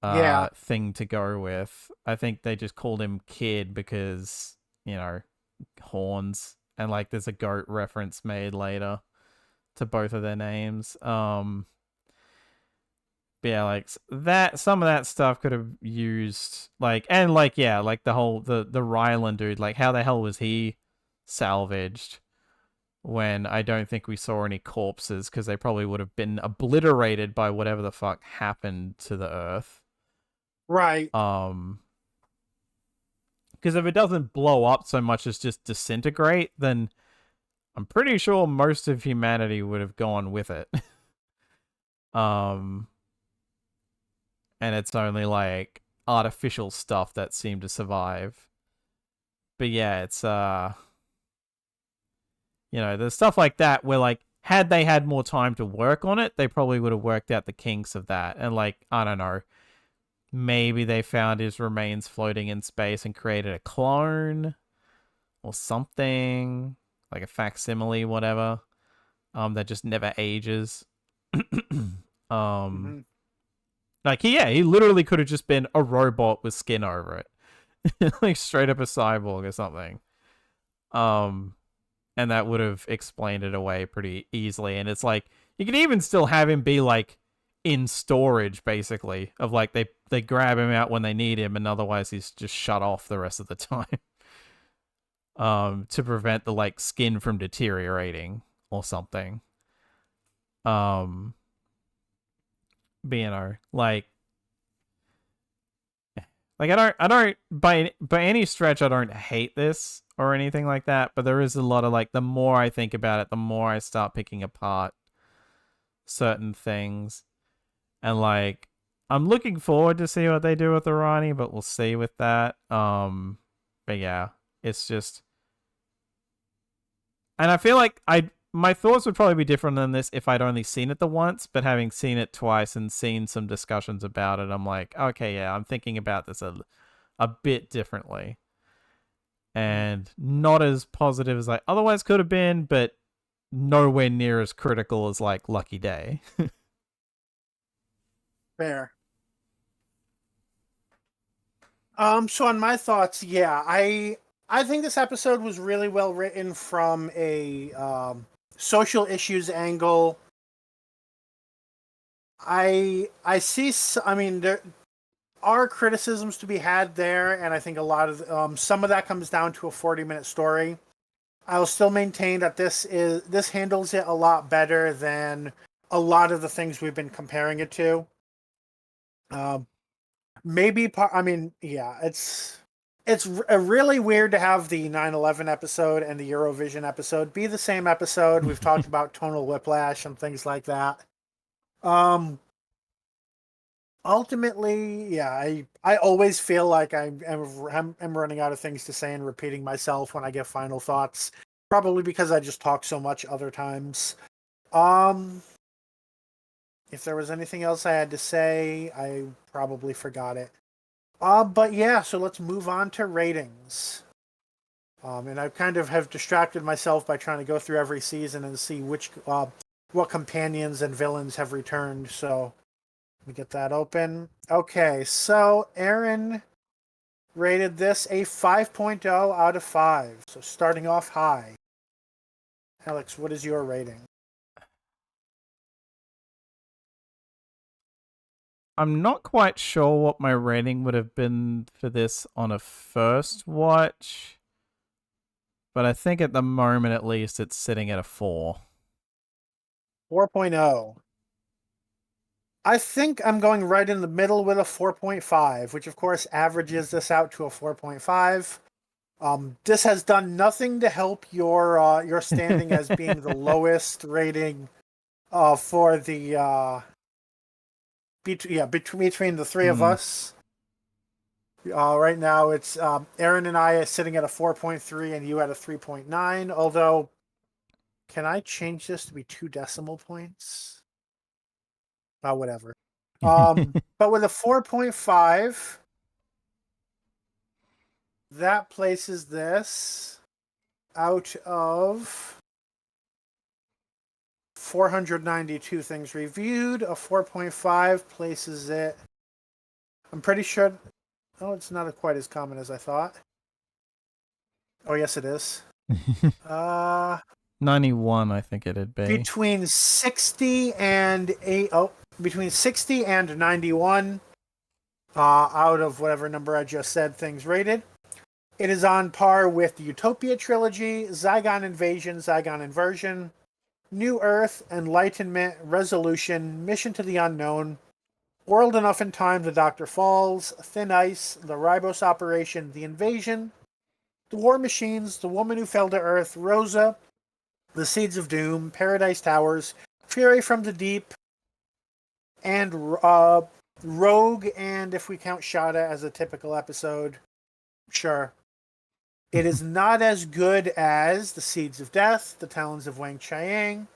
Yeah. thing to go with. I think they just called him Kid because, horns, and like there's a goat reference made later to both of their names. But yeah, like that, some of that stuff could have used like, and like, yeah, like the whole the Ryland dude, like how the hell was he salvaged when I don't think we saw any corpses, because they probably would have been obliterated by whatever the fuck happened to the Earth. Right. Because if it doesn't blow up so much as just disintegrate, then I'm pretty sure most of humanity would have gone with it. um and it's only like artificial stuff that seemed to survive. But yeah, it's there's stuff like that where like, had they had more time to work on it, they probably would have worked out the kinks of that. And like, I don't know, maybe they found his remains floating in space and created a clone or something, like a facsimile, whatever, that just never ages. um Hmm. like, he literally could have just been a robot with skin over it. Like straight up a cyborg or something. Um and that would have explained it away pretty easily. And it's like, you could even still have him be like in storage, basically, of like, they grab him out when they need him, and otherwise he's just shut off the rest of the time. To prevent the like skin from deteriorating or something. um but like, Like I don't by any stretch I don't hate this or anything like that, but there is a lot of like the more I think about it, the more I start picking apart certain things. And like I'm looking forward to see what they do with Irani, but we'll see with that. But yeah, it's just, and I feel like my thoughts would probably be different than this if I'd only seen it the once, but having seen it twice and seen some discussions about it, I'm like, okay, yeah, I'm thinking about this a bit differently. And not as positive as I otherwise could have been, but nowhere near as critical as like Lucky Day. Fair. So on my thoughts, yeah, I think this episode was really well written from a social issues angle. I see. I mean, there are criticisms to be had there, and I think a lot of some of that comes down to a 40-minute story. I will still maintain that this handles it a lot better than a lot of the things we've been comparing it to. Um, maybe I mean, yeah, it's really weird to have the 9/11 episode and the Eurovision episode be the same episode. We've talked about tonal whiplash and things like that. Um, ultimately, yeah, I always feel like I'm running out of things to say and repeating myself when I give final thoughts. Probably because I just talk so much other times. Um, if there was anything else I had to say, I probably forgot it. But yeah, so let's move on to ratings. And I kind of have distracted myself by trying to go through every season and see what companions and villains have returned. So let me get that open. Okay, so Aaron rated this a 5.0 out of 5. So starting off high. Alex, what is your rating? I'm not quite sure what my rating would have been for this on a first watch, but I think at the moment at least it's sitting at a 4. 4.0. I think I'm going right in the middle with a 4.5, which of course averages this out to a 4.5. This has done nothing to help your standing as being the lowest rating for the between the three of us. Right now it's Aaron and I are sitting at a 4.3 and you at a 3.9. Although, can I change this to be 2 decimal points? Whatever. But with a 4.5, that places this out of 492 things reviewed. A 4.5 places it. I'm pretty sure. Oh, it's not quite as common as I thought. Oh, yes, it is. 91, I think it'd be. Between 60 and 8. Oh, between 60 and 91. Out of whatever number I just said, things rated. It is on par with the Utopia trilogy, Zygon Invasion, Zygon Inversion, New Earth, Enlightenment, Resolution, Mission to the Unknown, World Enough in Time, The Doctor Falls, Thin Ice, The Ribos Operation, The Invasion, The War Machines, The Woman Who Fell to Earth, Rosa, The Seeds of Doom, Paradise Towers, Fury from the Deep, and Rogue, and if we count Shada as a typical episode, sure. It is not as good as The Seeds of Death, The Talons of Wang Chiang,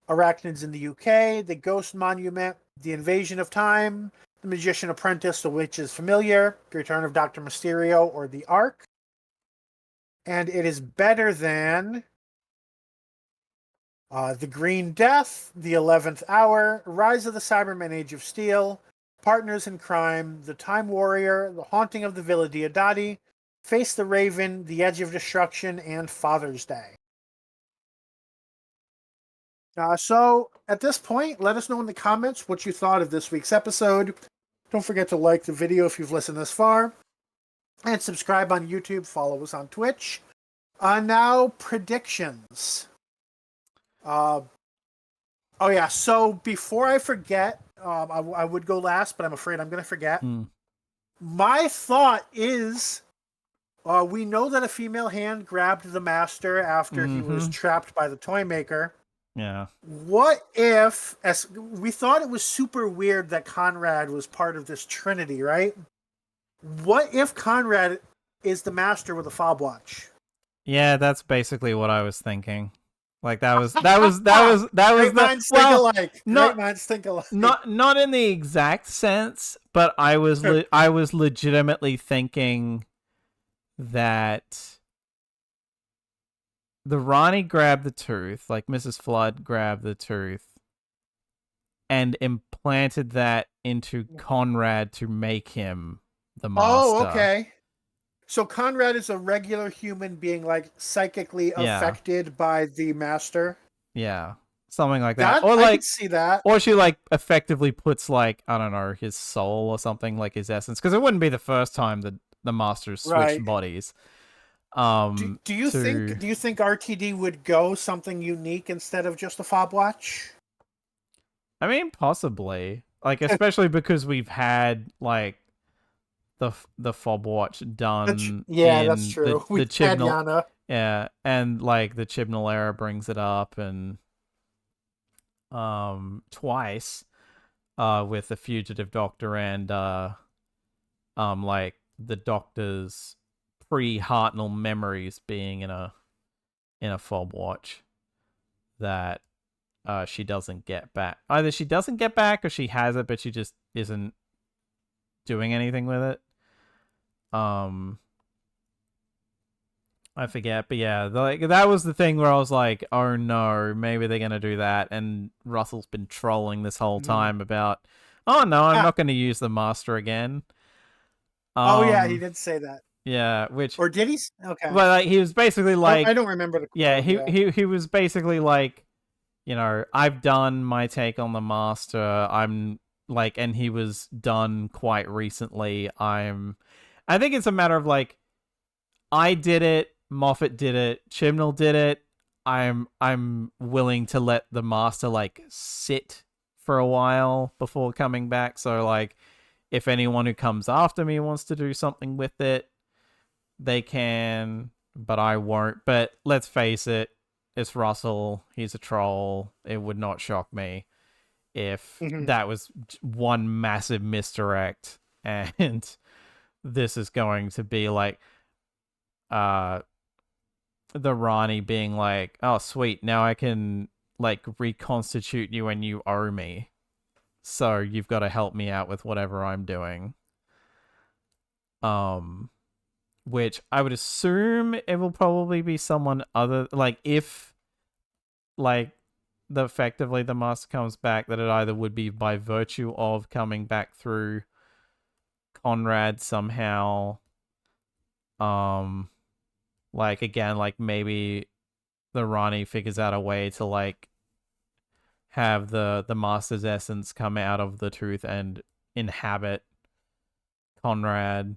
Arachnids in the UK, The Ghost Monument, The Invasion of Time, The Magician Apprentice, The Witch is Familiar, The Return of Dr. Mysterio, or The Ark. And it is better than The Green Death, The 11th Hour, Rise of the Cybermen Age of Steel, Partners in Crime, The Time Warrior, The Haunting of the Villa Diodati, Face the Raven, The Edge of Destruction, and Father's Day. So, at this point, let us know in the comments what you thought of this week's episode. Don't forget to like the video if you've listened this far. And subscribe on YouTube, follow us on Twitch. Now, predictions. Oh yeah, so before I forget, I would go last, but I'm afraid I'm going to forget. My thought is, we know that a female hand grabbed the master after he was trapped by the toy maker. Yeah. What if, as we thought it was super weird that Conrad was part of this trinity, right? What if Conrad is the master with a fob watch? Yeah, that's basically what I was thinking. Like that was Great the minds think alike. Great not minds think alike. not in the exact sense, but I was legitimately thinking that the Ronnie grabbed the tooth, like Mrs. Flood grabbed the tooth, and implanted that into Conrad to make him the master. Oh, okay. So Conrad is a regular human being, like psychically affected by the master. Yeah. Something like that. That Or I like could see that. or she like effectively puts like, I don't know, his soul or something, like his essence, because it wouldn't be the first time that the masters switched Right. bodies. Do you think RTD would go something unique instead of just a fob watch? I mean, possibly. Like, especially because we've had like the fob watch done That's in true. the We had Chibnall. Yana. Yeah, and like the Chibnall era brings it up, and twice with the fugitive doctor and like the doctor's pre-Hartnell memories being in a fob watch that she doesn't get back. Either she doesn't get back or she has it, but she just isn't doing anything with it. I forget, but yeah, like that was the thing where I was like, oh no, maybe they're gonna do that. And Russell's been trolling this whole time about, oh no, I'm not gonna use the master again. Oh yeah, he did say that. Yeah, which, Or did he? Okay. well, like, he was basically like, I don't remember the quote. yeah, he was basically like, you know, I've done my take on the master. I'm like, and he was done quite recently. I think it's a matter of like, I did it, Moffat did it, Chibnall did it. I'm willing to let the master like sit for a while before coming back. So like, if anyone who comes after me wants to do something with it, they can, but I won't. But let's face it, it's Russell. He's a troll. It would not shock me if that was one massive misdirect, and this is going to be like the Rani being like, oh sweet, now I can like reconstitute you and you owe me. So you've got to help me out with whatever I'm doing. Which I would assume it will probably be someone other, like if like effectively the master comes back, that it either would be by virtue of coming back through Conrad somehow. Like again, like maybe the Rani figures out a way to like have the master's essence come out of the tooth and inhabit Conrad,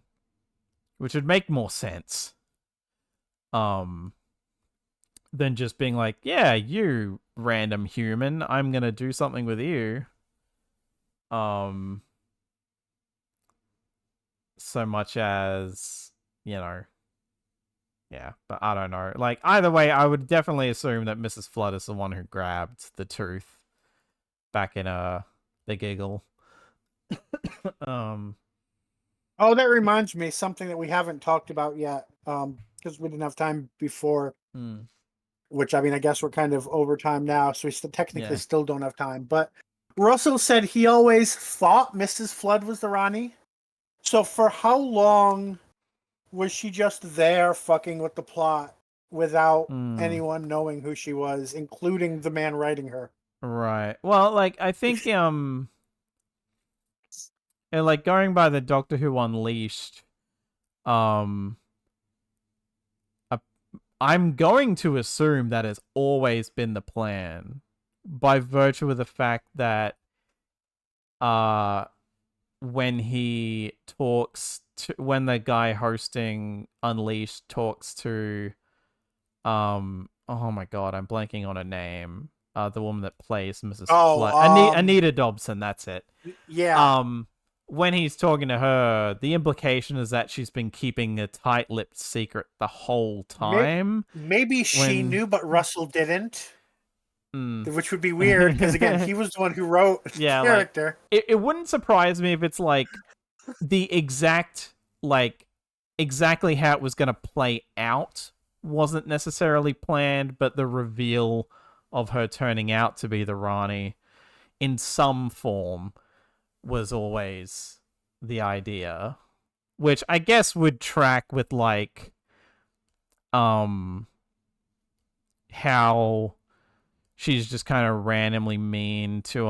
which would make more sense than just being like, yeah, you random human, I'm gonna do something with you. So much as, you know, yeah, but I don't know. Like, either way, I would definitely assume that Mrs. Flood is the one who grabbed the tooth back in the giggle. Oh, that reminds me, something that we haven't talked about yet, because we didn't have time before. Which, I mean, I guess we're kind of over time now, so we technically still don't have time. But Russell said he always thought Mrs. Flood was the Rani. So for how long was she just there fucking with the plot without anyone knowing who she was, including the man writing her? Right. Well, like, I think, and like, going by the Doctor Who Unleashed, I'm going to assume that has always been the plan, by virtue of the fact that when he talks to, when the guy hosting Unleashed talks to oh my god, I'm blanking on her name, the woman that plays Mrs. Flood, Anita Dobson, that's it. Yeah. when he's talking to her, the implication is that she's been keeping a tight-lipped secret the whole time. Maybe she When knew, but Russell didn't, mm. which would be weird because again, he was the one who wrote the Yeah, like character. it wouldn't surprise me if it's like the exact like exactly how it was going to play out wasn't necessarily planned, but the reveal of her turning out to be the Rani in some form was always the idea, which I guess would track with like how she's just kind of randomly mean to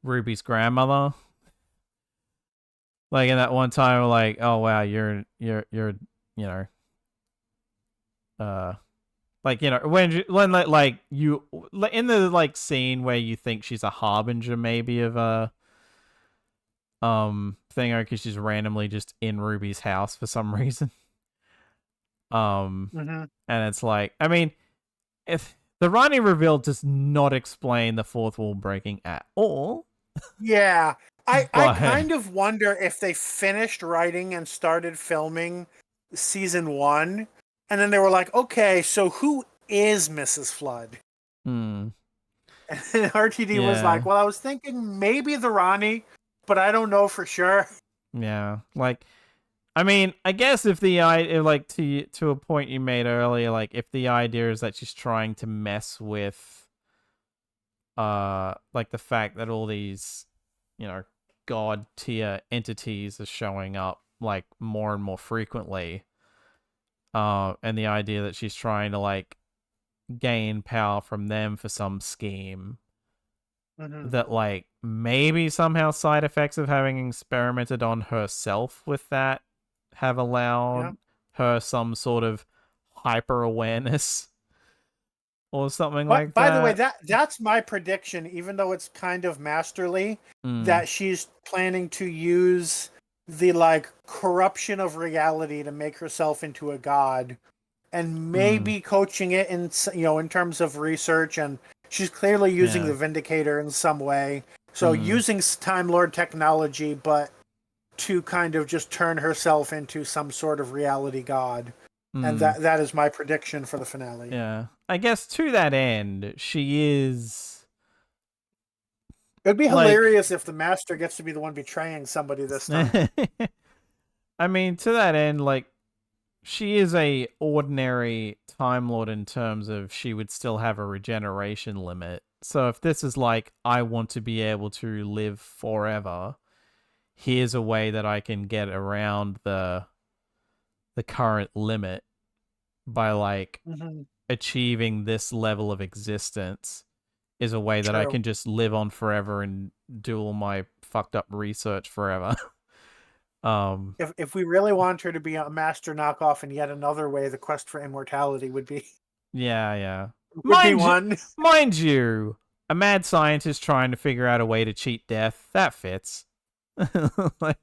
Ruby's grandmother. Like in that one time, like, oh wow, you're you know, like when like you in the like scene where you think she's a harbinger maybe of a thing, because she's randomly just in Ruby's house for some reason. Mm-hmm. And it's like, I mean, if the Rani reveal does not explain the fourth wall breaking at all. Yeah. I But kind of wonder if they finished writing and started filming season 1, and then they were like, okay, so who is Mrs. Flood? hmm, And RTD was yeah, like, well, I was thinking maybe the Ronnie, but I don't know for sure. yeah, like, I mean, I guess if the like to a point you made earlier, like if the idea is that she's trying to mess with like the fact that all these, god tier entities are showing up like more and more frequently, and the idea that she's trying to like gain power from them for some scheme, Mm-hmm. that like maybe somehow side effects of having experimented on herself with that have Yeah. allowed her some sort of hyper awareness or something But like by the way, that. that's my prediction, even though it's kind of masterly, Mm, that she's planning to use the like corruption of reality to make herself into a god, and mm, maybe coaching it in in terms of research, and she's clearly using yeah. the Vindicator in some way. So Mm, using Time Lord technology, but to kind of just turn herself into some sort of reality god. And mm, that is my prediction for the finale. yeah. I guess to that end, she is It'd be like hilarious if the master gets to be the one betraying somebody this time. I mean, to that end, like she is a ordinary Time Lord in terms of she would still have a regeneration limit. So if this is like, I want to be able to live forever, here's a way that I can get around the current limit by like Mm-hmm. achieving this level of existence, is a way that I True. can just live on forever and do all my fucked up research forever. um If we really want her to be a master knockoff in yet another way, the quest for immortality yeah, yeah. would be Mind you, one. mind you, a mad scientist trying to figure out a way to cheat death, that fits. Like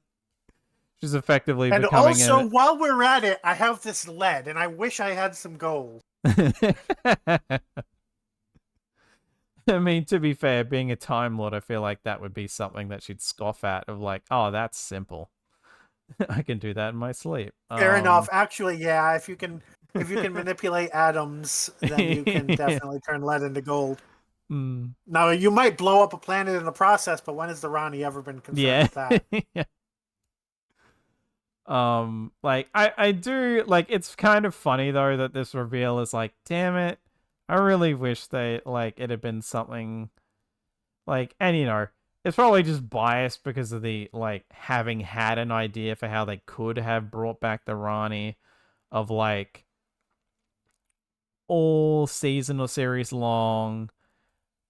she's effectively And becoming also, an while we're at it, I have this lead, and I wish I had some gold. I mean, to be fair, being a Time Lord, I feel like that would be something that she'd scoff at, of like, oh, that's simple. I can do that in my sleep. Fair enough. Actually, yeah, if you can manipulate atoms, then you can Yeah. definitely turn lead into gold. Mm, Now, you might blow up a planet in the process, but when has the Ronnie ever been concerned yeah. with that? Yeah. Like I do like, it's kind of funny though that this reveal is like, damn it, I really wish they like it had been something like, and it's probably just biased because of the like having had an idea for how they could have brought back the Rani, of like all season or series long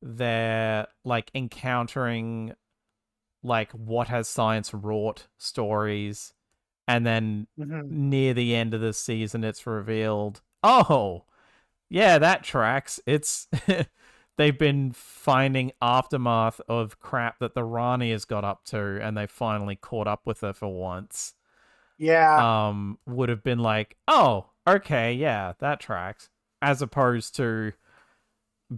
they're like encountering like what has science wrought stories, and then Hmm. near the end of the season it's revealed, oh yeah, that tracks, it's they've been finding aftermath of crap that the Rani has got up to, and they finally caught up with her for once. Yeah. Would have been like, oh, okay, yeah, that tracks, as opposed to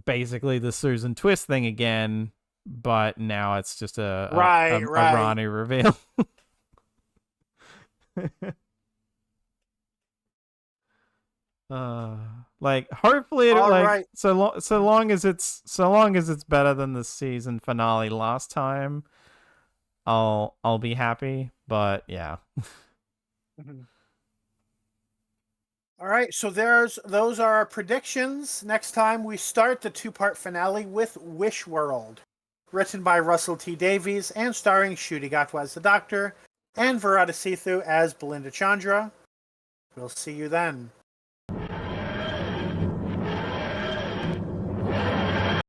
basically the Susan Twist thing again, but now it's just Right, a right. Ronnie reveal. uh like hopefully All like right. so long as it's better than the season finale last time, I'll be happy, but yeah. Mhm. All right, so those are our predictions. Next time we start the two-part finale with Wish World, written by Russell T Davies and starring Ncuti Gatwa as the Doctor and Verada Sithu as Belinda Chandra. We'll see you then.